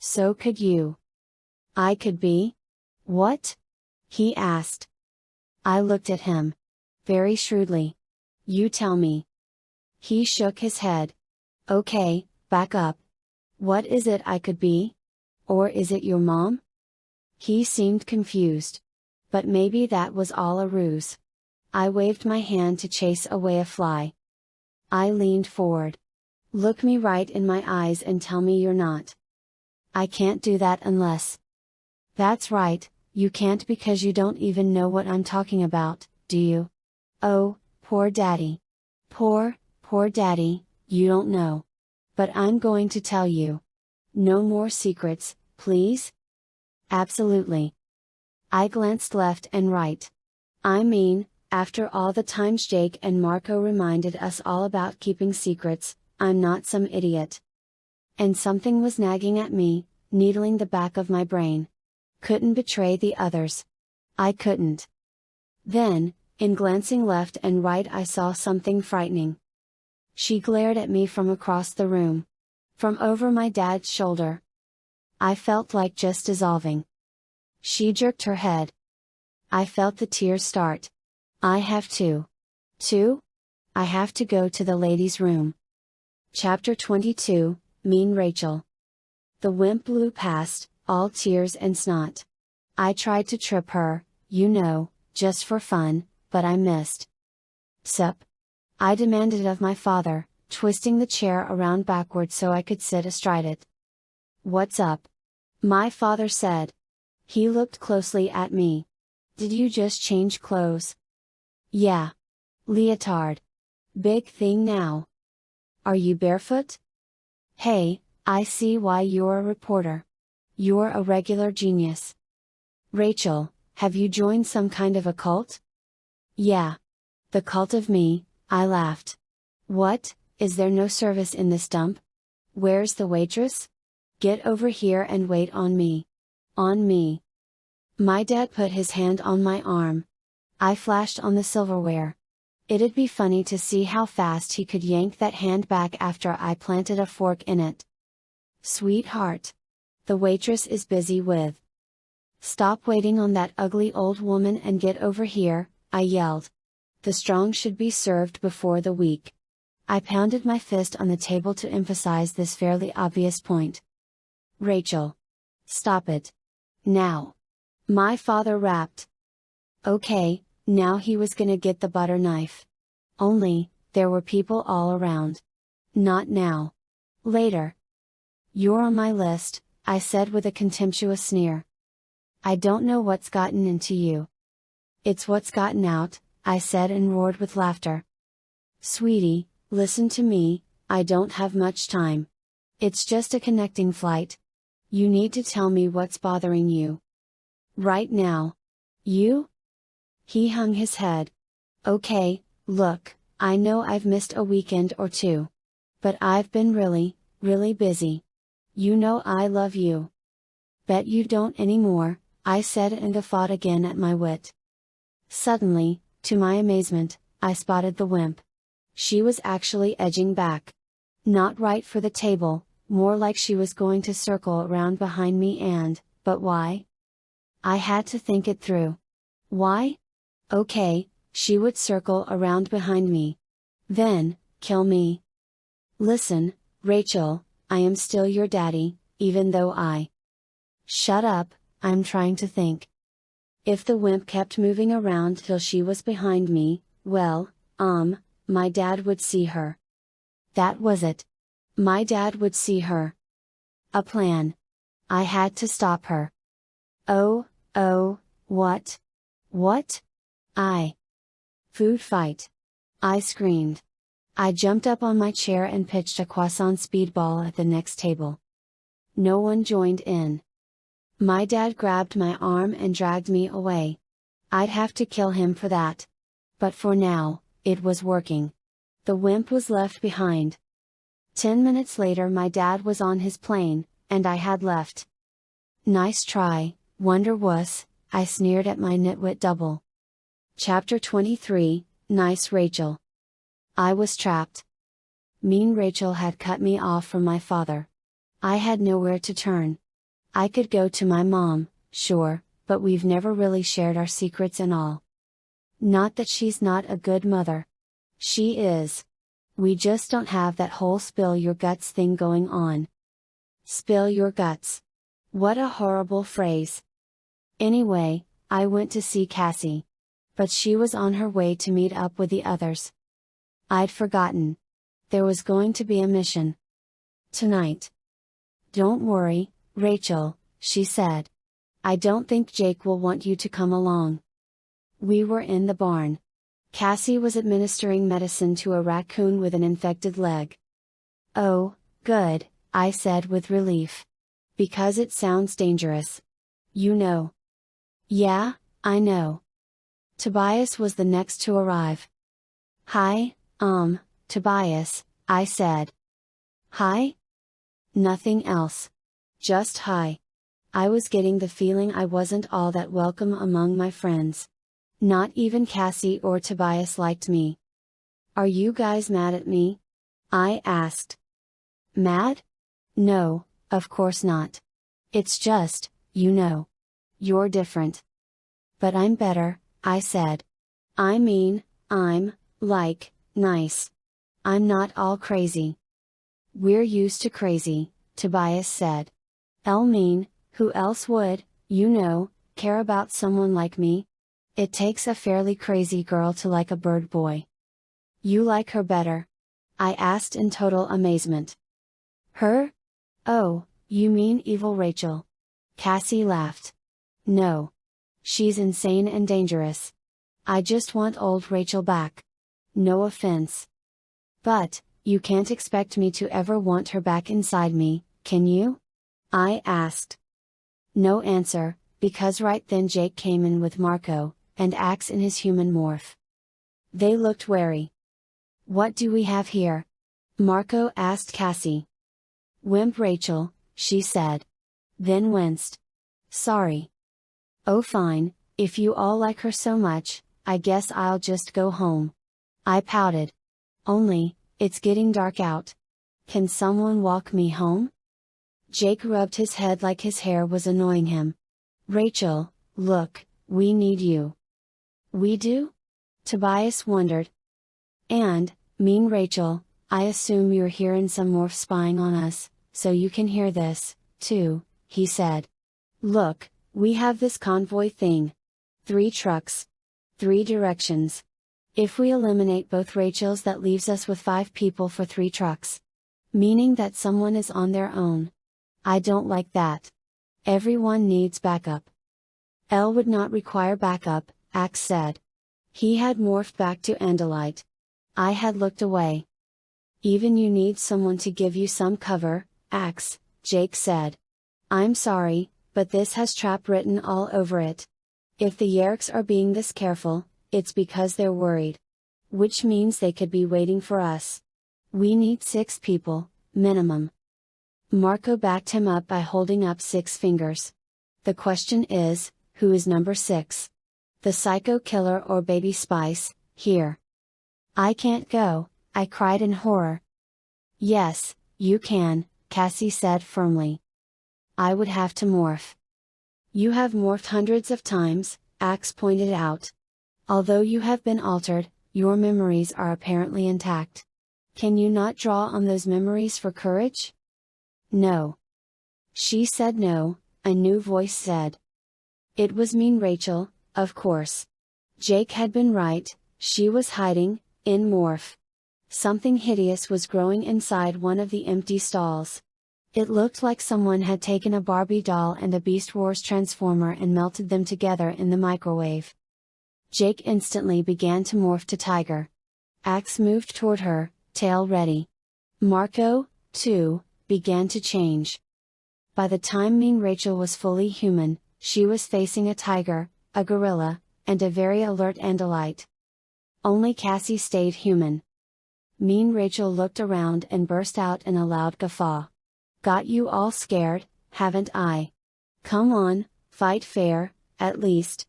So could you. I could be? What? He asked. I looked at him. Very shrewdly. You tell me. He shook his head. Okay, back up. What is it I could be? Or is it your mom? He seemed confused. But maybe that was all a ruse. I waved my hand to chase away a fly. I leaned forward. Look me right in my eyes and tell me you're not. I can't do that unless. That's right, you can't because you don't even know what I'm talking about, do you? Oh, poor Daddy. Poor Daddy, you don't know. But I'm going to tell you. No more secrets, please? Absolutely. I glanced left and right. I mean, after all the times Jake and Marco reminded us all about keeping secrets, I'm not some idiot. And something was nagging at me, needling the back of my brain. Couldn't betray the others. I couldn't. Then, in glancing left and right, I saw something frightening. She glared at me from across the room. From over my dad's shoulder. I felt like just dissolving. She jerked her head. I felt the tears start. I have to. I have to go to the ladies' room. Chapter 22, Mean Rachel. The wimp blew past, all tears and snot. I tried to trip her, you know, just for fun, but I missed. Sup? I demanded of my father, twisting the chair around backward so I could sit astride it. What's up? My father said. He looked closely at me. Did you just change clothes? Yeah. Leotard. Big thing now. Are you barefoot? Hey, I see why you're a reporter. You're a regular genius. Rachel, have you joined some kind of a cult? Yeah. The cult of me, I laughed. What, is there no service in this dump? Where's the waitress? Get over here and wait on me. On me. My dad put his hand on my arm. I flashed on the silverware. It'd be funny to see how fast he could yank that hand back after I planted a fork in it. Sweetheart. The waitress is busy with. Stop waiting on that ugly old woman and get over here, I yelled. The strong should be served before the weak. I pounded my fist on the table to emphasize this fairly obvious point. Rachel. Stop it. Now. My father rapped. Okay, now he was gonna get the butter knife. Only, there were people all around. Not now. Later. You're on my list, I said with a contemptuous sneer. I don't know what's gotten into you. It's what's gotten out, I said and roared with laughter. Sweetie, listen to me, I don't have much time. It's just a connecting flight. You need to tell me what's bothering you. Right now. You? He hung his head. Okay, look, I know I've missed a weekend or two. But I've been really, really busy. You know I love you. Bet you don't anymore, I said and guffawed again at my wit. Suddenly, to my amazement, I spotted the wimp. She was actually edging back. Not right for the table, more like she was going to circle around behind me but why? I had to think it through. Why? Okay, she would circle around behind me. Then, kill me. Listen, Rachel, I am still your daddy, even though I. Shut up, I'm trying to think. If the wimp kept moving around till she was behind me, well, my dad would see her. That was it. My dad would see her. A plan. I had to stop her. Oh, what? What? Food fight. I screamed. I jumped up on my chair and pitched a croissant speedball at the next table. No one joined in. My dad grabbed my arm and dragged me away. I'd have to kill him for that. But for now, it was working. The wimp was left behind. 10 minutes later my dad was on his plane, and I had left. Nice try, Wonder Wuss, I sneered at my nitwit double. Chapter 23, Nice Rachel. I was trapped. Mean Rachel had cut me off from my father. I had nowhere to turn. I could go to my mom, sure, but we've never really shared our secrets and all. Not that she's not a good mother. She is. We just don't have that whole spill your guts thing going on. Spill your guts. What a horrible phrase. Anyway, I went to see Cassie. But she was on her way to meet up with the others. I'd forgotten. There was going to be a mission. Tonight. Don't worry, Rachel, she said. I don't think Jake will want you to come along. We were in the barn. Cassie was administering medicine to a raccoon with an infected leg. Oh, good, I said with relief. Because it sounds dangerous. You know. Yeah, I know. Tobias was the next to arrive. Hi, Tobias, I said. Hi? Nothing else. Just hi. I was getting the feeling I wasn't all that welcome among my friends. Not even Cassie or Tobias liked me. Are you guys mad at me? I asked. Mad? No, of course not. It's just, you know. You're different. But I'm better, I said. I mean, I'm, like, nice. I'm not all crazy. We're used to crazy, Tobias said. Mean, who else would, you know, care about someone like me? It takes a fairly crazy girl to like a bird boy. You like her better? I asked in total amazement. Her? Oh, you mean evil Rachel? Cassie laughed. No. She's insane and dangerous. I just want old Rachel back. No offense. But, you can't expect me to ever want her back inside me, can you? I asked. No answer, because right then Jake came in with Marco, and Ax in his human morph. They looked wary. What do we have here? Marco asked Cassie. Wimp Rachel, she said. Then winced. Sorry. Oh fine, if you all like her so much, I guess I'll just go home. I pouted. Only, it's getting dark out. Can someone walk me home? Jake rubbed his head like his hair was annoying him. Rachel, look, we need you. We do? Tobias wondered. And, mean Rachel, I assume you're hearing some morph spying on us, so you can hear this, too, he said. Look, we have this convoy thing. 3 trucks. 3 directions. If we eliminate both Rachels, that leaves us with 5 people for 3 trucks. Meaning that someone is on their own. I don't like that. Everyone needs backup. L would not require backup, Ax said. He had morphed back to Andalite. I had looked away. Even you need someone to give you some cover, Ax, Jake said. I'm sorry, but this has trap written all over it. If the Yerks are being this careful, it's because they're worried. Which means they could be waiting for us. We need 6 people, minimum. Marco backed him up by holding up 6 fingers. The question is, who is number 6? The psycho killer or Baby Spice, here? I can't go, I cried in horror. Yes, you can, Cassie said firmly. I would have to morph. You have morphed hundreds of times, Ax pointed out. Although you have been altered, your memories are apparently intact. Can you not draw on those memories for courage? No. She said no, a new voice said. It was mean Rachel, of course. Jake had been right, she was hiding, in morph. Something hideous was growing inside one of the empty stalls. It looked like someone had taken a Barbie doll and a Beast Wars transformer and melted them together in the microwave. Jake instantly began to morph to tiger. Ax moved toward her, tail ready. Marco, too, began to change. By the time mean Rachel was fully human, she was facing a tiger, a gorilla, and a very alert Andalite. Only Cassie stayed human. Mean Rachel looked around and burst out in a loud guffaw. Got you all scared, haven't I? Come on, fight fair, at least.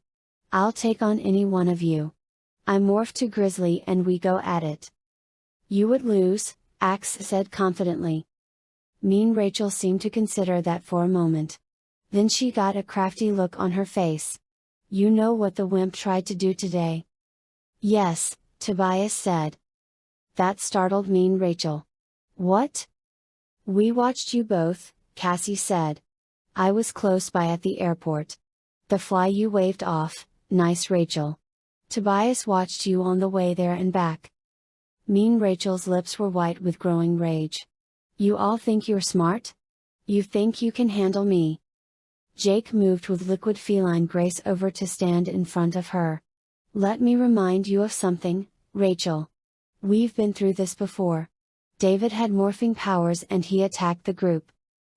I'll take on any one of you. I morph to Grizzly and we go at it. You would lose, Ax said confidently. Mean Rachel seemed to consider that for a moment. Then she got a crafty look on her face. You know what the wimp tried to do today? Yes, Tobias said. That startled Mean Rachel. What? We watched you both, Cassie said. I was close by at the airport. The fly you waved off, nice Rachel. Tobias watched you on the way there and back. Mean Rachel's lips were white with growing rage. You all think you're smart? You think you can handle me? Jake moved with liquid feline grace over to stand in front of her. Let me remind you of something, Rachel. We've been through this before. David had morphing powers and he attacked the group.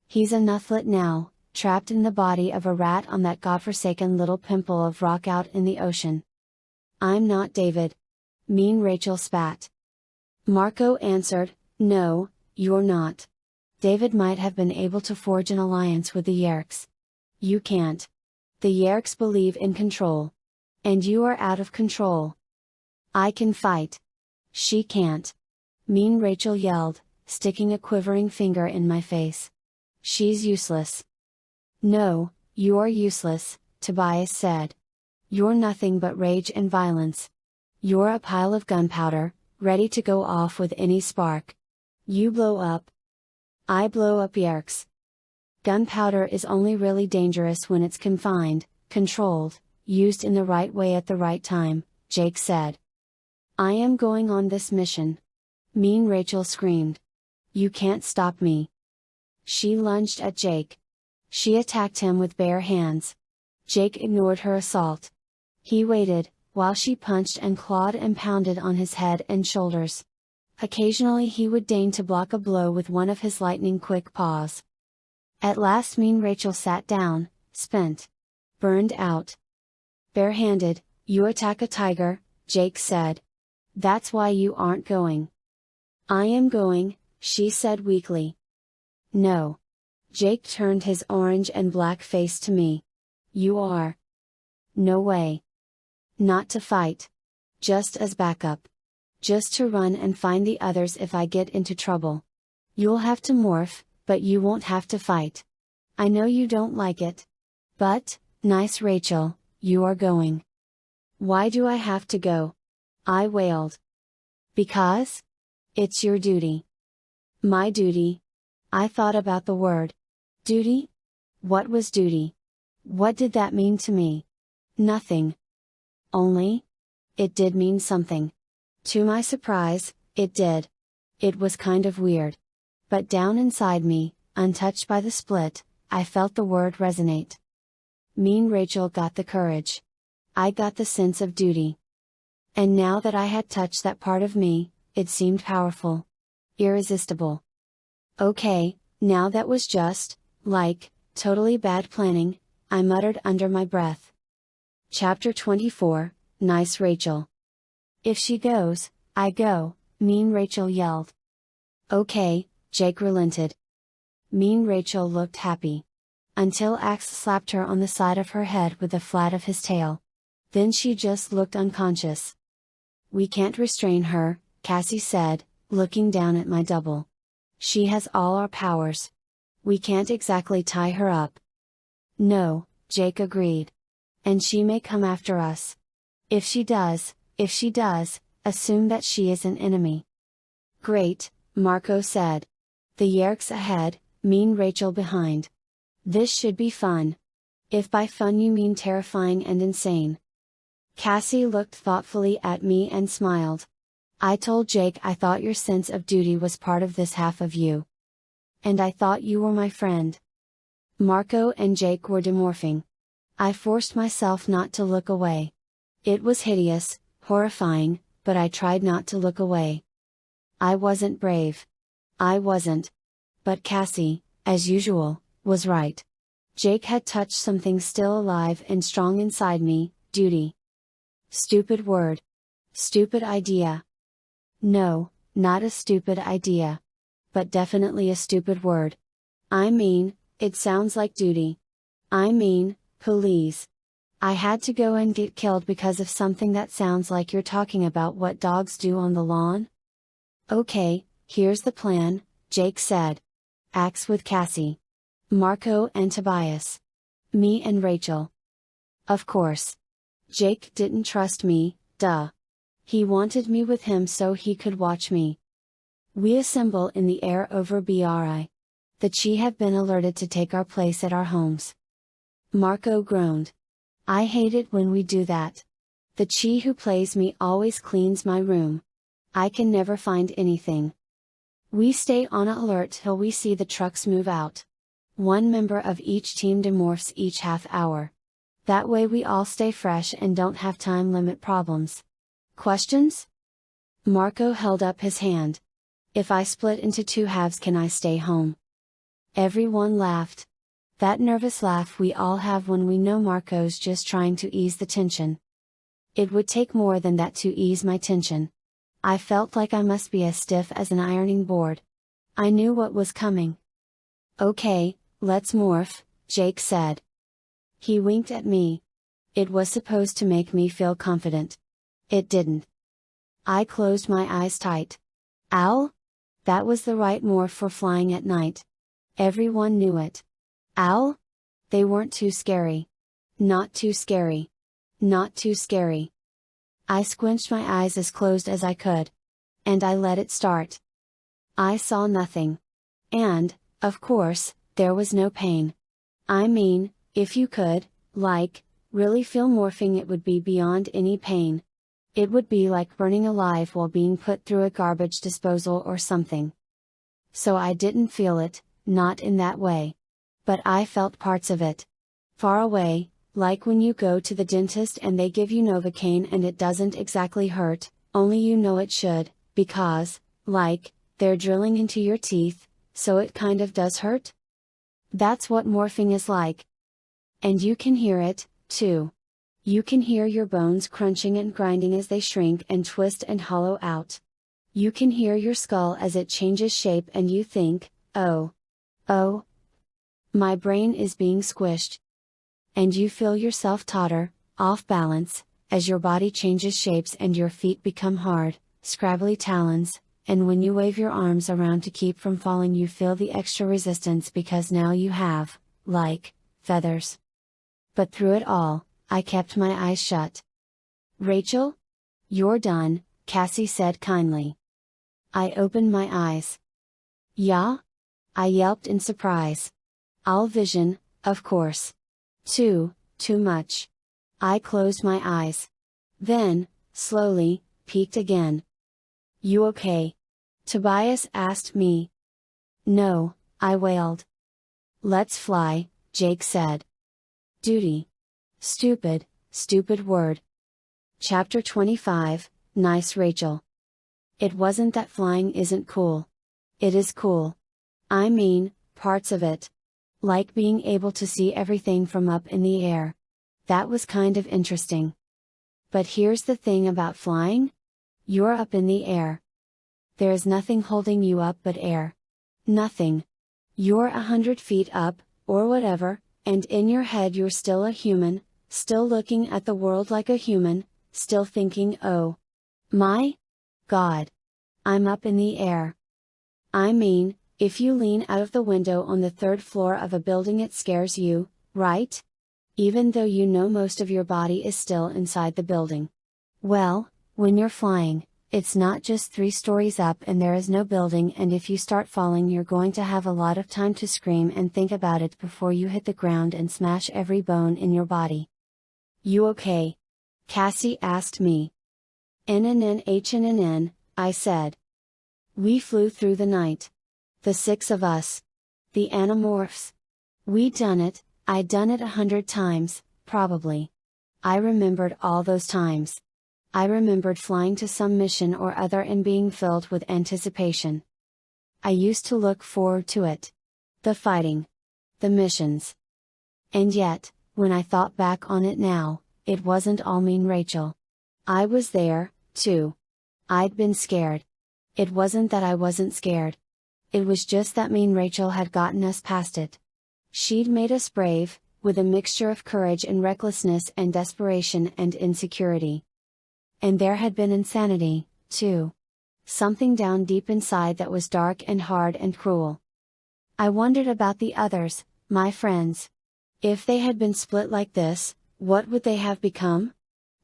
He's a Nuthlet now, trapped in the body of a rat on that godforsaken little pimple of rock out in the ocean. I'm not David. Mean Rachel spat. Marco answered, no, you're not. David might have been able to forge an alliance with the Yerks. You can't. The Yerks believe in control. And you are out of control. I can fight. She can't. Mean Rachel yelled, sticking a quivering finger in my face. She's useless. No, you're useless, Tobias said. You're nothing but rage and violence. You're a pile of gunpowder, ready to go off with any spark. You blow up. I blow up Yerks. Gunpowder is only really dangerous when it's confined, controlled, used in the right way at the right time, Jake said. I am going on this mission. Mean Rachel screamed. You can't stop me. She lunged at Jake. She attacked him with bare hands. Jake ignored her assault. He waited, while she punched and clawed and pounded on his head and shoulders. Occasionally he would deign to block a blow with one of his lightning-quick paws. At last Mean Rachel sat down, spent. Burned out. Barehanded, you attack a tiger, Jake said. That's why you aren't going. I am going, she said weakly. No. Jake turned his orange and black face to me. You are. No way. Not to fight. Just as backup. Just to run and find the others if I get into trouble. You'll have to morph, but you won't have to fight. I know you don't like it. But, nice Rachel, you are going. Why do I have to go? I wailed. Because? It's your duty. My duty? I thought about the word. Duty? What was duty? What did that mean to me? Nothing. Only? It did mean something. To my surprise, it did. It was kind of weird. But down inside me, untouched by the split, I felt the word resonate. Mean Rachel got the courage. I got the sense of duty. And now that I had touched that part of me, it seemed powerful. Irresistible. Okay, now that was just, like, totally bad planning, I muttered under my breath. Chapter 24, Nice Rachel. If she goes, I go, Mean Rachel yelled. Okay, Jake relented. Mean Rachel looked happy. Until Ax slapped her on the side of her head with the flat of his tail. Then she just looked unconscious. We can't restrain her, Cassie said, looking down at my double. She has all our powers. We can't exactly tie her up. No, Jake agreed. And she may come after us. If she does, assume that she is an enemy. Great, Marco said. The Yerks ahead, Mean Rachel behind. This should be fun. If by fun you mean terrifying and insane. Cassie looked thoughtfully at me and smiled. I told Jake I thought your sense of duty was part of this half of you. And I thought you were my friend. Marco and Jake were demorphing. I forced myself not to look away. It was hideous, horrifying, but I tried not to look away. I wasn't brave. I wasn't. But Cassie, as usual, was right. Jake had touched something still alive and strong inside me, duty. Stupid word. Stupid idea. No, not a stupid idea. But definitely a stupid word. I mean, it sounds like duty. I mean, police. I had to go and get killed because of something that sounds like you're talking about what dogs do on the lawn? Okay, here's the plan, Jake said. Ax with Cassie. Marco and Tobias. Me and Rachel. Of course. Jake didn't trust me, duh. He wanted me with him so he could watch me. We assemble in the air over BRI. The Chi have been alerted to take our place at our homes. Marco groaned. I hate it when we do that. The Chi who plays me always cleans my room. I can never find anything. We stay on alert till we see the trucks move out. One member of each team demorphs each half hour. That way we all stay fresh and don't have time limit problems. Questions? Marco held up his hand. If I split into two halves, can I stay home? Everyone laughed. That nervous laugh we all have when we know Marco's just trying to ease the tension. It would take more than that to ease my tension. I felt like I must be as stiff as an ironing board. I knew what was coming. Okay, let's morph, Jake said. He winked at me. It was supposed to make me feel confident. It didn't. I closed my eyes tight. Owl? That was the right morph for flying at night. Everyone knew it. Owl? They weren't too scary. Not too scary. Not too scary. I squinched my eyes as closed as I could. And I let it start. I saw nothing. And, of course, there was no pain. I mean, if you could, like, really feel morphing, it would be beyond any pain. It would be like burning alive while being put through a garbage disposal or something. So I didn't feel it, not in that way. But I felt parts of it. Far away, like when you go to the dentist and they give you Novocaine and it doesn't exactly hurt, only you know it should, because, like, they're drilling into your teeth, so it kind of does hurt? That's what morphing is like. And you can hear it, too. You can hear your bones crunching and grinding as they shrink and twist and hollow out. You can hear your skull as it changes shape and you think, oh. My brain is being squished. And you feel yourself totter, off balance, as your body changes shapes and your feet become hard, scrabbly talons, and when you wave your arms around to keep from falling you feel the extra resistance because now you have, like, feathers. But through it all, I kept my eyes shut. Rachel? You're done, Cassie said kindly. I opened my eyes. Yeah? I yelped in surprise. All vision, of course. Too much. I closed my eyes. Then, slowly, peeked again. You okay? Tobias asked me. No, I wailed. Let's fly, Jake said. Duty. Stupid, stupid word. Chapter 25, Nice Rachel. It wasn't that flying isn't cool. It is cool. I mean, parts of it. Like being able to see everything from up in the air. That was kind of interesting. But here's the thing about flying. You're up in the air. There is nothing holding you up but air. Nothing. You're 100 feet up, or whatever, and in your head you're still a human, still looking at the world like a human, still thinking, oh my God, I'm up in the air. I mean, if you lean out of the window on the third floor of a building it scares you, right? Even though you know most of your body is still inside the building. Well, when you're flying, it's not just 3 stories up and there is no building, and if you start falling you're going to have a lot of time to scream and think about it before you hit the ground and smash every bone in your body. You okay? Cassie asked me. NNN, I said. We flew through the night. The 6 of us. The Animorphs. We done it, I'd done it 100 times, probably. I remembered all those times. I remembered flying to some mission or other and being filled with anticipation. I used to look forward to it. The fighting. The missions. And yet, when I thought back on it now, it wasn't all mean Rachel. I was there, too. I'd been scared. It wasn't that I wasn't scared. It was just that mean Rachel had gotten us past it. She'd made us brave, with a mixture of courage and recklessness and desperation and insecurity. And there had been insanity, too. Something down deep inside that was dark and hard and cruel. I wondered about the others, my friends. If they had been split like this, what would they have become?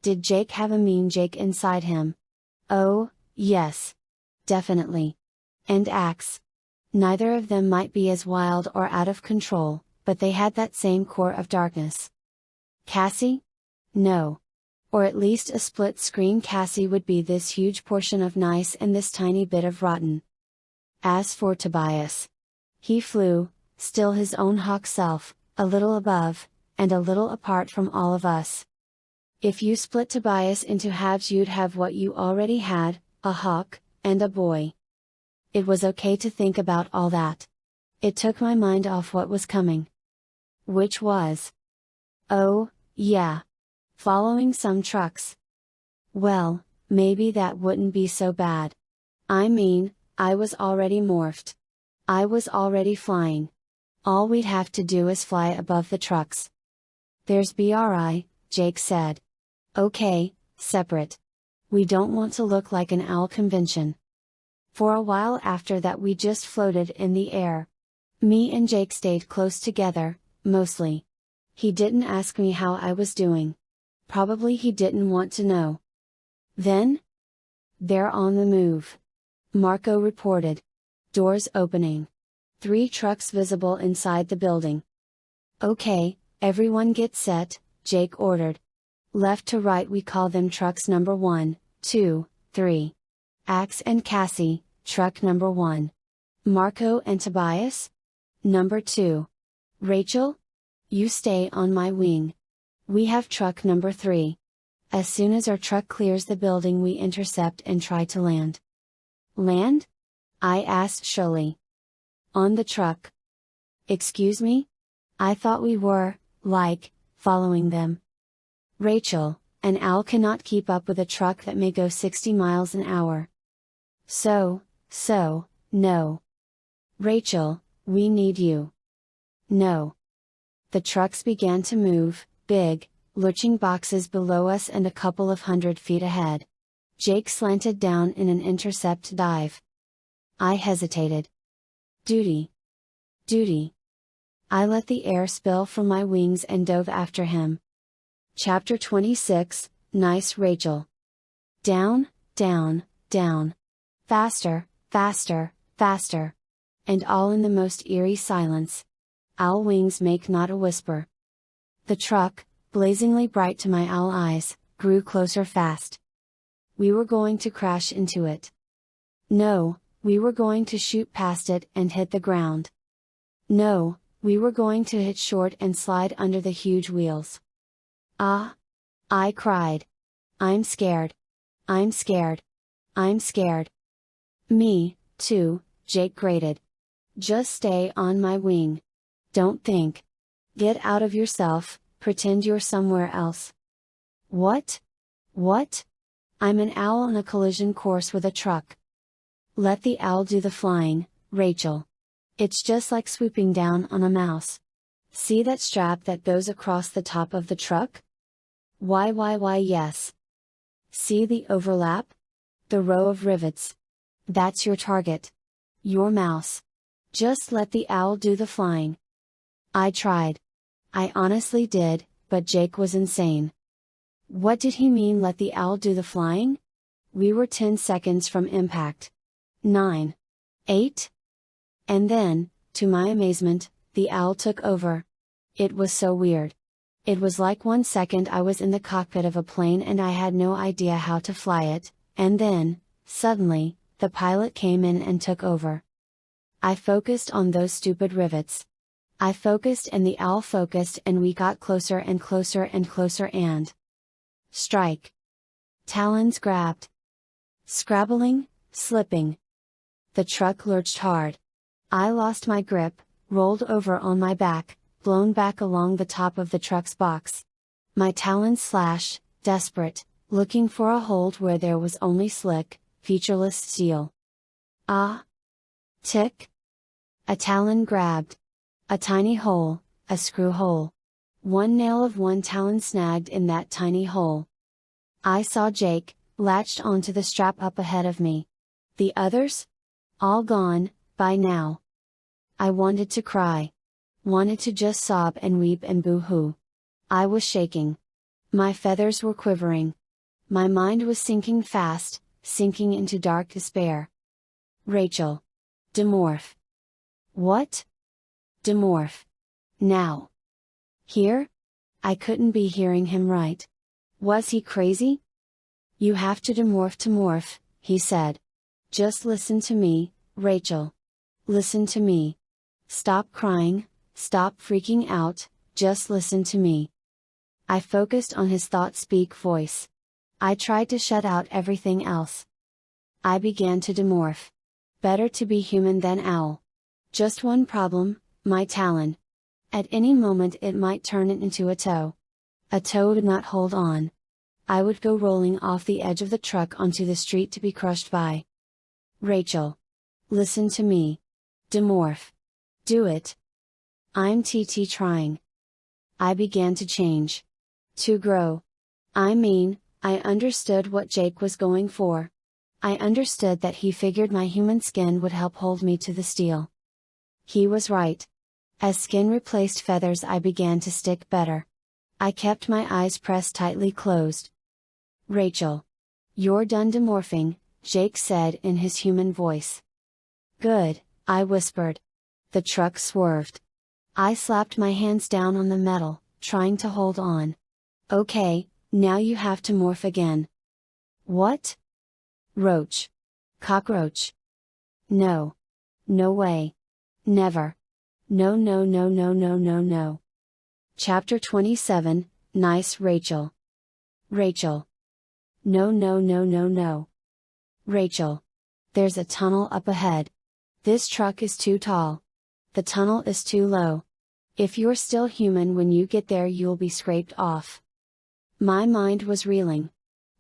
Did Jake have a mean Jake inside him? Oh, yes. Definitely. And Ax. Neither of them might be as wild or out of control, but they had that same core of darkness. Cassie? No. Or at least a split screen Cassie would be this huge portion of nice and this tiny bit of rotten. As for Tobias. He flew, still his own hawk self, a little above, and a little apart from all of us. If you split Tobias into halves you'd have what you already had, a hawk, and a boy. It was okay to think about all that. It took my mind off what was coming. Which was? Oh, yeah. Following some trucks. Well, maybe that wouldn't be so bad. I mean, I was already morphed. I was already flying. All we'd have to do is fly above the trucks. There's BRI, Jake said. Okay, separate. We don't want to look like an owl convention. For a while after that we just floated in the air. Me and Jake stayed close together, mostly. He didn't ask me how I was doing. Probably he didn't want to know. Then? They're on the move. Marco reported. Doors opening. 3 trucks visible inside the building. Okay, everyone get set, Jake ordered. Left to right we call them trucks number 1, 2, 3. Ax and Cassie, truck number 1. Marco and Tobias? Number 2. Rachel? You stay on my wing. We have truck number 3. As soon as our truck clears the building we intercept and try to land. Land? I asked Shirley. On the truck. Excuse me? I thought we were, like, following them. Rachel, an owl cannot keep up with a truck that may go 60 miles an hour. So, no. Rachel, we need you. No. The trucks began to move, big, lurching boxes below us and a couple of 100 feet ahead. Jake slanted down in an intercept dive. I hesitated. Duty. I let the air spill from my wings and dove after him. Chapter 26, Nice Rachel. Down. Faster. And all in the most eerie silence. Owl wings make not a whisper. The truck, blazingly bright to my owl eyes, grew closer fast. We were going to crash into it. No, we were going to shoot past it and hit the ground. No, we were going to hit short and slide under the huge wheels. Ah! I cried. I'm scared. I'm scared. I'm scared. Me, too, Jake grated. Just stay on my wing. Don't think. Get out of yourself, pretend you're somewhere else. What? What? I'm an owl on a collision course with a truck. Let the owl do the flying, Rachel. It's just like swooping down on a mouse. See that strap that goes across the top of the truck? Why, yes. See the overlap? The row of rivets. That's your target. Your mouse. Just let the owl do the flying. I tried. I honestly did, but Jake was insane. What did he mean, let the owl do the flying? We were 10 seconds from impact. 9. 8. And then, to my amazement, the owl took over. It was so weird. It was like 1 second I was in the cockpit of a plane and I had no idea how to fly it, and then, suddenly, the pilot came in and took over. I focused on those stupid rivets. I focused and the owl focused and we got closer and closer and closer and... strike. Talons grabbed. Scrabbling, slipping. The truck lurched hard. I lost my grip, rolled over on my back, blown back along the top of the truck's box. My talons slashed, desperate, looking for a hold where there was only slick, featureless steel. Ah! Tick! A talon grabbed. A tiny hole, a screw hole. One nail of one talon snagged in that tiny hole. I saw Jake, latched onto the strap up ahead of me. The others? All gone, by now. I wanted to cry. Wanted to just sob and weep and boo-hoo. I was shaking. My feathers were quivering. My mind was sinking fast, sinking into dark despair. Rachel. Demorph. What? Demorph. Now. Here? I couldn't be hearing him right. Was he crazy? You have to demorph, he said. Just listen to me, Rachel. Listen to me. Stop crying, stop freaking out, just listen to me. I focused on his thought-speak voice. I tried to shut out everything else. I began to demorph. Better to be human than owl. Just one problem, my talon. At any moment it might turn it into a toe. A toe would not hold on. I would go rolling off the edge of the truck onto the street to be crushed by. Rachel. Listen to me. Demorph. Do it. I'm trying. I began to change. To grow. I mean, I understood what Jake was going for. I understood that he figured my human skin would help hold me to the steel. He was right. As skin replaced feathers, I began to stick better. I kept my eyes pressed tightly closed. Rachel. You're done demorphing, Jake said in his human voice. Good, I whispered. The truck swerved. I slapped my hands down on the metal, trying to hold on. Okay, now you have to morph again. What? Roach. Cockroach. No. No way. Never. No. Chapter 27, Nice Rachel. Rachel. No. Rachel. There's a tunnel up ahead. This truck is too tall. The tunnel is too low. If you're still human when you get there, you'll be scraped off. My mind was reeling.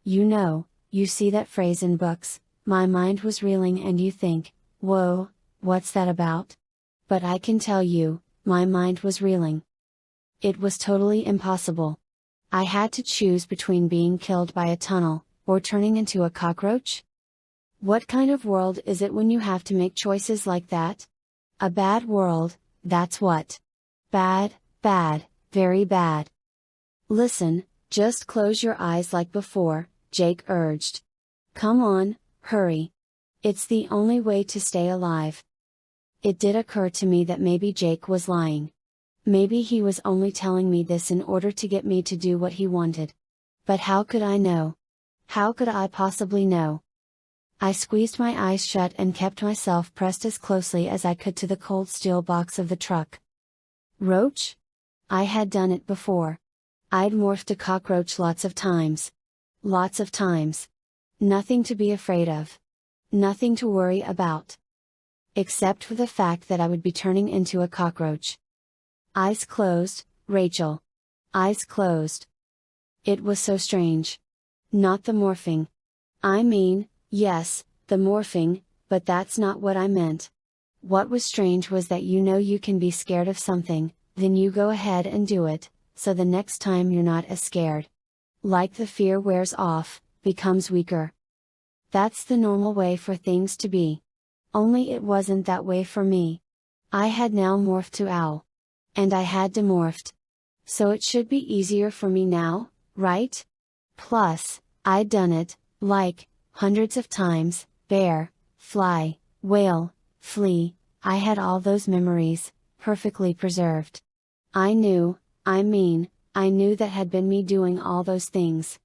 You know, you see that phrase in books, my mind was reeling, and you think, whoa, what's that about? But I can tell you, my mind was reeling. It was totally impossible. I had to choose between being killed by a tunnel, or turning into a cockroach? What kind of world is it when you have to make choices like that? A bad world, that's what. Bad, very bad. Listen, just close your eyes like before, Jake urged. Come on, hurry. It's the only way to stay alive. It did occur to me that maybe Jake was lying. Maybe he was only telling me this in order to get me to do what he wanted. But how could I know? How could I possibly know? I squeezed my eyes shut and kept myself pressed as closely as I could to the cold steel box of the truck. Roach? I had done it before. I'd morphed a cockroach lots of times. Lots of times. Nothing to be afraid of. Nothing to worry about. Except for the fact that I would be turning into a cockroach. Eyes closed, Rachel. Eyes closed. It was so strange. Not the morphing. I mean, yes, the morphing, but that's not what I meant. What was strange was that you can be scared of something, then you go ahead and do it, so the next time you're not as scared. Like the fear wears off, becomes weaker. That's the normal way for things to be. Only it wasn't that way for me. I had now morphed to owl. And I had demorphed. So it should be easier for me now, right? Plus, I'd done it, like, hundreds of times, bear, fly, whale, flea, I had all those memories, perfectly preserved. I knew that had been me doing all those things.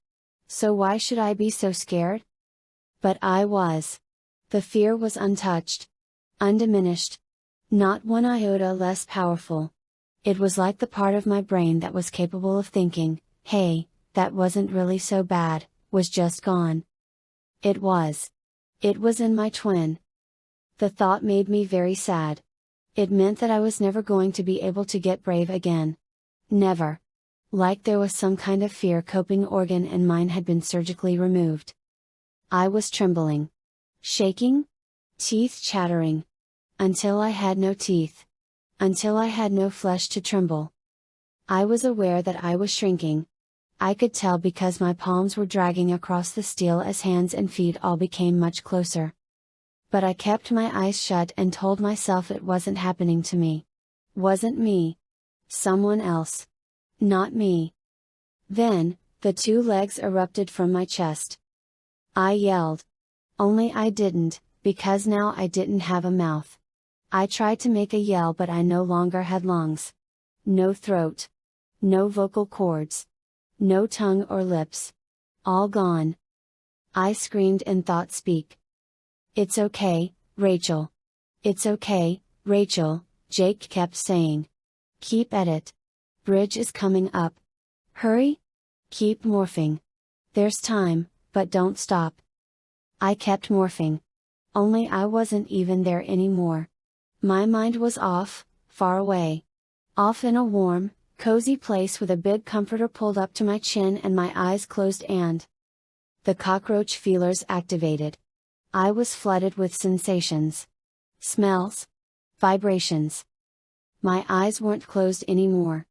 So why should I be so scared? But I was. The fear was untouched. Undiminished. Not one iota less powerful. It was like the part of my brain that was capable of thinking, hey, that wasn't really so bad, was just gone. It was. It was in my twin. The thought made me very sad. It meant that I was never going to be able to get brave again. Never. Like there was some kind of fear coping organ and mine had been surgically removed. I was trembling. Shaking? Teeth chattering. Until I had no teeth. Until I had no flesh to tremble. I was aware that I was shrinking. I could tell because my palms were dragging across the steel as hands and feet all became much closer. But I kept my eyes shut and told myself it wasn't happening to me. Wasn't me. Someone else. Not me. Then, the two legs erupted from my chest. I yelled. Only I didn't, because now I didn't have a mouth. I tried to make a yell but I no longer had lungs. No throat. No vocal cords. No tongue or lips. All gone. I screamed in thought speak. It's okay, Rachel. It's okay, Rachel, Jake kept saying. Keep at it. Bridge is coming up. Hurry? Keep morphing. There's time, but don't stop. I kept morphing. Only I wasn't even there anymore. My mind was off, far away. Off in a warm, cozy place with a big comforter pulled up to my chin and my eyes closed and the cockroach feelers activated. I was flooded with sensations. Smells. Vibrations. My eyes weren't closed anymore.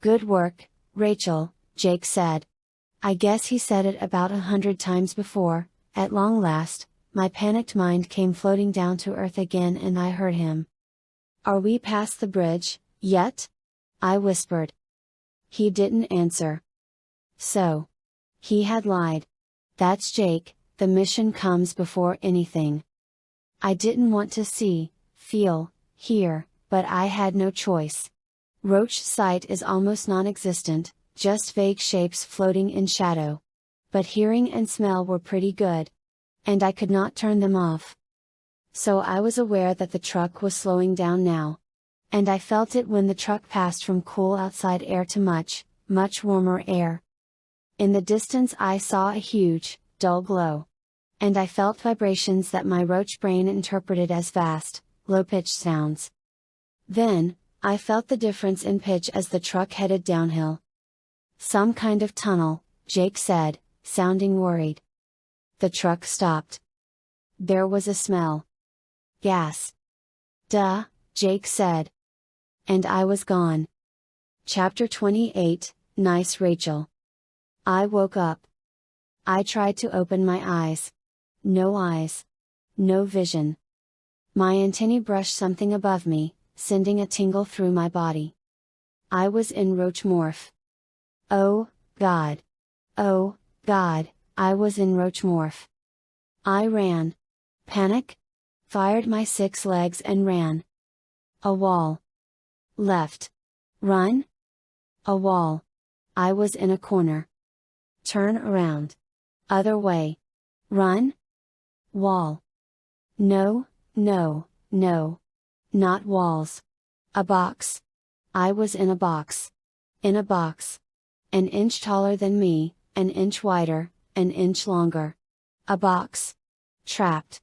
Good work, Rachel, Jake said. I guess he said it about 100 times before. At long last, my panicked mind came floating down to earth again and I heard him. Are we past the bridge, yet? I whispered. He didn't answer. So. He had lied. That's Jake, the mission comes before anything. I didn't want to see, feel, hear, but I had no choice. Roach sight is almost non-existent, just vague shapes floating in shadow. But hearing and smell were pretty good. And I could not turn them off. So I was aware that the truck was slowing down now. And I felt it when the truck passed from cool outside air to much, much warmer air. In the distance I saw a huge, dull glow. And I felt vibrations that my roach brain interpreted as vast, low-pitched sounds. Then, I felt the difference in pitch as the truck headed downhill. Some kind of tunnel, Jake said, sounding worried. The truck stopped. There was a smell. Gas. Duh, Jake said. And I was gone. Chapter 28, Nice Rachel. I woke up. I tried to open my eyes. No eyes. No vision. My antennae brushed something above me, sending a tingle through my body. I was in roach morph. Oh, God. Oh, God, I was in roach morph. I ran. Panic? Fired my 6 legs and ran. A wall. Left. Run? A wall. I was in a corner. Turn around. Other way. Run? Wall. No, no, no. Not walls. A box. I was in a box. In a box. An inch taller than me, an inch wider, an inch longer. A box. Trapped.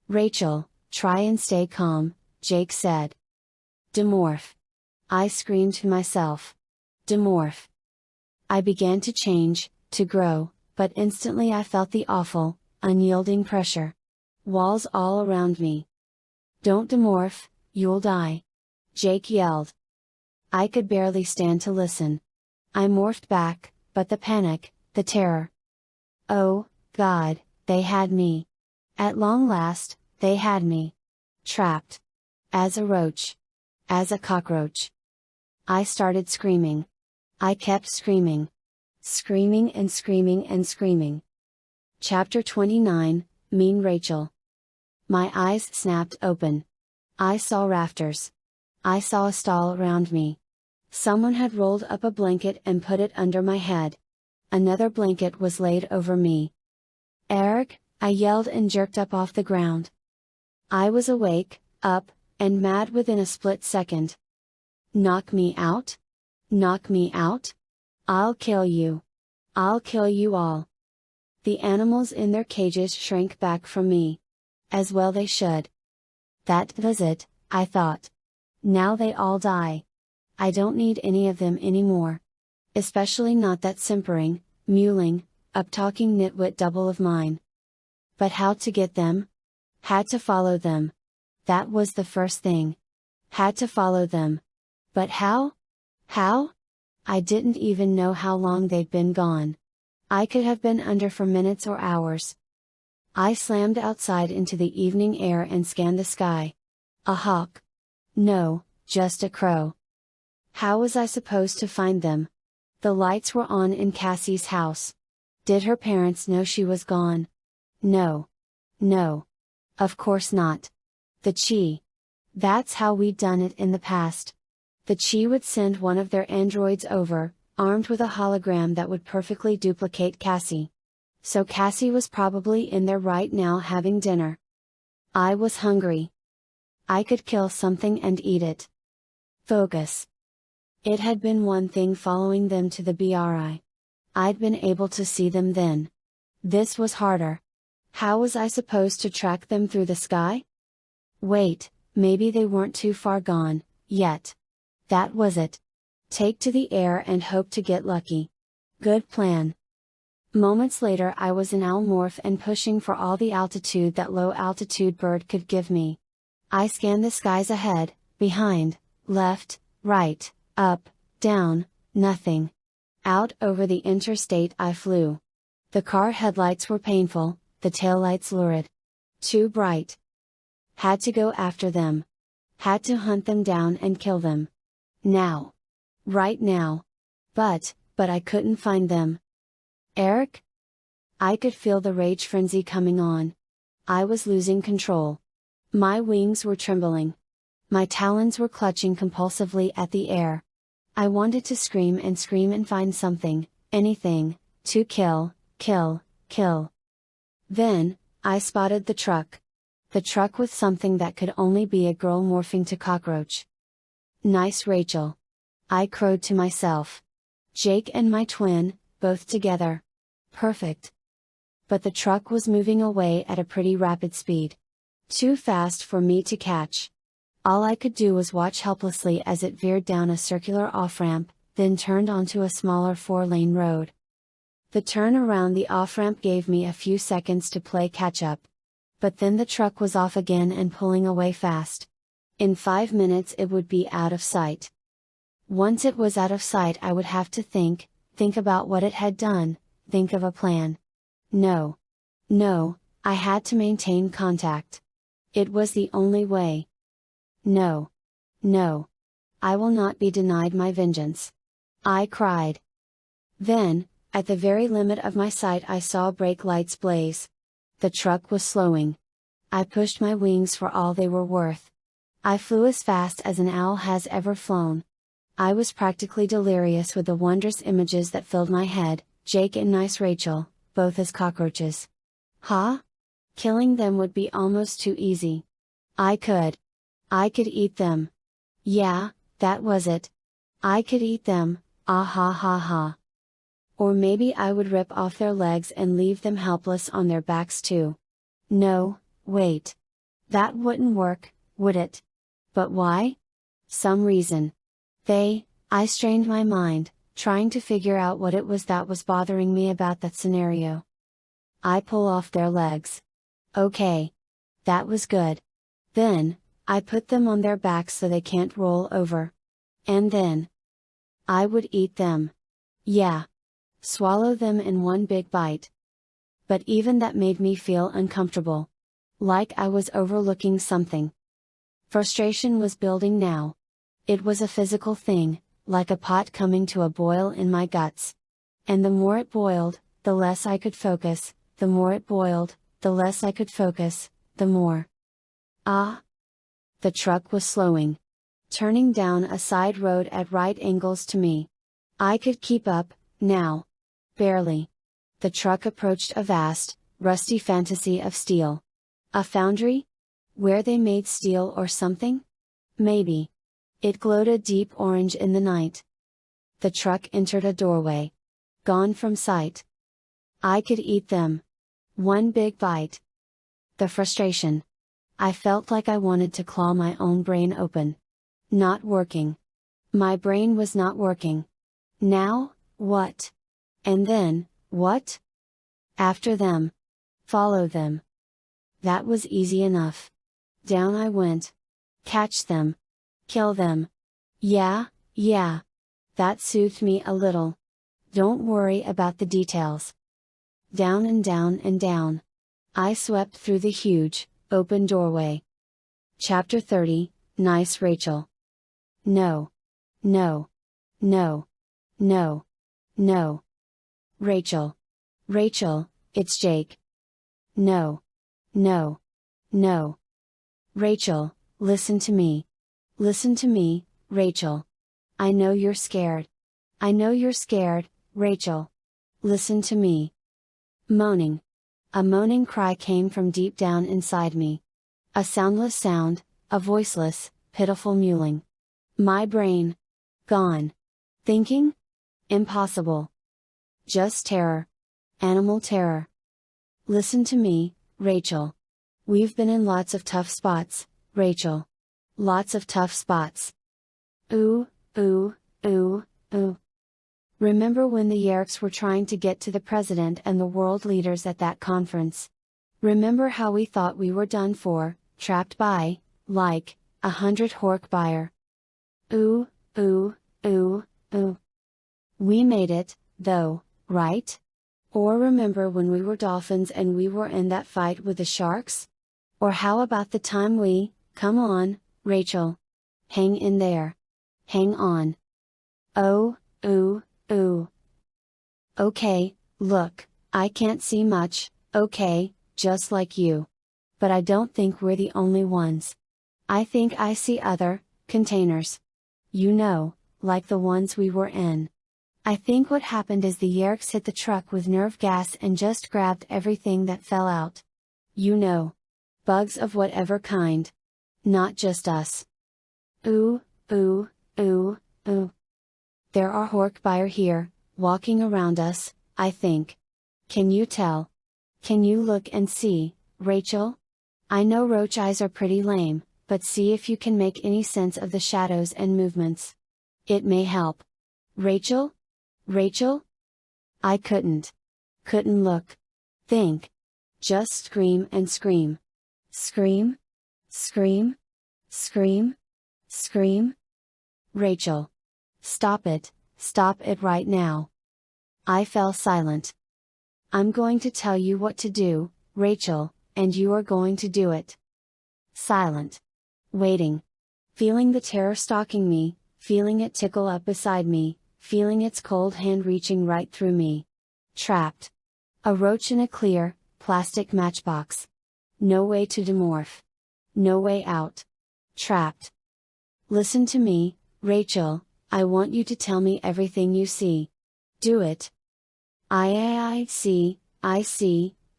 Rachel, try and stay calm, Jake said. Demorph. I screamed to myself. Demorph. I began to change, to grow, but instantly I felt the awful, unyielding pressure. Walls all around me. Don't demorph, you'll die. Jake yelled. I could barely stand to listen. I morphed back, but the panic, the terror. Oh, God, they had me. At long last, they had me. Trapped. As a roach. As a cockroach. I started screaming. I kept screaming. Screaming and screaming and screaming. Chapter 29, Mean Rachel. My eyes snapped open. I saw rafters. I saw a stall around me. Someone had rolled up a blanket and put it under my head. Another blanket was laid over me. Eric, I yelled and jerked up off the ground. I was awake, up, and mad within a split second. Knock me out? Knock me out? I'll kill you. I'll kill you all. The animals in their cages shrank back from me. As well they should. That was it, I thought. Now they all die. I don't need any of them anymore. Especially not that simpering, mewling, up-talking nitwit double of mine. But how to get them? Had to follow them. That was the first thing. Had to follow them. But how? How? I didn't even know how long they'd been gone. I could have been under for minutes or hours. I slammed outside into the evening air and scanned the sky. A hawk? No, just a crow. How was I supposed to find them? The lights were on in Cassie's house. Did her parents know she was gone? No. No. Of course not. The Chi. That's how we'd done it in the past. The Chi would send one of their androids over, armed with a hologram that would perfectly duplicate Cassie. So Cassie was probably in there right now having dinner. I was hungry. I could kill something and eat it. Focus. It had been one thing following them to the BRI. I'd been able to see them then. This was harder. How was I supposed to track them through the sky? Wait, maybe they weren't too far gone, yet. That was it. Take to the air and hope to get lucky. Good plan. Moments later I was in Animorph and pushing for all the altitude that low altitude bird could give me. I scanned the skies ahead, behind, left, right, up, down, nothing. Out over the interstate I flew. The car headlights were painful, the taillights lurid. Too bright. Had to go after them. Had to hunt them down and kill them. Now. Right now. But I couldn't find them. Eric? I could feel the rage frenzy coming on. I was losing control. My wings were trembling. My talons were clutching compulsively at the air. I wanted to scream and find something, anything, to kill, kill, kill. Then, I spotted the truck. The truck with something that could only be a girl morphing to cockroach. Nice Rachel. I crowed to myself. Jake and my twin, both together. Perfect. But the truck was moving away at a pretty rapid speed. Too fast for me to catch. All I could do was watch helplessly as it veered down a circular off-ramp, then turned onto a smaller 4-lane road. The turn around the off-ramp gave me a few seconds to play catch-up. But then the truck was off again and pulling away fast. In 5 minutes it would be out of sight. Once it was out of sight I would have to think about what it had done, think of a plan. No. No, I had to maintain contact. It was the only way. No. No. I will not be denied my vengeance. I cried. Then, at the very limit of my sight I saw brake lights blaze. The truck was slowing. I pushed my wings for all they were worth. I flew as fast as an owl has ever flown. I was practically delirious with the wondrous images that filled my head, Jake and nice Rachel, both as cockroaches. Ha? Killing them would be almost too easy. I could eat them. Yeah, that was it. I could eat them, ah ha ha ha. Or maybe I would rip off their legs and leave them helpless on their backs too. No, wait. That wouldn't work, would it? But why? Some reason. I strained my mind, trying to figure out what it was that was bothering me about that scenario. I pull off their legs. Okay. That was good. Then, I put them on their backs so they can't roll over. And then, I would eat them. Yeah. Swallow them in one big bite. But even that made me feel uncomfortable. Like I was overlooking something. Frustration was building now. It was a physical thing, like a pot coming to a boil in my guts. And the more it boiled, the less I could focus, the more it boiled, the less I could focus, the more. Ah! The truck was slowing. Turning down a side road at right angles to me. I could keep up, now. Barely. The truck approached a vast, rusty fantasy of steel. A foundry? Where they made steel or something? Maybe. It glowed a deep orange in the night. The truck entered a doorway. Gone from sight. I could eat them. One big bite. The frustration. I felt like I wanted to claw my own brain open. Not working. My brain was not working. Now, what? And then, what? After them. Follow them. That was easy enough. Down I went. Catch them. Kill them. Yeah. That soothed me a little. Don't worry about the details. Down and down and down. I swept through the huge, open doorway. Chapter 30, Nice Rachel. No. Rachel. Rachel, it's Jake. No. Rachel, listen to me. Listen to me, Rachel. I know you're scared. I know you're scared, Rachel. Listen to me. Moaning. A moaning cry came from deep down inside me. A soundless sound, a voiceless, pitiful mewling. My brain. Gone. Thinking? Impossible. Just terror. Animal terror. Listen to me, Rachel. We've been in lots of tough spots, Rachel. Lots of tough spots. Ooh. Remember when the Yerks were trying to get to the president and the world leaders at that conference? Remember how we thought we were done for, trapped by, like, 100 hork buyer? Ooh. We made it, though, right? Or remember when we were dolphins and we were in that fight with the sharks? Or how about the time come on, Rachel. Hang in there. Hang on. Oh. Okay, look, I can't see much, okay, just like you. But I don't think we're the only ones. I think I see other, containers. You know, like the ones we were in. I think what happened is the Yerks hit the truck with nerve gas and just grabbed everything that fell out. You know. Bugs of whatever kind. Not just us. Ooh. There are hork-buyer here, walking around us, I think. Can you tell? Can you look and see, Rachel? I know roach eyes are pretty lame, but see if you can make any sense of the shadows and movements. It may help. Rachel? I couldn't look. Think. Just scream and scream. Scream? Rachel. Stop it right now. I fell silent. I'm going to tell you what to do, Rachel, and you are going to do it. Silent. Waiting. Feeling the terror stalking me, feeling it tickle up beside me, feeling its cold hand reaching right through me. Trapped. A roach in a clear, plastic matchbox. No way to demorph. No way out. Trapped. Listen to me, Rachel, I want you to tell me everything you see. Do it. I see,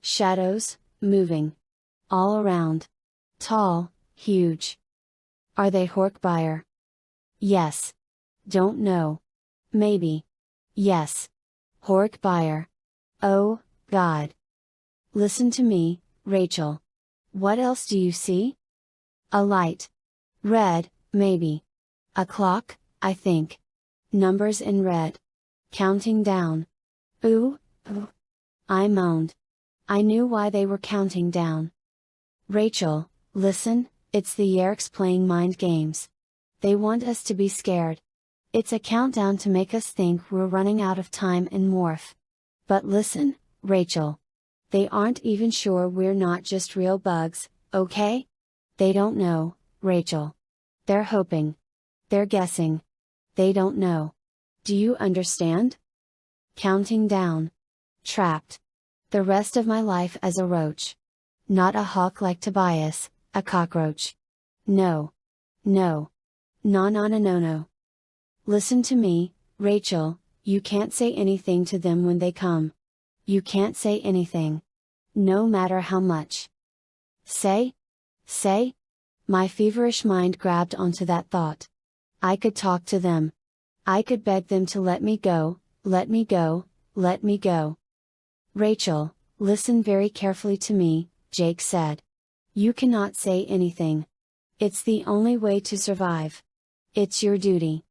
shadows, moving, All around. Tall, huge. Are they Horkbuyer? Yes. Don't know. Maybe. Yes. Horkbuyer. Oh, God. Listen to me, Rachel. What else do you see? A light. Red, maybe. A clock, I think. Numbers in red. Counting down. Ooh, ooh. I moaned. I knew why they were counting down. Rachel, listen, it's the Yerks playing mind games. They want us to be scared. It's a countdown to make us think we're running out of time in morph. But listen, Rachel. They aren't even sure we're not just real bugs, okay? They don't know, Rachel. They're hoping. They're guessing. They don't know. Do you understand? Counting down. Trapped. The rest of my life as a roach. Not a hawk like Tobias, a cockroach. No. No. No no no no no. Listen to me, Rachel, you can't say anything to them when they come. You can't say anything. No matter how much. Say? Say? My feverish mind grabbed onto that thought. I could talk to them. I could beg them to let me go, let me go, let me go. Rachel, listen very carefully to me, Jake said. You cannot say anything. It's the only way to survive. It's your duty.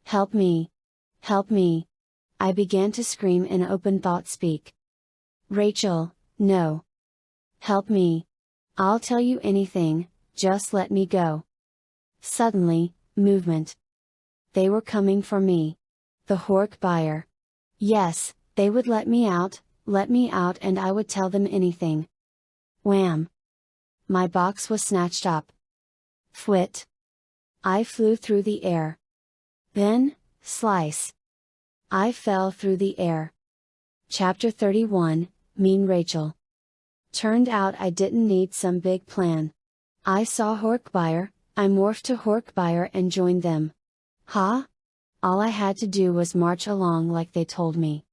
Help me. Help me. I began to scream in open thought speak. Rachel, no. Help me. I'll tell you anything, just let me go. Suddenly, movement. They were coming for me. The Horkbuyer. Yes, they would let me out, and I would tell them anything. Wham! My box was snatched up. Fwit! I flew through the air. Then, slice! I fell through the air. Chapter 31, Mean Rachel. Turned out I didn't need some big plan. I saw Horkbuyer, I morphed to Horkbuyer and joined them. Huh? All I had to do was march along like they told me.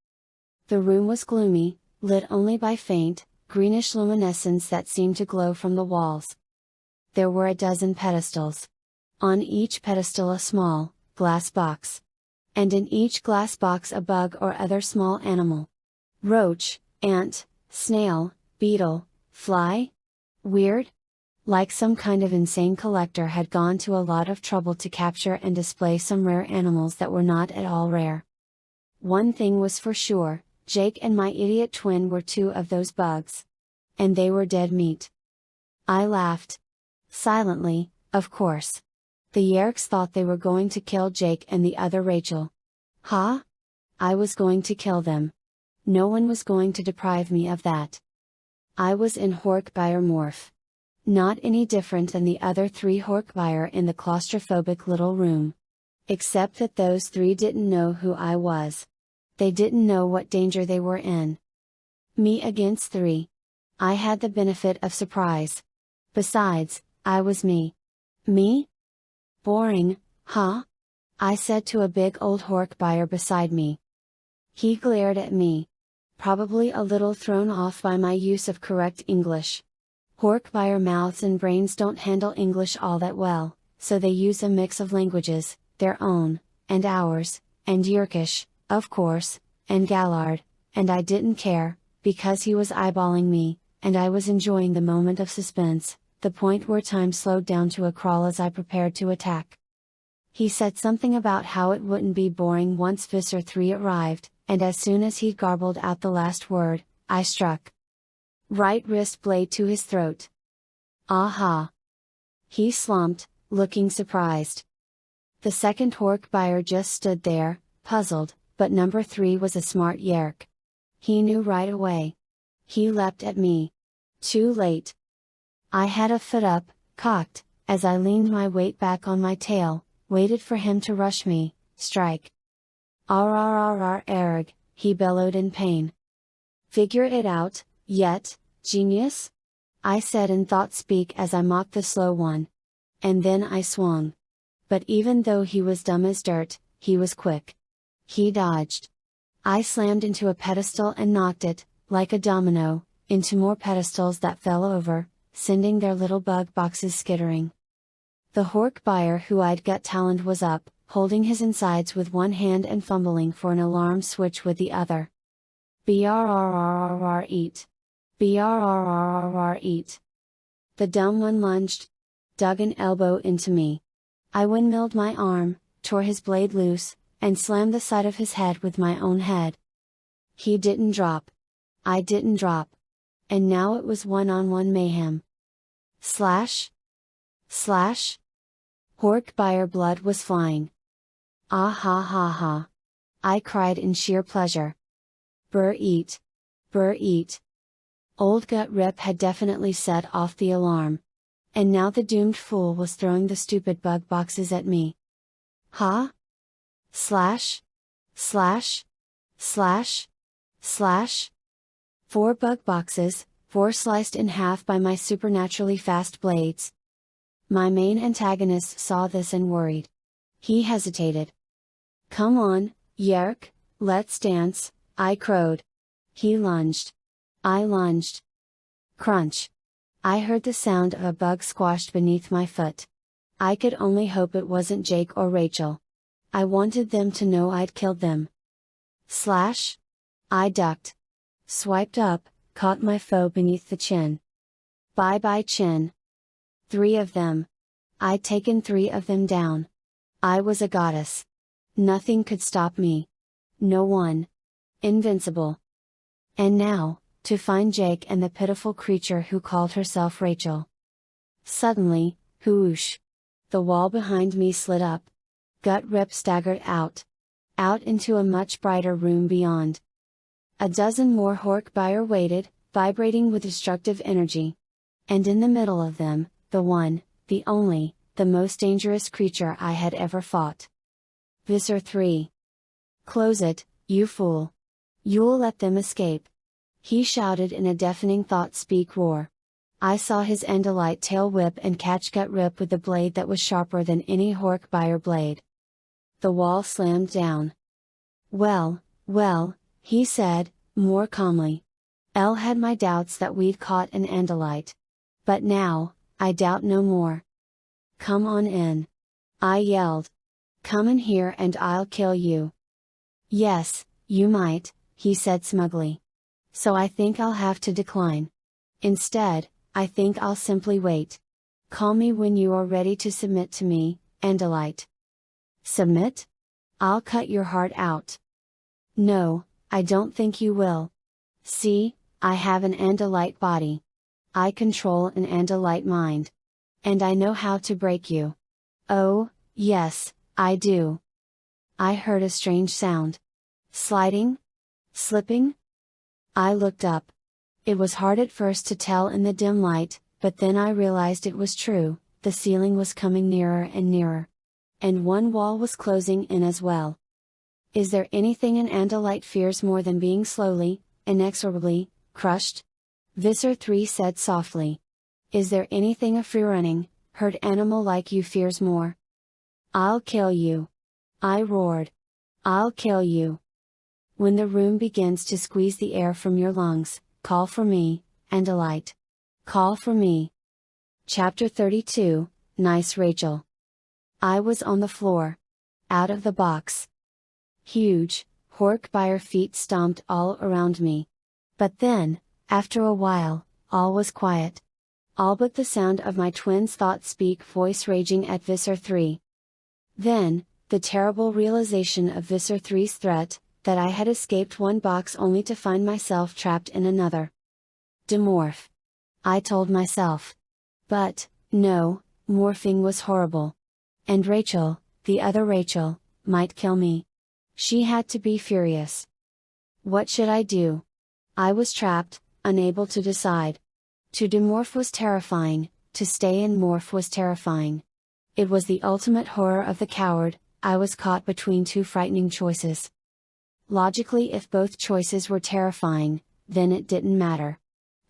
The room was gloomy, lit only by faint, greenish luminescence that seemed to glow from the walls. There were a dozen pedestals. On each pedestal a small, glass box. And in each glass box a bug or other small animal. Roach, ant, snail, beetle, fly? Weird? Like some kind of insane collector had gone to a lot of trouble to capture and display some rare animals that were not at all rare. One thing was for sure, Jake and my idiot twin were two of those bugs. And they were dead meat. I laughed. Silently, of course. The Yerks thought they were going to kill Jake and the other Rachel. Huh? I was going to kill them. No one was going to deprive me of that. I was in Horkbuyer morph. Not any different than the other three Horkbuyer in the claustrophobic little room. Except that those three didn't know who I was. They didn't know what danger they were in. Me against three. I had the benefit of surprise. Besides, I was me. Me? Boring, huh? I said to a big old Horkbuyer beside me. He glared at me. Probably a little thrown off by my use of correct English. Horkbuyer mouths and brains don't handle English all that well, so they use a mix of languages, their own, and ours, and Yerkish, of course, and Gallard, and I didn't care, because he was eyeballing me, and I was enjoying the moment of suspense, the point where time slowed down to a crawl as I prepared to attack. He said something about how it wouldn't be boring once Visser Three arrived, and as soon as he'd garbled out the last word, I struck. Right wrist blade to his throat. Aha! He slumped, looking surprised. The second Horkbuyer just stood there, puzzled, but number 3 was a smart Yerk. He knew right away. He leapt at me. Too late. I had a foot up, cocked, as I leaned my weight back on my tail, waited for him to rush me, strike. Arg, he bellowed in pain. Figure it out, yet, genius? I said in thought speak as I mocked the slow one. And then I swung. But even though he was dumb as dirt, he was quick. He dodged. I slammed into a pedestal and knocked it, like a domino, into more pedestals that fell over, sending their little bug boxes skittering. The hork buyer who I'd gut taloned was up, holding his insides with one hand and fumbling for an alarm switch with the other. Brrrrrrr eat. Brrrrrrr eat. The dumb one lunged, dug an elbow into me. I windmilled my arm, tore his blade loose, and slammed the side of his head with my own head. He didn't drop. I didn't drop. And now it was one-on-one mayhem. Slash! Slash! Hork buyer blood was flying. Ah ha ha ha! I cried in sheer pleasure. Brr eat! Brr eat! Old Gut Rip had definitely set off the alarm. And now the doomed fool was throwing the stupid bug boxes at me. Ha! Slash! Slash! Slash! Slash! 4 bug boxes, 4 sliced in half by my supernaturally fast blades. My main antagonist saw this and worried. He hesitated. Come on, Yerk, let's dance, I crowed. He lunged. I lunged. Crunch. I heard the sound of a bug squashed beneath my foot. I could only hope it wasn't Jake or Rachel. I wanted them to know I'd killed them. Slash! I ducked. Swiped up, caught my foe beneath the chin. Bye bye chin. 3 of them. I'd taken 3 of them down. I was a goddess. Nothing could stop me. No one. Invincible. And now, to find Jake and the pitiful creature who called herself Rachel. Suddenly, whoosh! The wall behind me slid up. Gut Rip staggered out. Out into a much brighter room beyond. A dozen more hork buyer waited, vibrating with destructive energy. And in the middle of them, the one, the only, the most dangerous creature I had ever fought. Visser Three. Close it, you fool! You'll let them escape! He shouted in a deafening thought-speak roar. I saw his Endolite tail whip and catch Gut Rip with the blade that was sharper than any hork buyer blade. The wall slammed down. Well, he said, more calmly. El had my doubts that we'd caught an Endolite. But now, I doubt no more. Come on in. I yelled. Come in here and I'll kill you. Yes, you might, he said smugly. So I think I'll have to decline. Instead, I think I'll simply wait. Call me when you are ready to submit to me, Endolite. Submit? I'll cut your heart out. No, I don't think you will. See, I have an Endolite body. I control an Endolite mind. And I know how to break you. Oh, yes, I do. I heard a strange sound. Sliding? Slipping? I looked up. It was hard at first to tell in the dim light, but then I realized it was true, the ceiling was coming nearer and nearer. And one wall was closing in as well. Is there anything an Andalite fears more than being slowly, inexorably, crushed? Visser Three said softly. Is there anything a free-running, herd animal like you fears more? I'll kill you! I roared. I'll kill you! When the room begins to squeeze the air from your lungs, call for me, Andalite. Call for me. Chapter 32, Nice Rachel. I was on the floor. Out of the box. Huge, hork-buyer feet stomped all around me. But then, after a while, all was quiet. All but the sound of my twin's thought-speak voice raging at Visser Three. Then, the terrible realization of Visser Three's threat, that I had escaped one box only to find myself trapped in another. Demorph. I told myself. But, no, morphing was horrible. And Rachel, the other Rachel, might kill me. She had to be furious. What should I do? I was trapped, unable to decide. To demorph was terrifying, to stay in morph was terrifying. It was the ultimate horror of the coward, I was caught between two frightening choices. Logically, if both choices were terrifying, then it didn't matter.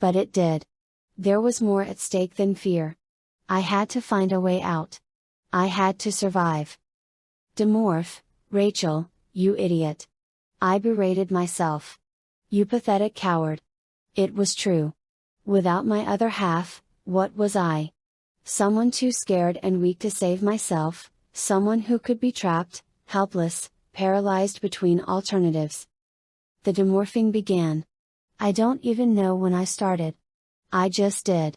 But it did. There was more at stake than fear. I had to find a way out. I had to survive. Demorph, Rachel, you idiot. I berated myself. You pathetic coward. It was true. Without my other half, What was I? Someone too scared and weak to save myself, someone who could be trapped, helpless, paralyzed between alternatives. The demorphing began. I don't even know when I started. I just did.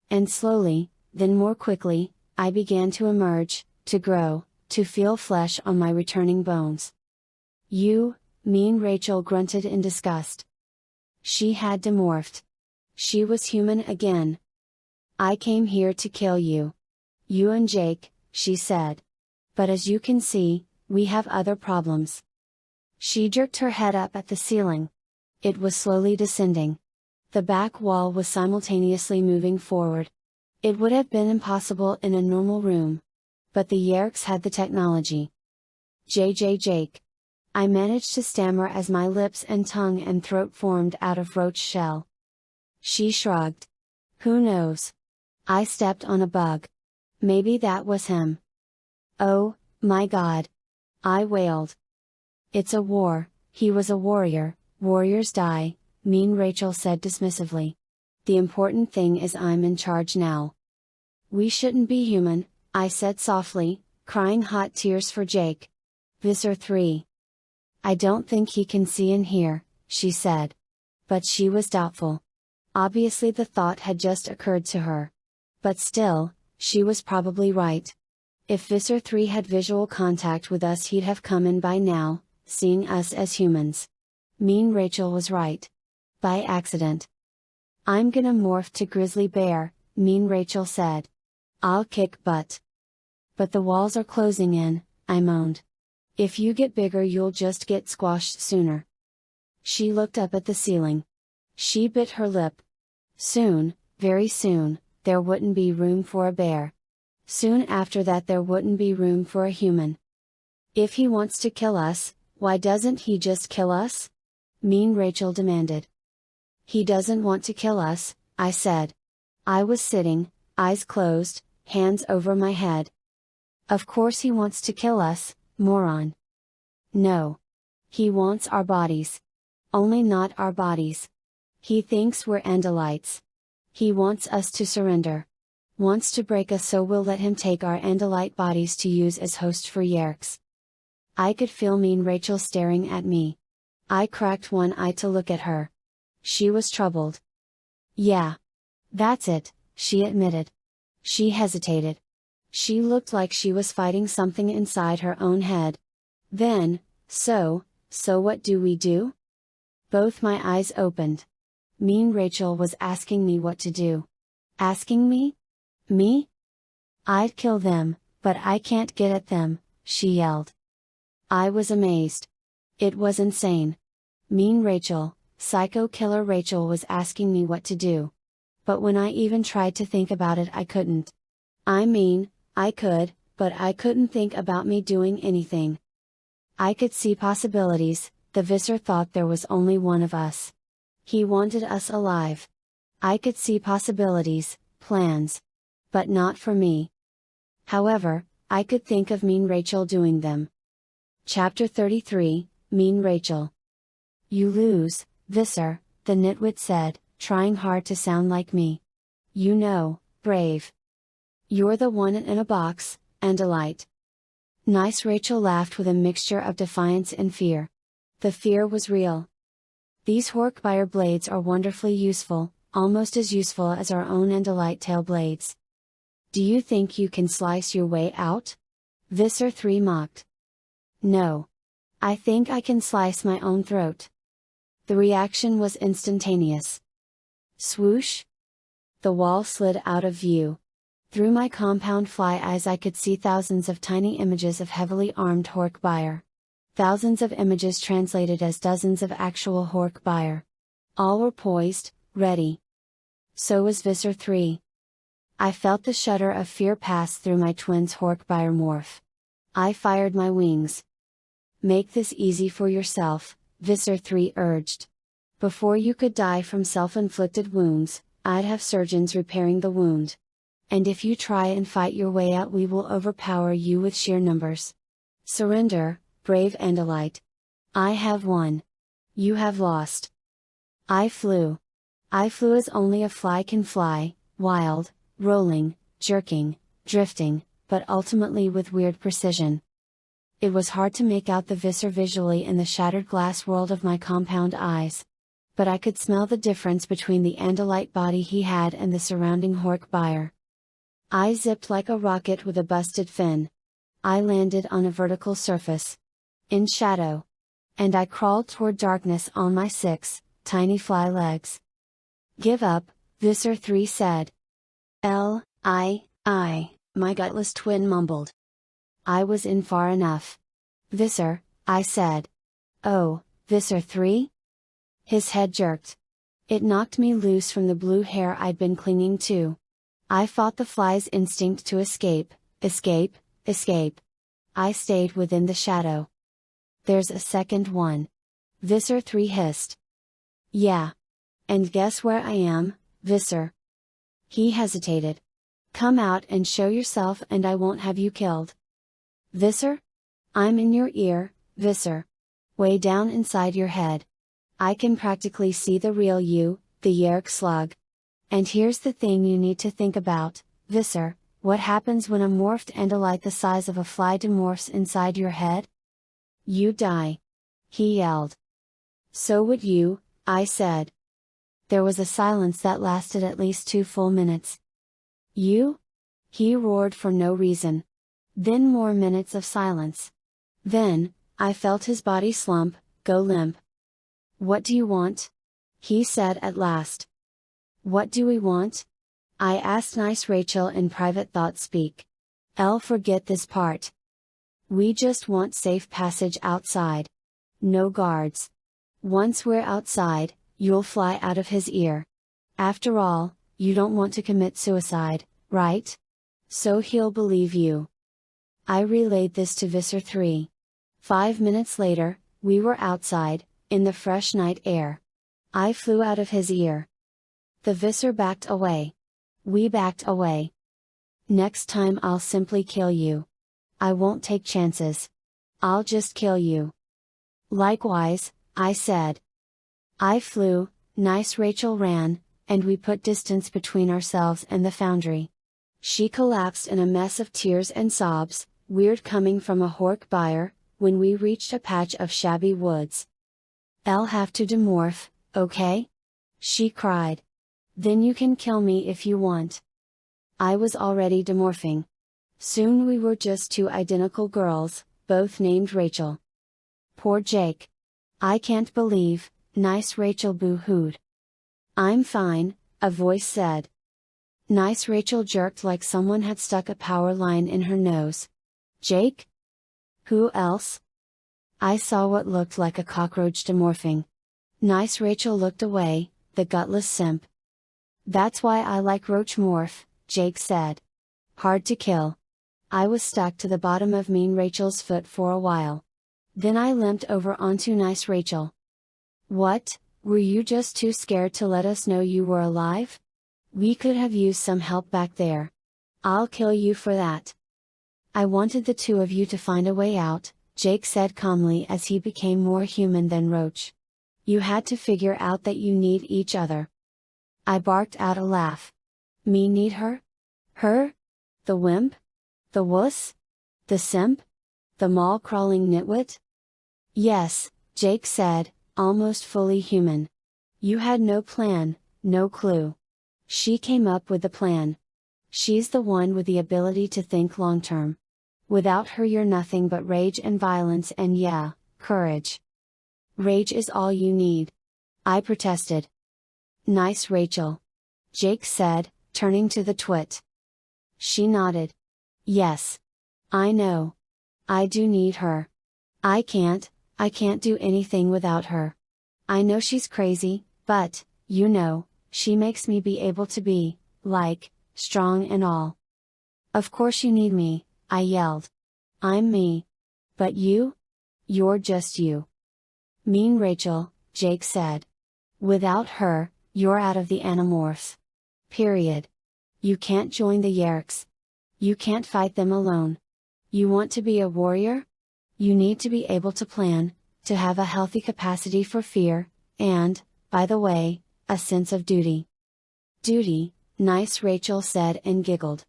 And slowly, then more quickly, I began to emerge, to grow, to feel flesh on my returning bones. You, mean Rachel grunted in disgust. She had demorphed. She was human again. I came here to kill you. You and Jake, she said. But as you can see, we have other problems. She jerked her head up at the ceiling. It was slowly descending. The back wall was simultaneously moving forward. It would have been impossible in a normal room. But the Yerks had the technology. Jake. I managed to stammer as my lips and tongue and throat formed out of roach shell. She shrugged. Who knows? I stepped on a bug. Maybe that was him. Oh, my God! I wailed. It's a war, he was a warrior, warriors die, mean Rachel said dismissively. The important thing is I'm in charge now. We shouldn't be human, I said softly, crying hot tears for Jake. Visser Three. I don't think he can see and hear, she said. But she was doubtful. Obviously the thought had just occurred to her. But still, she was probably right. If Visser Three had visual contact with us he'd have come in by now, seeing us as humans. Mean Rachel was right. By accident. I'm gonna morph to grizzly bear, mean Rachel said. I'll kick butt. But the walls are closing in, I moaned. If you get bigger you'll just get squashed sooner. She looked up at the ceiling. She bit her lip. Soon, very soon, there wouldn't be room for a bear. Soon after that there wouldn't be room for a human. If he wants to kill us, why doesn't he just kill us? Mean Rachel demanded. He doesn't want to kill us, I said. I was sitting, eyes closed, hands over my head. Of course he wants to kill us, moron. No. He wants our bodies. Only not our bodies. He thinks we're Andalites. He wants us to surrender. Wants to break us so we'll let him take our Andalite bodies to use as host for Yerks. I could feel mean Rachel staring at me. I cracked one eye to look at her. She was troubled. Yeah. That's it, she admitted. She hesitated. She looked like she was fighting something inside her own head. Then, so what do we do? Both my eyes opened. Mean Rachel was asking me what to do. Asking me? Me? I'd kill them, but I can't get at them, she yelled. I was amazed. It was insane. Mean Rachel, psycho killer Rachel was asking me what to do. But when I even tried to think about it I couldn't. I mean, I could, but I couldn't think about me doing anything. I could see possibilities, the Visser thought there was only one of us. He wanted us alive. I could see possibilities, plans. But not for me. However, I could think of mean Rachel doing them. Chapter 33, Mean Rachel. You lose, Visser, the nitwit said, trying hard to sound like me. You know, brave. You're the one in a box, and a light. Nice Rachel laughed with a mixture of defiance and fear. The fear was real. These Horkbire blades are wonderfully useful, almost as useful as our own Andalite tail blades. Do you think you can slice your way out? Visser Three mocked. No. I think I can slice my own throat. The reaction was instantaneous. Swoosh! The wall slid out of view. Through my compound fly eyes I could see thousands of tiny images of heavily armed Horkbire. Thousands of images translated as dozens of actual Horkbire. All were poised, ready. So was Visser Three. I felt the shudder of fear pass through my twin's Horkbire morph. I fired my wings. Make this easy for yourself, Visser Three urged. Before you could die from self-inflicted wounds, I'd have surgeons repairing the wound. And if you try and fight your way out we will overpower you with sheer numbers. Surrender, brave Andalite. I have won. You have lost. I flew. I flew as only a fly can fly, wild, rolling, jerking, drifting, but ultimately with weird precision. It was hard to make out the Visser visually in the shattered glass world of my compound eyes. But I could smell the difference between the Andalite body he had and the surrounding Hork buyer. I zipped like a rocket with a busted fin. I landed on a vertical surface. In shadow. And I crawled toward darkness on my 6, tiny fly legs. "Give up," Visser Three said. My gutless twin mumbled. I was in far enough. "Visser," I said. "Oh, Visser Three?" His head jerked. It knocked me loose from the blue hair I'd been clinging to. I fought the fly's instinct to escape. I stayed within the shadow. "There's a second one," Visser Three hissed. "Yeah. And guess where I am, Visser?" He hesitated. "Come out and show yourself and I won't have you killed." "Visser? I'm in your ear, Visser. Way down inside your head. I can practically see the real you, the Yerk slug. And here's the thing you need to think about, Visser, what happens when a morphed Andalite the size of a fly demorphs inside your head? You die." He yelled. "So would you," I said. There was a silence that lasted at least 2 full minutes. "You?" He roared for no reason. Then more minutes of silence. Then, I felt his body slump, go limp. "What do you want?" he said at last. "What do we want?" I asked Nice Rachel in private thought speak. Forget this part. "We just want safe passage outside. No guards. Once we're outside, you'll fly out of his ear. After all, you don't want to commit suicide, right? So he'll believe you." I relayed this to Visser Three. 5 minutes later, we were outside, in the fresh night air. I flew out of his ear. The Visser backed away. We backed away. "Next time I'll simply kill you. I won't take chances. I'll just kill you." "Likewise," I said. I flew, Nice Rachel ran, and we put distance between ourselves and the foundry. She collapsed in a mess of tears and sobs, weird coming from a Hork buyer, when we reached a patch of shabby woods. "I'll have to demorph, okay?" she cried. "Then you can kill me if you want." I was already demorphing. Soon we were just 2 identical girls, both named Rachel. Poor Jake. "I can't believe," Nice Rachel boo-hooed. "I'm fine," a voice said. Nice Rachel jerked like someone had stuck a power line in her nose. "Jake? Who else?" I saw what looked like a cockroach demorphing. Nice Rachel looked away, the gutless simp. "That's why I like roach morph," Jake said. "Hard to kill." I was stuck to the bottom of Mean Rachel's foot for a while. Then I limped over onto Nice Rachel. "What, were you just too scared to let us know you were alive? We could have used some help back there. I'll kill you for that." "I wanted the 2 of you to find a way out," Jake said calmly as he became more human than roach. "You had to figure out that you need each other." I barked out a laugh. "Me need her? Her? The wimp? The wuss? The simp? The mall-crawling nitwit?" "Yes," Jake said, almost fully human. "You had no plan, no clue. She came up with the plan. She's the one with the ability to think long-term. Without her you're nothing but rage and violence and yeah, courage. Rage is all you need," I protested. "Nice Rachel," Jake said, turning to the twit. She nodded. "Yes. I know. I do need her. I can't do anything without her. I know she's crazy, but, you know, she makes me be able to be, like, strong and all." "Of course you need me," I yelled. "I'm me. But you? You're just you." "Mean Rachel," Jake said. "Without her, you're out of the Animorphs. Period. You can't join the Yerks. You can't fight them alone. You want to be a warrior? You need to be able to plan, to have a healthy capacity for fear, and, by the way, a sense of duty." "Duty," nice, Rachel said and giggled.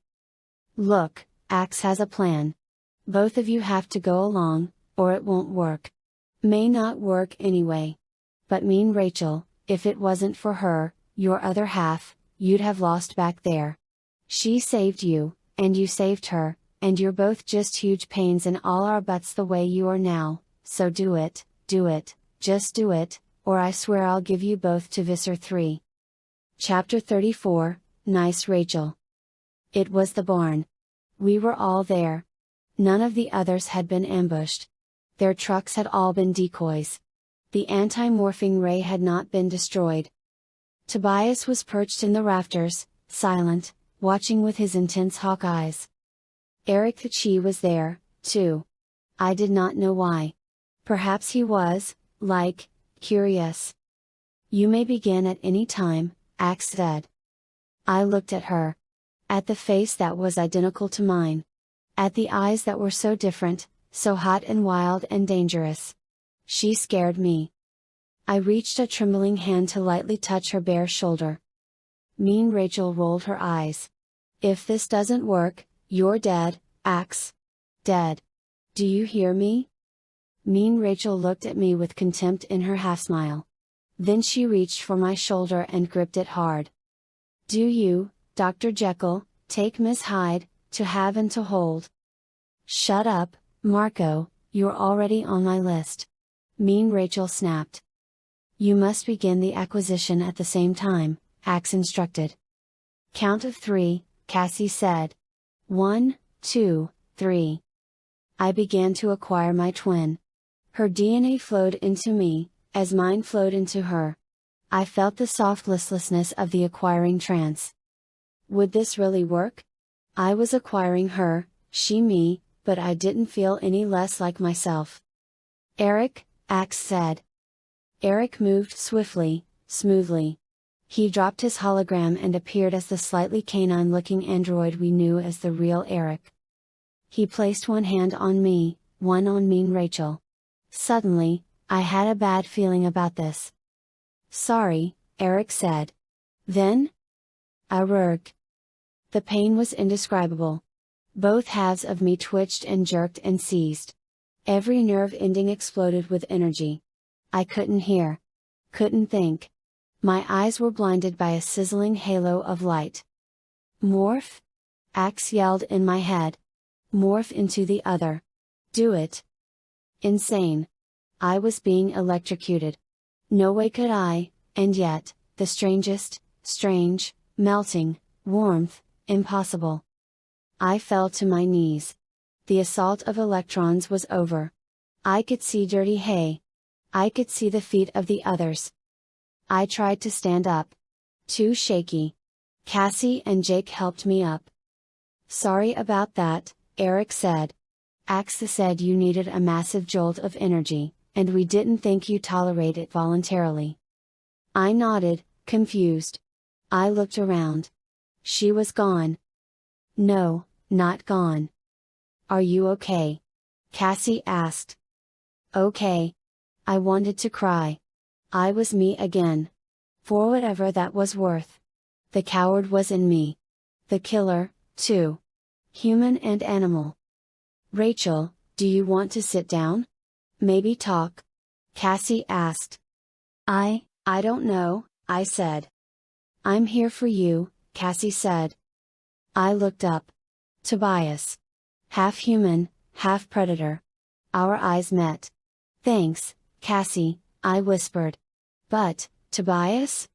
Look, Ax has a plan. Both of you have to go along, or it won't work. May not work anyway. But mean Rachel, if it wasn't for her, your other half, you'd have lost back there. She saved you, and you saved her, and you're both just huge pains in all our butts the way you are now, so do it, just do it, or I swear I'll give you both to Visser Three. Chapter 34, Nice Rachel. It was the barn. We were all there. None of the others had been ambushed. Their trucks had all been decoys. The anti-morphing ray had not been destroyed. Tobias was perched in the rafters, silent, watching with his intense hawk eyes. Eric the Chi was there, too. I did not know why. Perhaps he was, curious. You may begin at any time, Ax said. I looked at her. At the face that was identical to mine. At the eyes that were so different, so hot and wild and dangerous. She scared me. I reached a trembling hand to lightly touch her bare shoulder. Mean Rachel rolled her eyes. If this doesn't work, you're dead, Ax. Dead. Do you hear me? Mean Rachel looked at me with contempt in her half-smile. Then she reached for my shoulder and gripped it hard. Do you, Dr. Jekyll, take Miss Hyde, to have and to hold? Shut up, Marco, you're already on my list. Mean Rachel snapped. You must begin the acquisition at the same time, Ax instructed. Count of 3, Cassie said. 1, 2, 3. I began to acquire my twin. Her DNA flowed into me, as mine flowed into her. I felt the soft listlessness of the acquiring trance. Would this really work? I was acquiring her, she me, but I didn't feel any less like myself. Eric, Ax said. Eric moved swiftly, smoothly. He dropped his hologram and appeared as the slightly canine-looking android we knew as the real Eric. He placed one hand on me, one on Mean Rachel. Suddenly, I had a bad feeling about this. Sorry, Eric said. Then? I rurged. The pain was indescribable. Both halves of me twitched and jerked and seized. Every nerve ending exploded with energy. I couldn't hear. Couldn't think. My eyes were blinded by a sizzling halo of light. Morph? Ax yelled in my head. Morph into the other. Do it. Insane. I was being electrocuted. No way could I, and yet, the strange, melting, warmth, impossible. I fell to my knees. The assault of electrons was over. I could see dirty hay. I could see the feet of the others. I tried to stand up. Too shaky. Cassie and Jake helped me up. Sorry about that, Eric said. Ax said you needed a massive jolt of energy, and we didn't think you tolerate it voluntarily. I nodded, confused. I looked around. She was gone. No, not gone. Are you okay? Cassie asked. Okay. I wanted to cry. I was me again. For whatever that was worth. The coward was in me. The killer, too. Human and animal. Rachel, do you want to sit down? Maybe talk? Cassie asked. I don't know, I said. I'm here for you, Cassie said. I looked up. Tobias. Half human, half predator. Our eyes met. Thanks, Cassie, I whispered. But, Tobias?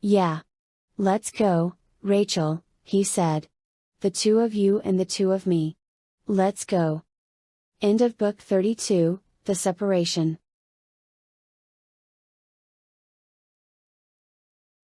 Yeah. Let's go, Rachel, he said. The two of you and the two of me. Let's go. End of Book 32, The Separation.